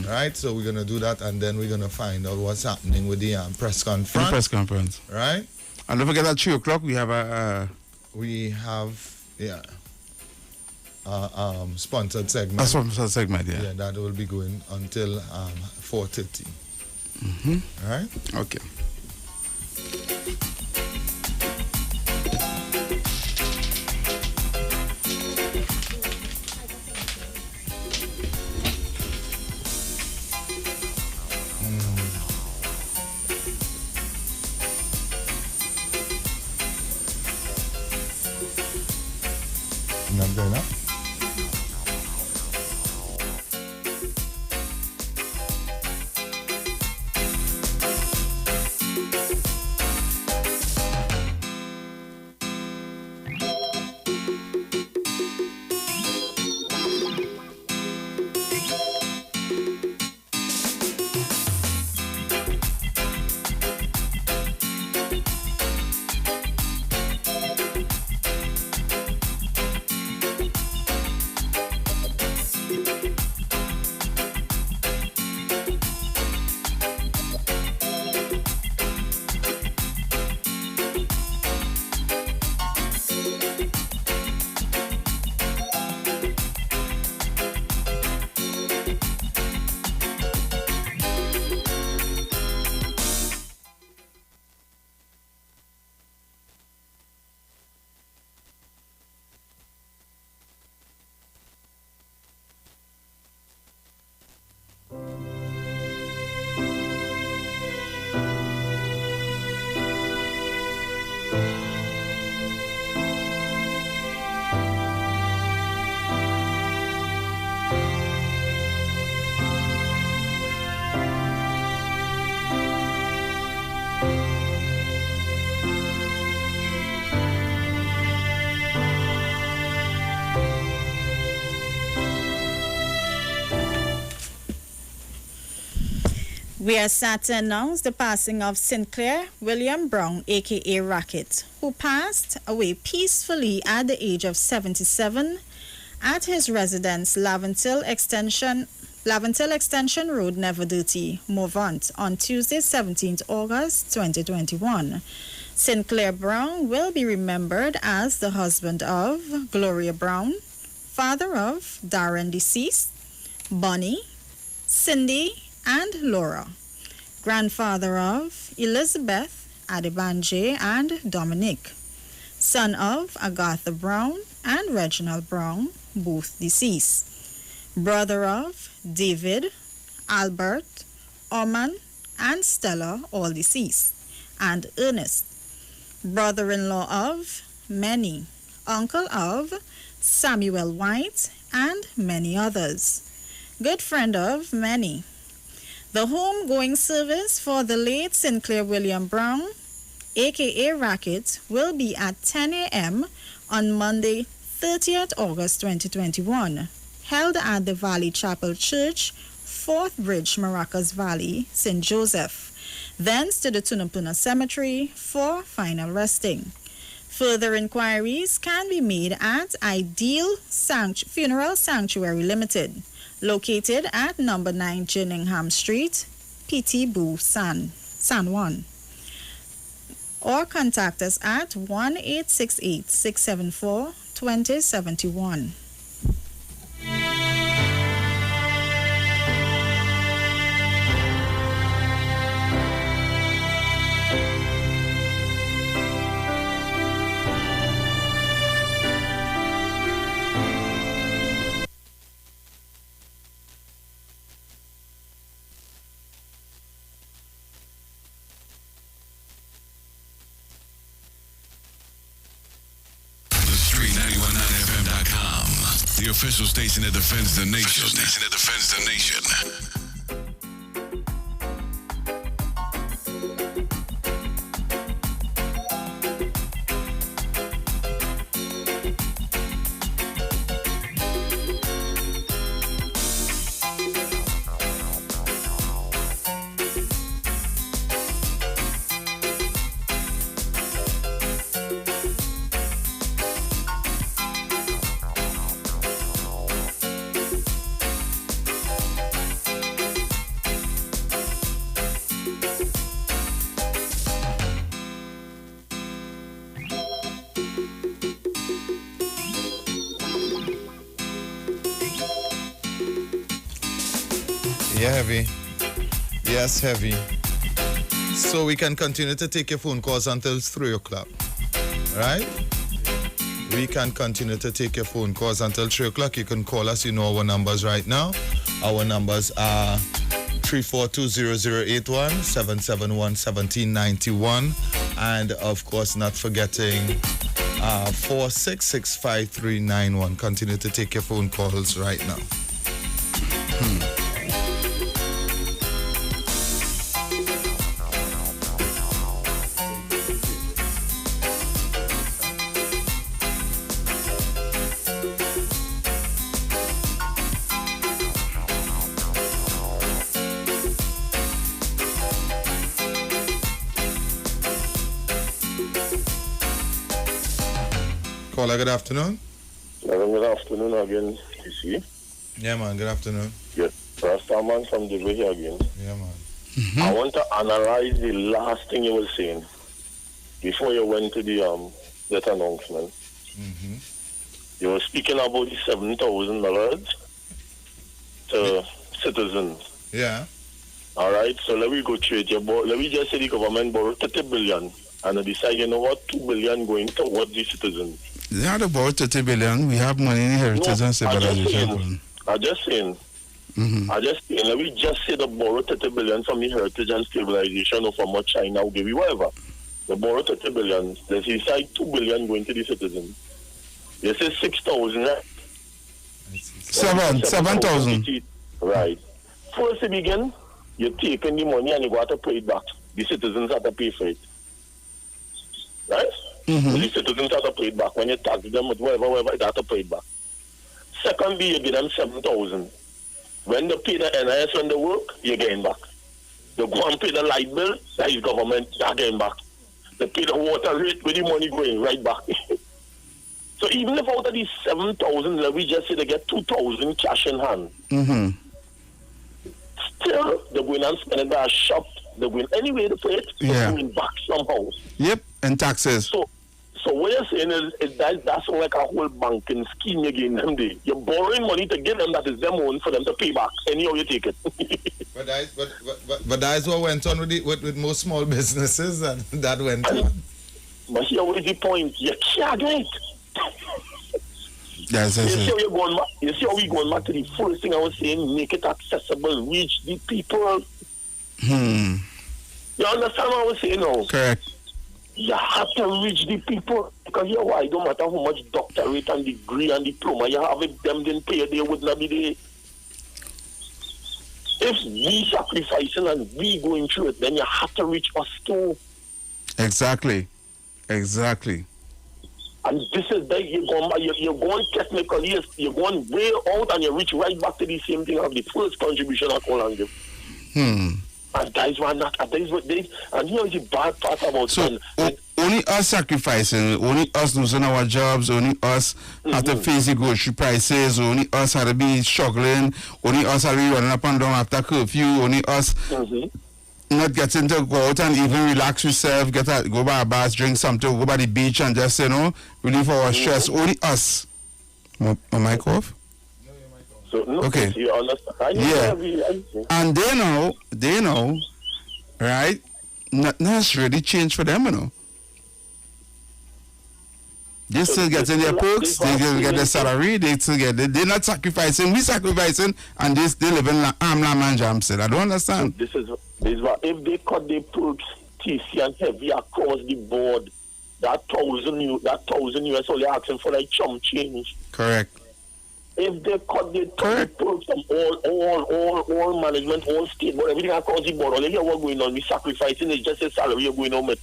Right? So we're gonna do that and then we're gonna find out what's happening with the press conference. Right?
And don't forget at 3 o'clock we have
sponsored segment.
A sponsored segment, yeah.
Yeah, that will be going until 4:30. All right?
Okay.
Not going up.
We are sad to announce the passing of Sinclair William Brown, aka Racket, who passed away peacefully at the age of 77 at his residence, Laventil Extension Road, Never Dirty, Morvant, on Tuesday, 17th August 2021. Sinclair Brown will be remembered as the husband of Gloria Brown, father of Darren deceased, Bonnie, Cindy, and Laura, grandfather of Elizabeth, Adibanje, and Dominic, son of Agatha Brown and Reginald Brown, both deceased, brother of David, Albert, Orman, and Stella, all deceased, and Ernest, brother-in-law of Manny, uncle of Samuel White, and many others, good friend of Manny. The homegoing service for the late Sinclair William Brown, aka Racket, will be at 10 a.m. on Monday, 30th August 2021, held at the Valley Chapel Church, 4th Bridge, Maracas Valley, St. Joseph, thence to the Tunapuna Cemetery for final resting. Further inquiries can be made at Ideal Funeral Sanctuary Limited, located at number 9 Gillingham Street, PT Boo, San Juan. Or contact us at 1-868-674-2071.
The official station that defends the nation.
Yeah, heavy. Yes, heavy. So we can continue to take your phone calls until 3 o'clock. Right? We can continue to take your phone calls until 3 o'clock. You can call us. You know our numbers right now. Our numbers are 3420081, 771-1791, and of course not forgetting 4665391. Continue to take your phone calls right now. Caller, good afternoon.
Good afternoon again, you see.
Yeah, man, good afternoon.
Yes, Rastaman from the way here again.
Yeah, man.
I want to analyze the last thing you were saying before you went to that announcement. You were speaking about the $7,000 to citizens.
Yeah.
All right, so let me go through it. Let me just say the government borrowed 30 billion and they decide, you know what, 2 billion going towards the citizens.
They had about 30 billion. We have money in heritage and civilization.
I'm just saying. Let me just say the borrow 30 billion from the heritage and stabilization of how much China will give you, whatever. They borrow 30 billion. They decide 2 billion going to the citizens. They say 6,000.
7,000.
Right. First it begin, you're taking the money and you got to pay it back. The citizens have to pay for it. Right? The citizens have to pay it back. When you tax them with whatever, they have to pay it back. Secondly, you give them 7,000. When they pay the NIS when they work, you're getting back. They go and pay the light bill, that is government, they're getting back. They pay the water rate with the money going right back. So even if out of these 7,000, let me just say they get 2,000 cash in hand. Still, they're going and spending by a shop. They're going anyway to pay it, they're going back somehow.
Yep, and taxes.
So what you're saying is that's like a whole banking scheme you're giving them there. You're borrowing money to give them that is their own for them to pay back. Anyhow you take it.
But that is what went on with most small businesses and that went on.
But here what is the point? You can't get it.
Yes.
You see how we going back to the first thing I was saying, make it accessible, reach the people. You understand what I was saying now?
Correct.
You have to reach the people because you know why? It don't matter how much doctorate and degree and diploma you have, if them didn't pay, they would not be there. If we sacrificing and we going through it, then you have to reach us too.
Exactly.
And this is that you're going technical, yes, you're going way out and you reach right back to the same thing of the first contribution I call and give. And that is what not, and that is what they, and here's the bad part about
only us sacrificing, only us losing our jobs, only us have to face the grocery prices, only us have to be struggling, only us have to be running up and down after curfew, only us not getting to go out and even relax yourself, go by a bath, drink something, go by the beach and just, relieve our stress. Only us. My mic off?
So, no,
okay.
You understand?
And they know, right? Nothing has really changed for them, They still getting their perks, they still get their salary, they're not sacrificing, we sacrificing, and they live in Amlam and Jamstead. I don't understand.
This is what, if they cut their perks, TC and heavy across the board, that $1,000 US only asking for like chump change.
Correct.
If they cut the perks from all management, all state, but everything across the board, all you hear what going on, we sacrificing is just a salary you're going on with.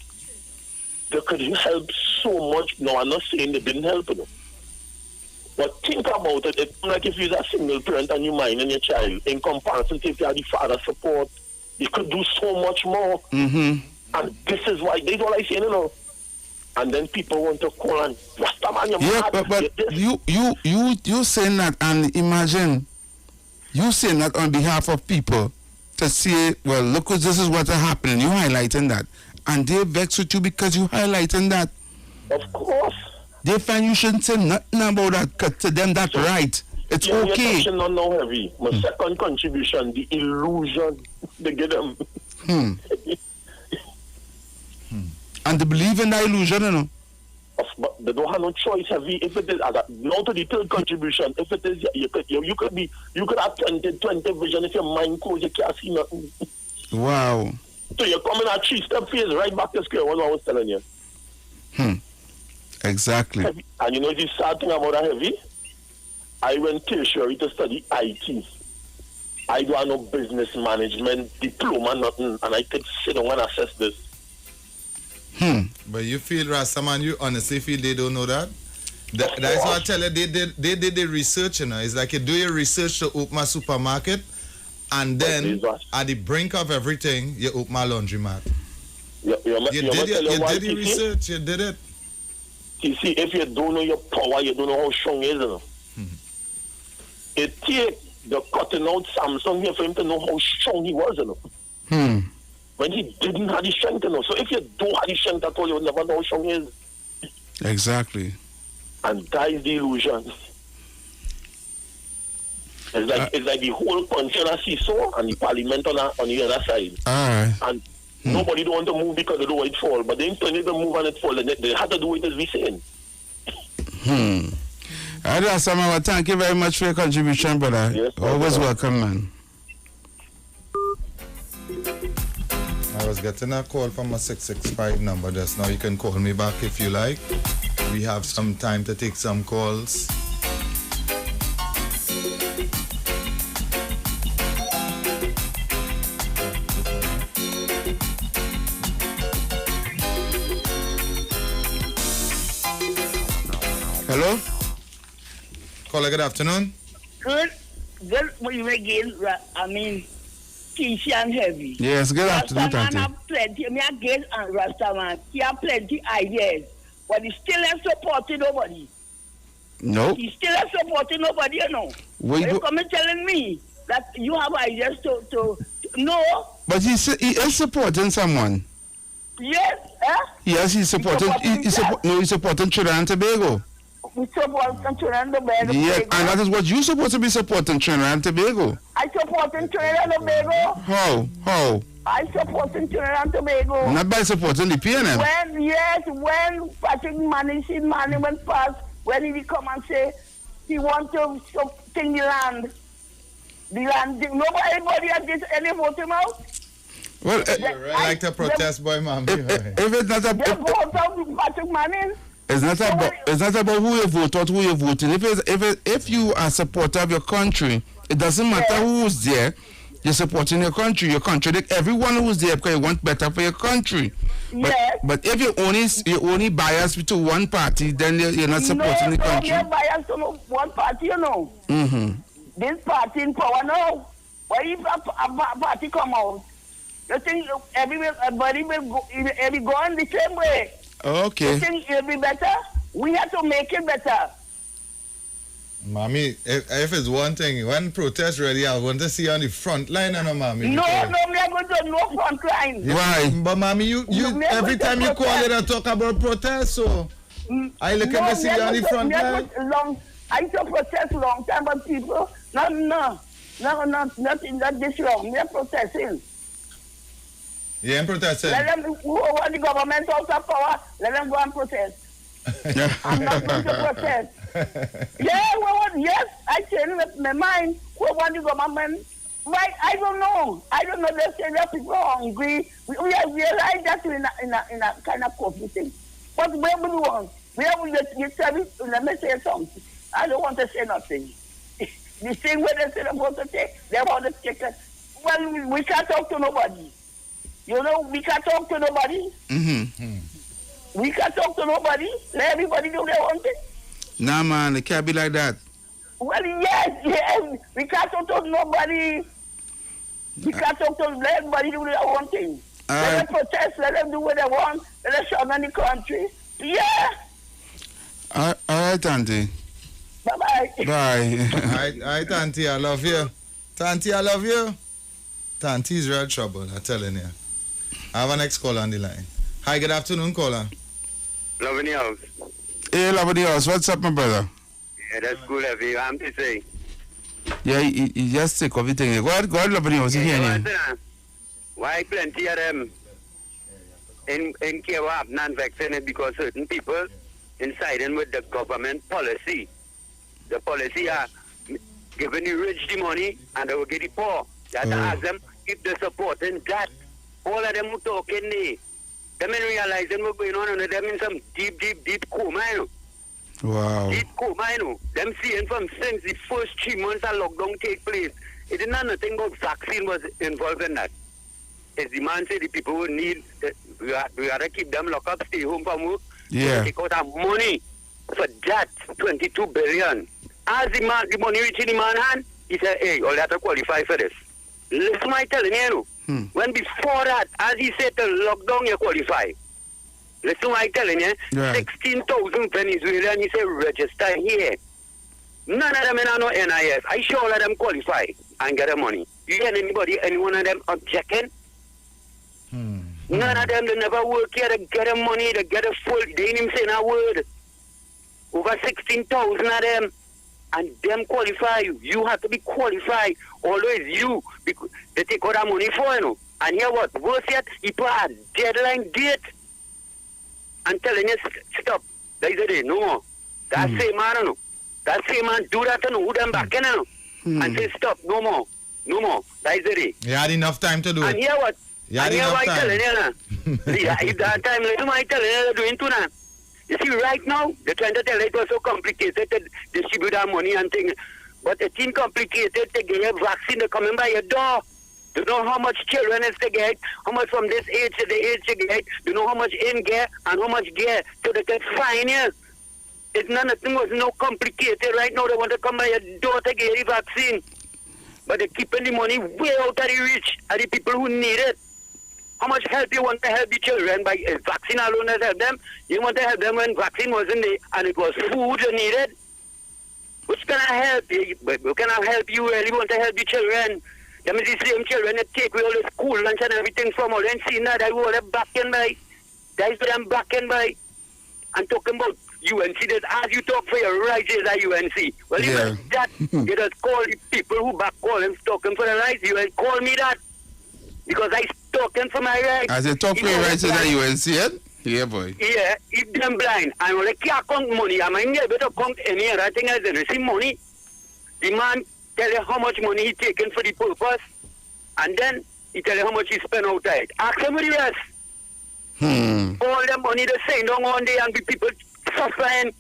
They could help so much. No, I'm not saying they didn't help, But think about it. It's like if you're a single parent and you mind and your child, in comparison to if you have the father support, you could do so much more. And this is why, this is what I say, And then people want to call and, what's the man, you're mad?
But you saying that, and imagine, you saying that on behalf of people to say, well, look, this is what's happening. You highlighting that. And they vex with you because you highlighting that.
Of course.
They find you shouldn't say nothing about that, because to them that's right. It's okay.
You're touching on now heavy. My second contribution, the illusion they get them.
And they believe in the illusion, you know.
But they don't have no choice. Heavy. If it is now to the third contribution, if it is you could have 20 vision. If your mind closed, you can't see nothing.
Wow.
So you're coming at 3-step phase right back to square one. I was telling you.
Exactly.
Heavy. And you know the sad thing about that, Heavy? I went tertiary to study IT. I don't have no business management diploma, nothing, and I could sit down and assess this.
But you feel, Rastaman, you honestly feel they don't know that? That's what I tell you, they did the research, you know. It's like you do your research to open a supermarket, and then at the brink of everything, you open a laundromat. You did the research, you did it.
You see, if you don't know your power, you don't know how strong it is, you know. It takes the cutting out Samsung here for him to know how strong he was, you know. When he didn't have the strength, you know. So if you don't have the strength at all, you will never know how strong he is.
Exactly.
And that is the illusion. It's like the whole country on a seesaw and the parliament on the other side. And nobody don't want to move because they don't want it fall. But they intend to move and it fall. And they have to do it as we saying.
Samawa, thank you very much for your contribution, brother.
Yes,
always welcome, man.
I was getting a call from a 665 number just now. You can call me back if you like. We have some time to take some calls.
Hello?
Caller, good afternoon.
Good morning again. I mean, Tisha and Heavy.
Yes, good afternoon, Tante.
Rastaman have plenty. Me again and Rastaman. He have plenty ideas, but he still has supported nobody.
No.
He still has supported nobody, you know. You come and telling me that you have ideas to no.
But he is supporting someone.
Yes,
Yes, he's supporting. He's supporting Trinidad and Tobago.
We support Trinidad and Tobago.
Yes, and that is what you're supposed to be supporting, Trinidad and Tobago.
I support Trinidad and Tobago.
How?
I support Trinidad and Tobago.
Not by supporting the PNM.
When Patrick Manning went past, when he come and say he want to take the land, nobody has this any vote him out.
Well, I like to protest, boy, ma'am.
If it's not
Patrick Manning.
It's not about who you vote or who you're voting. If you are a supporter of your country, it doesn't matter who's there. You're supporting your country. You contradict everyone who's there because you want better for your country. But if you only biased to one party, then you're not supporting the country.
You're biased to one party, you know. This party in power now. But if a party come out, you think everybody will go on the same way.
Okay.
You think it'll be better? We have to make it better.
Mommy, if it's one thing, when protest ready, I want to see you on the front line, Mommy.
No, me are going to no front line.
Why? But Mommy, you every time you call it and talk about protest, so I look at see you on the front line.
I used to protest long time, but people, not this long. They're protesting.
Yeah, I'm protesting.
Let them, who want the government out of power, let them go and protest. I'm not going to protest. Yes, I changed my mind. Who want the government? Right, I don't know. They say that people are hungry. We have realized that in a kind of coffee thing. But where we want? Where we get service? Let me say something. I don't want to say nothing. The thing where they say they're going to take, they want to take it. Well, we can't talk to nobody. You know, we can't talk to nobody. We can't talk to nobody. Let everybody do their own thing.
Nah, man, it can't be like that.
Well, yes. We can't talk to nobody. We can't talk to let everybody do their own thing. Let them protest. Let them do what they want. Let them shut down the country. Yeah.
All right, Auntie.
Bye-bye.
Bye.
All right, Auntie, I love you. Auntie, I love you. Auntie's real trouble, I'm telling you. I have a next caller on the line. Hi, good afternoon, caller.
Love in the house.
Hey, love in the house. What's up, my brother?
Yeah, that's good of you. I'm to say.
Yeah, he just sick of everything. Go ahead, love in the house.
Why plenty of them? in care what happened and vaccinated because certain people insiding with the government policy. The policy are giving the rich the money and they will get the poor. You have to ask them if they're supporting that. All of them who talking there. Them ain't realizing what's going on and them in some deep coma, you know.
Wow.
Deep coma, you know. Them seeing from since the first 3 months of lockdown take place. It did not nothing about vaccine was involved in that. As the man said, the people who need, we got to keep them locked up, stay home from work.
Yeah.
Take out our money for that, 22 billion. As the money reach in the man hand, he said, hey, you'll have to qualify for this. Listen, I telling you, when before that, as he said, the lockdown, you qualify. Listen, I telling you, 16,000 Venezuelans, he said, register here. None of them in no NIS. I sure all of them qualify and get the money. You get any one of them objecting? None of them, they never work here, they get the money, they get a full, they ain't even saying a word. Over 16,000 of them, and them qualify you. You have to be qualified, always you, because they take all that money for you. And here what, worse yet, he put a deadline date, and telling you, stop, that is the day, no more. That same man, no. That same man do that, no, who them back in, no. And say, stop, no more, that is the day.
You had enough time to do it.
And here what?
You had
and here
enough
what I
time.
telling you, nah. Yeah, if that time, let me tell you, they're doing too now. You see, right now, they're trying to tell it was so complicated to distribute our money and things. But it's complicated to get a vaccine to come in by your door. You know how much children is to get, how much from this age to the age to get. You know how much in get and how much get so they can fine you. It's nothing was no complicated. Right now, they want to come by your door to get the vaccine. But they're keeping the money way out of the reach of the people who need it. How much help you want to help the children by vaccine alone has helped them? You want to help them when vaccine wasn't there and it was food you needed? Which can I help you? But can I help you really want to help the children? Them is the same children that take away all the school lunch and everything from all and see now that we all back in by. That is what I'm back in by. I'm talking about UNC that as you talk for your rights is at UNC. Well, even that, you just call the people who back call them talking for the rights. You will call me that. Because I talking for my rights.
As a talk for your rights is at UNC, yeah, boy.
Yeah, if them blind, and when they can't count money, I mean, they better count any other thing as they receive money. The man tell you how much money he taken for the purpose, and then he tell you how much he spent outside. Ask him for the rest. All the money they send down on there and the people suffering.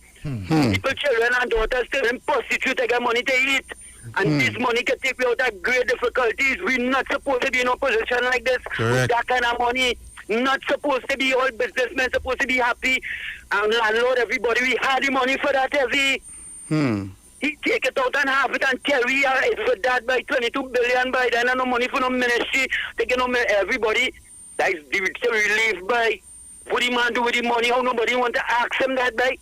People, children and daughters still in prostitute to get money to eat. And this money can take you out of great difficulties. We're not supposed to be in a position like this. With that kind of money. Not supposed to be all businessmen supposed to be happy. And landlord, everybody, we had the money for that heavy. He take it out and have it and carry it for that by 22 billion by then and no money for no ministry. Taking no everybody. That is the relief by. What the man do with the money? How nobody want to ask him that by?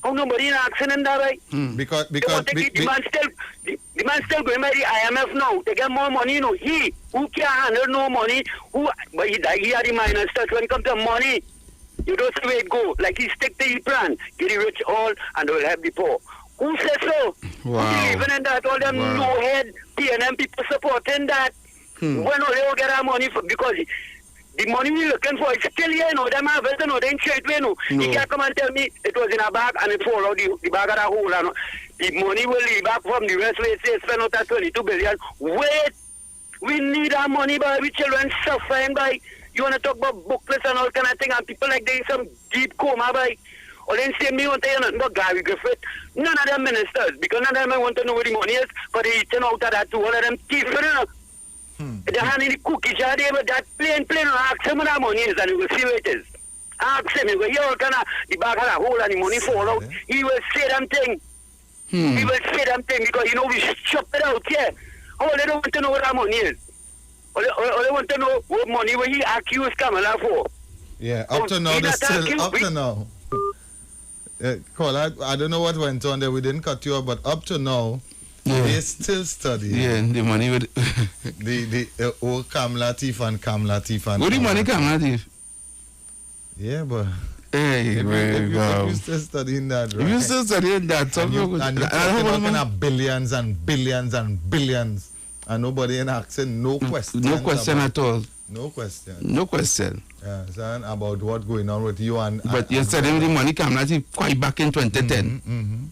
How nobody asking him that by?
Because
the man still going by the IMF now. They get more money, you know. He who can't handle no money, but he had the minus touch when it comes to money. You don't see where it go. Like he stick to his plan. Get the rich all and they will help the poor. Who says so?
Wow.
Who believing in that? All them no head PNM people supporting that. When all they will get our money for because the money we're looking for is still here, you know. Them have it, you know. They ain't straight way, you know. You can't come and tell me it was in a bag and it fall out the bag of the hole. You know. The money will leave back from the rest where it says spend out that 22 billion. Wait! We need our money, by we children suffering, by. You want to talk about booklets and all kind of thing, and people like they in some deep coma, by. Or then say me want to hear nothing about Gary Griffith. None of them ministers, because none of them want to know where the money is, but they eating out of that too. All of them thief, you know. They hand in the cookie jar there, but that plain, ask him what that money is and you will see where it is. Ask him, he will hear all kind of, the bag of the hole and the money fall out. He will say them thing. He will say them thing because, you know, we chop it out, yeah. All they don't want to know what that money is. All they want to know what money will he accuse Kamala for.
Yeah, up to now, there's still, up to now. Cole, I don't know what went on there, we didn't cut you off, but up to now, they still studying.
Yeah, the money with
the old Cam Latif and Cam Latif and.
What the money Cam Latif?
Yeah, but.
Hey,
if you still studying that, right?
If you still studying that,
and you're talking about billions and billions and billions. And nobody in asking no question.
No question at all.
No question.
No question.
Yeah, son, about what going on with you and.
But yesterday the money came not quite back in 2010.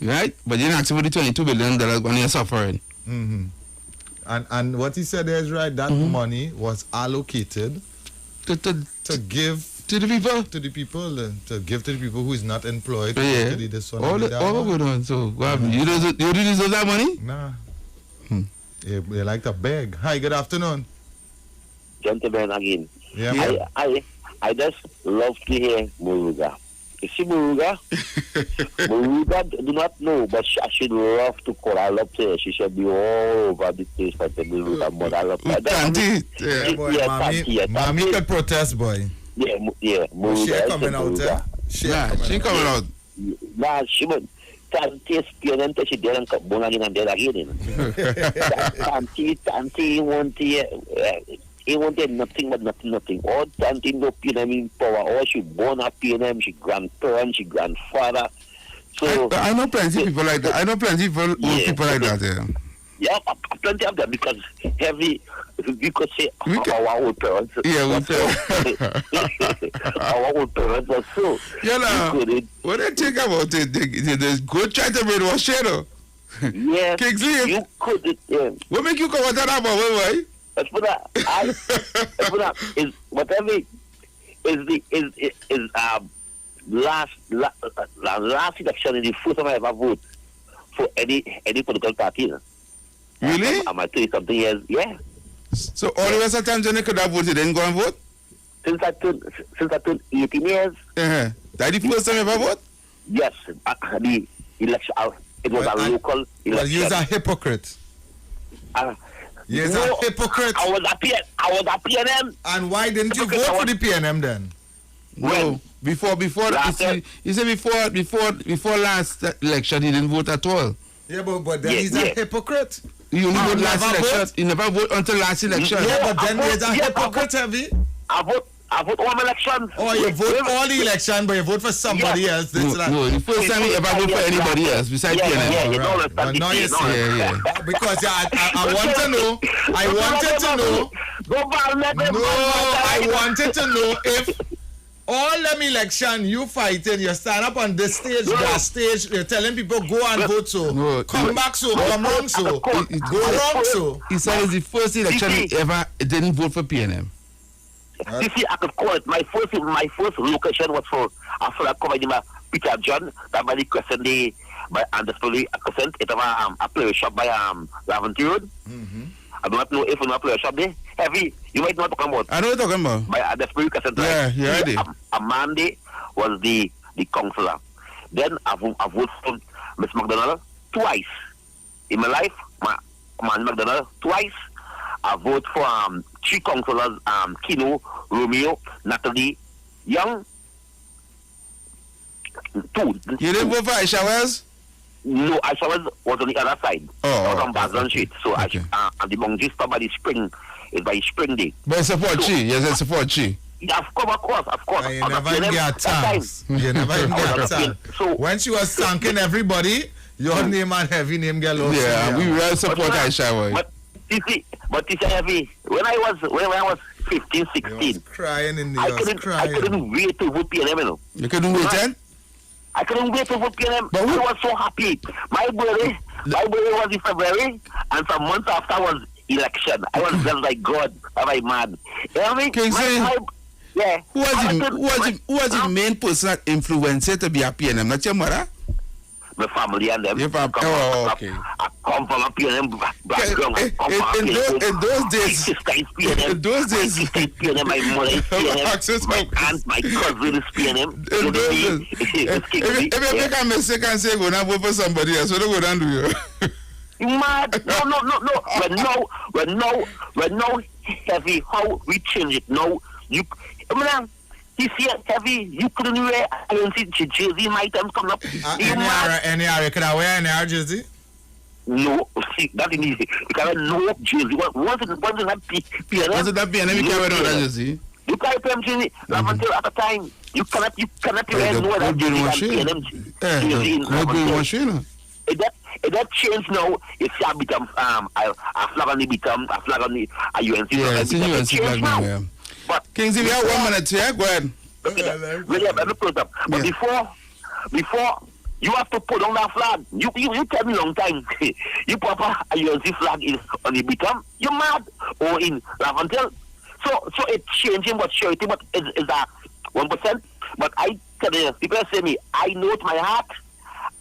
Right? But you didn't ask for the $22 billion when you're suffering.
And what he said is right. That money was allocated to give
to the people,
to give to the people who is not employed.
Yeah.
To this one
all going on. So what happened? You deserve that money?
Nah. They like to beg. Hi, good afternoon.
Gentlemen again.
Yeah,
I just love to hear Muruga. You see Muruga? Muruga do not know, but I should love to call her up there. She should be all over the place for the Muruga mother up there.
Mommy could protest, boy.
Yeah, Muruga.
She coming out there.
She
coming out.
Nah, she would. Tanti spion and she didn't come bonagin and dead again. Tanti he wanted nothing but nothing. All Tanti no PNM in power. All she born a PNM, she grandparent, she grandfather. So
I know plenty people like that. I know plenty people like that.
Yeah, plenty of them because heavy. We could say our old parents.
Yeah, our
old parents are so.
Yeah, when I think about it, they go try to brainwash you.
Yeah,
Kingsley,
you could.
What make you come out that about? Why?
That's what is whatever is last election in the first time I ever vote for any political party.
Really?
I'm 30 something years. Yeah.
So all the rest of the time Johnny could have voted, then go and vote?
Since I turned 18 years.
That the first time you ever vote?
Yes. The election, it was a local election.
Well, you're a hypocrite. You're a hypocrite.
I was a PNM.
And why didn't you vote for the PNM then?
No. Before last election he didn't vote at all.
Yeah, but then he's a hypocrite.
You only vote last election. You never vote until last election.
Yeah, but then he's a hypocrite, heavy.
I vote all elections.
Oh, you vote all the election, but you vote for somebody else.
No, the first time you ever vote for anybody else besides PNM.
Well, now you see. Because I want to know. I wanted to know if all them election you fighting, you stand up on this stage, that stage, you're telling people go and vote so, come back so, come wrong so, go wrong so.
He said it's the first election he ever didn't vote for PNM.
You see, I could call it. My first location was for after I covered my Peter John, that by the crescent day, and the story a crescent, it was a player shop by Laventry Road. I do not know if you know a player shop there. Heavy, you might know what I'm talking about.
I know what you're talking about.
By the spirit crescent.
Yeah, you're ready.
A Monday was the councillor. Then I voted for Miss McDonald twice. In my life, man McDonald twice. I vote for 3 councillors, Kino, Romeo, Natalie, Young. 2.
You didn't vote for Aisha Wells?
No, Aisha Wells was on the other side. I was on Baslan Street. So and the Bungee stop by the spring. It's by spring day.
But support she. Yes, I support she.
Yeah, of course.
You never even get a chance. You never even get a chance. So when she was thanking everybody, your name and heavy name get lost.
Yeah, we will support Aisha Wells.
But it's heavy. When I was 15, 16,
crying in the
I couldn't wait to vote PNM.
You couldn't wait then?
I couldn't wait to vote PNM. I was so happy. My birthday was in February, and some months after was election. I was just like, God, am I mad? You know what I mean? Yeah.
Who was the main person that influenced you to be a PNM? Not your mother?
My family and them.
Okay.
I come from a PNM background.
In those days,
PNM, my mother is PNM, my aunt, my cousin is PNM.
If you make a mistake and say go and vote for somebody else, what do you go down to you?
Mad? No. When now heavy, how we change it now? This year, heavy, you couldn't wear jersey, my time coming up.
Any area, can I wear any jersey?
No, see, that's easy. You can wear no jersey. Once it that PNM.
Once it that PNM, you can wear no jersey.
You can't wear jersey. Until at the time, you cannot wear no other jersey than PNM jersey. It that change now. If you become a flag on the become a flag on the UNC.
Yeah, it's a UNC flag now. Yeah.
But
Kingsley, we have 1 minute here. Go ahead.
Really, but before you have to put on that flag. You tell me long time. You put a UNC flag is on the become. You mad or in Lavantel. So it's changing what surety, but is that 1%? But I tell you, people say me, I know it my heart.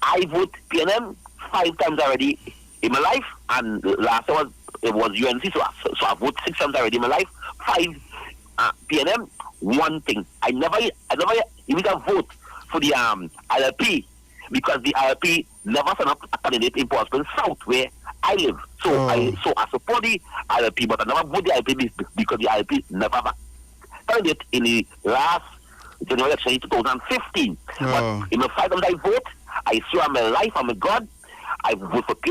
I vote PNM 5 times already in my life, and last time it was UNC, so I vote 6 times already in my life. 5 PNM. One thing, I never even vote for the ILP because the ILP never sent up a candidate in Portsmouth South where I live. So I support the ILP, but I never vote the ILP because the ILP never have a candidate in the last general election in 2015. But in the 5 times I vote, I swear on my life, on my God, I vote for PNM.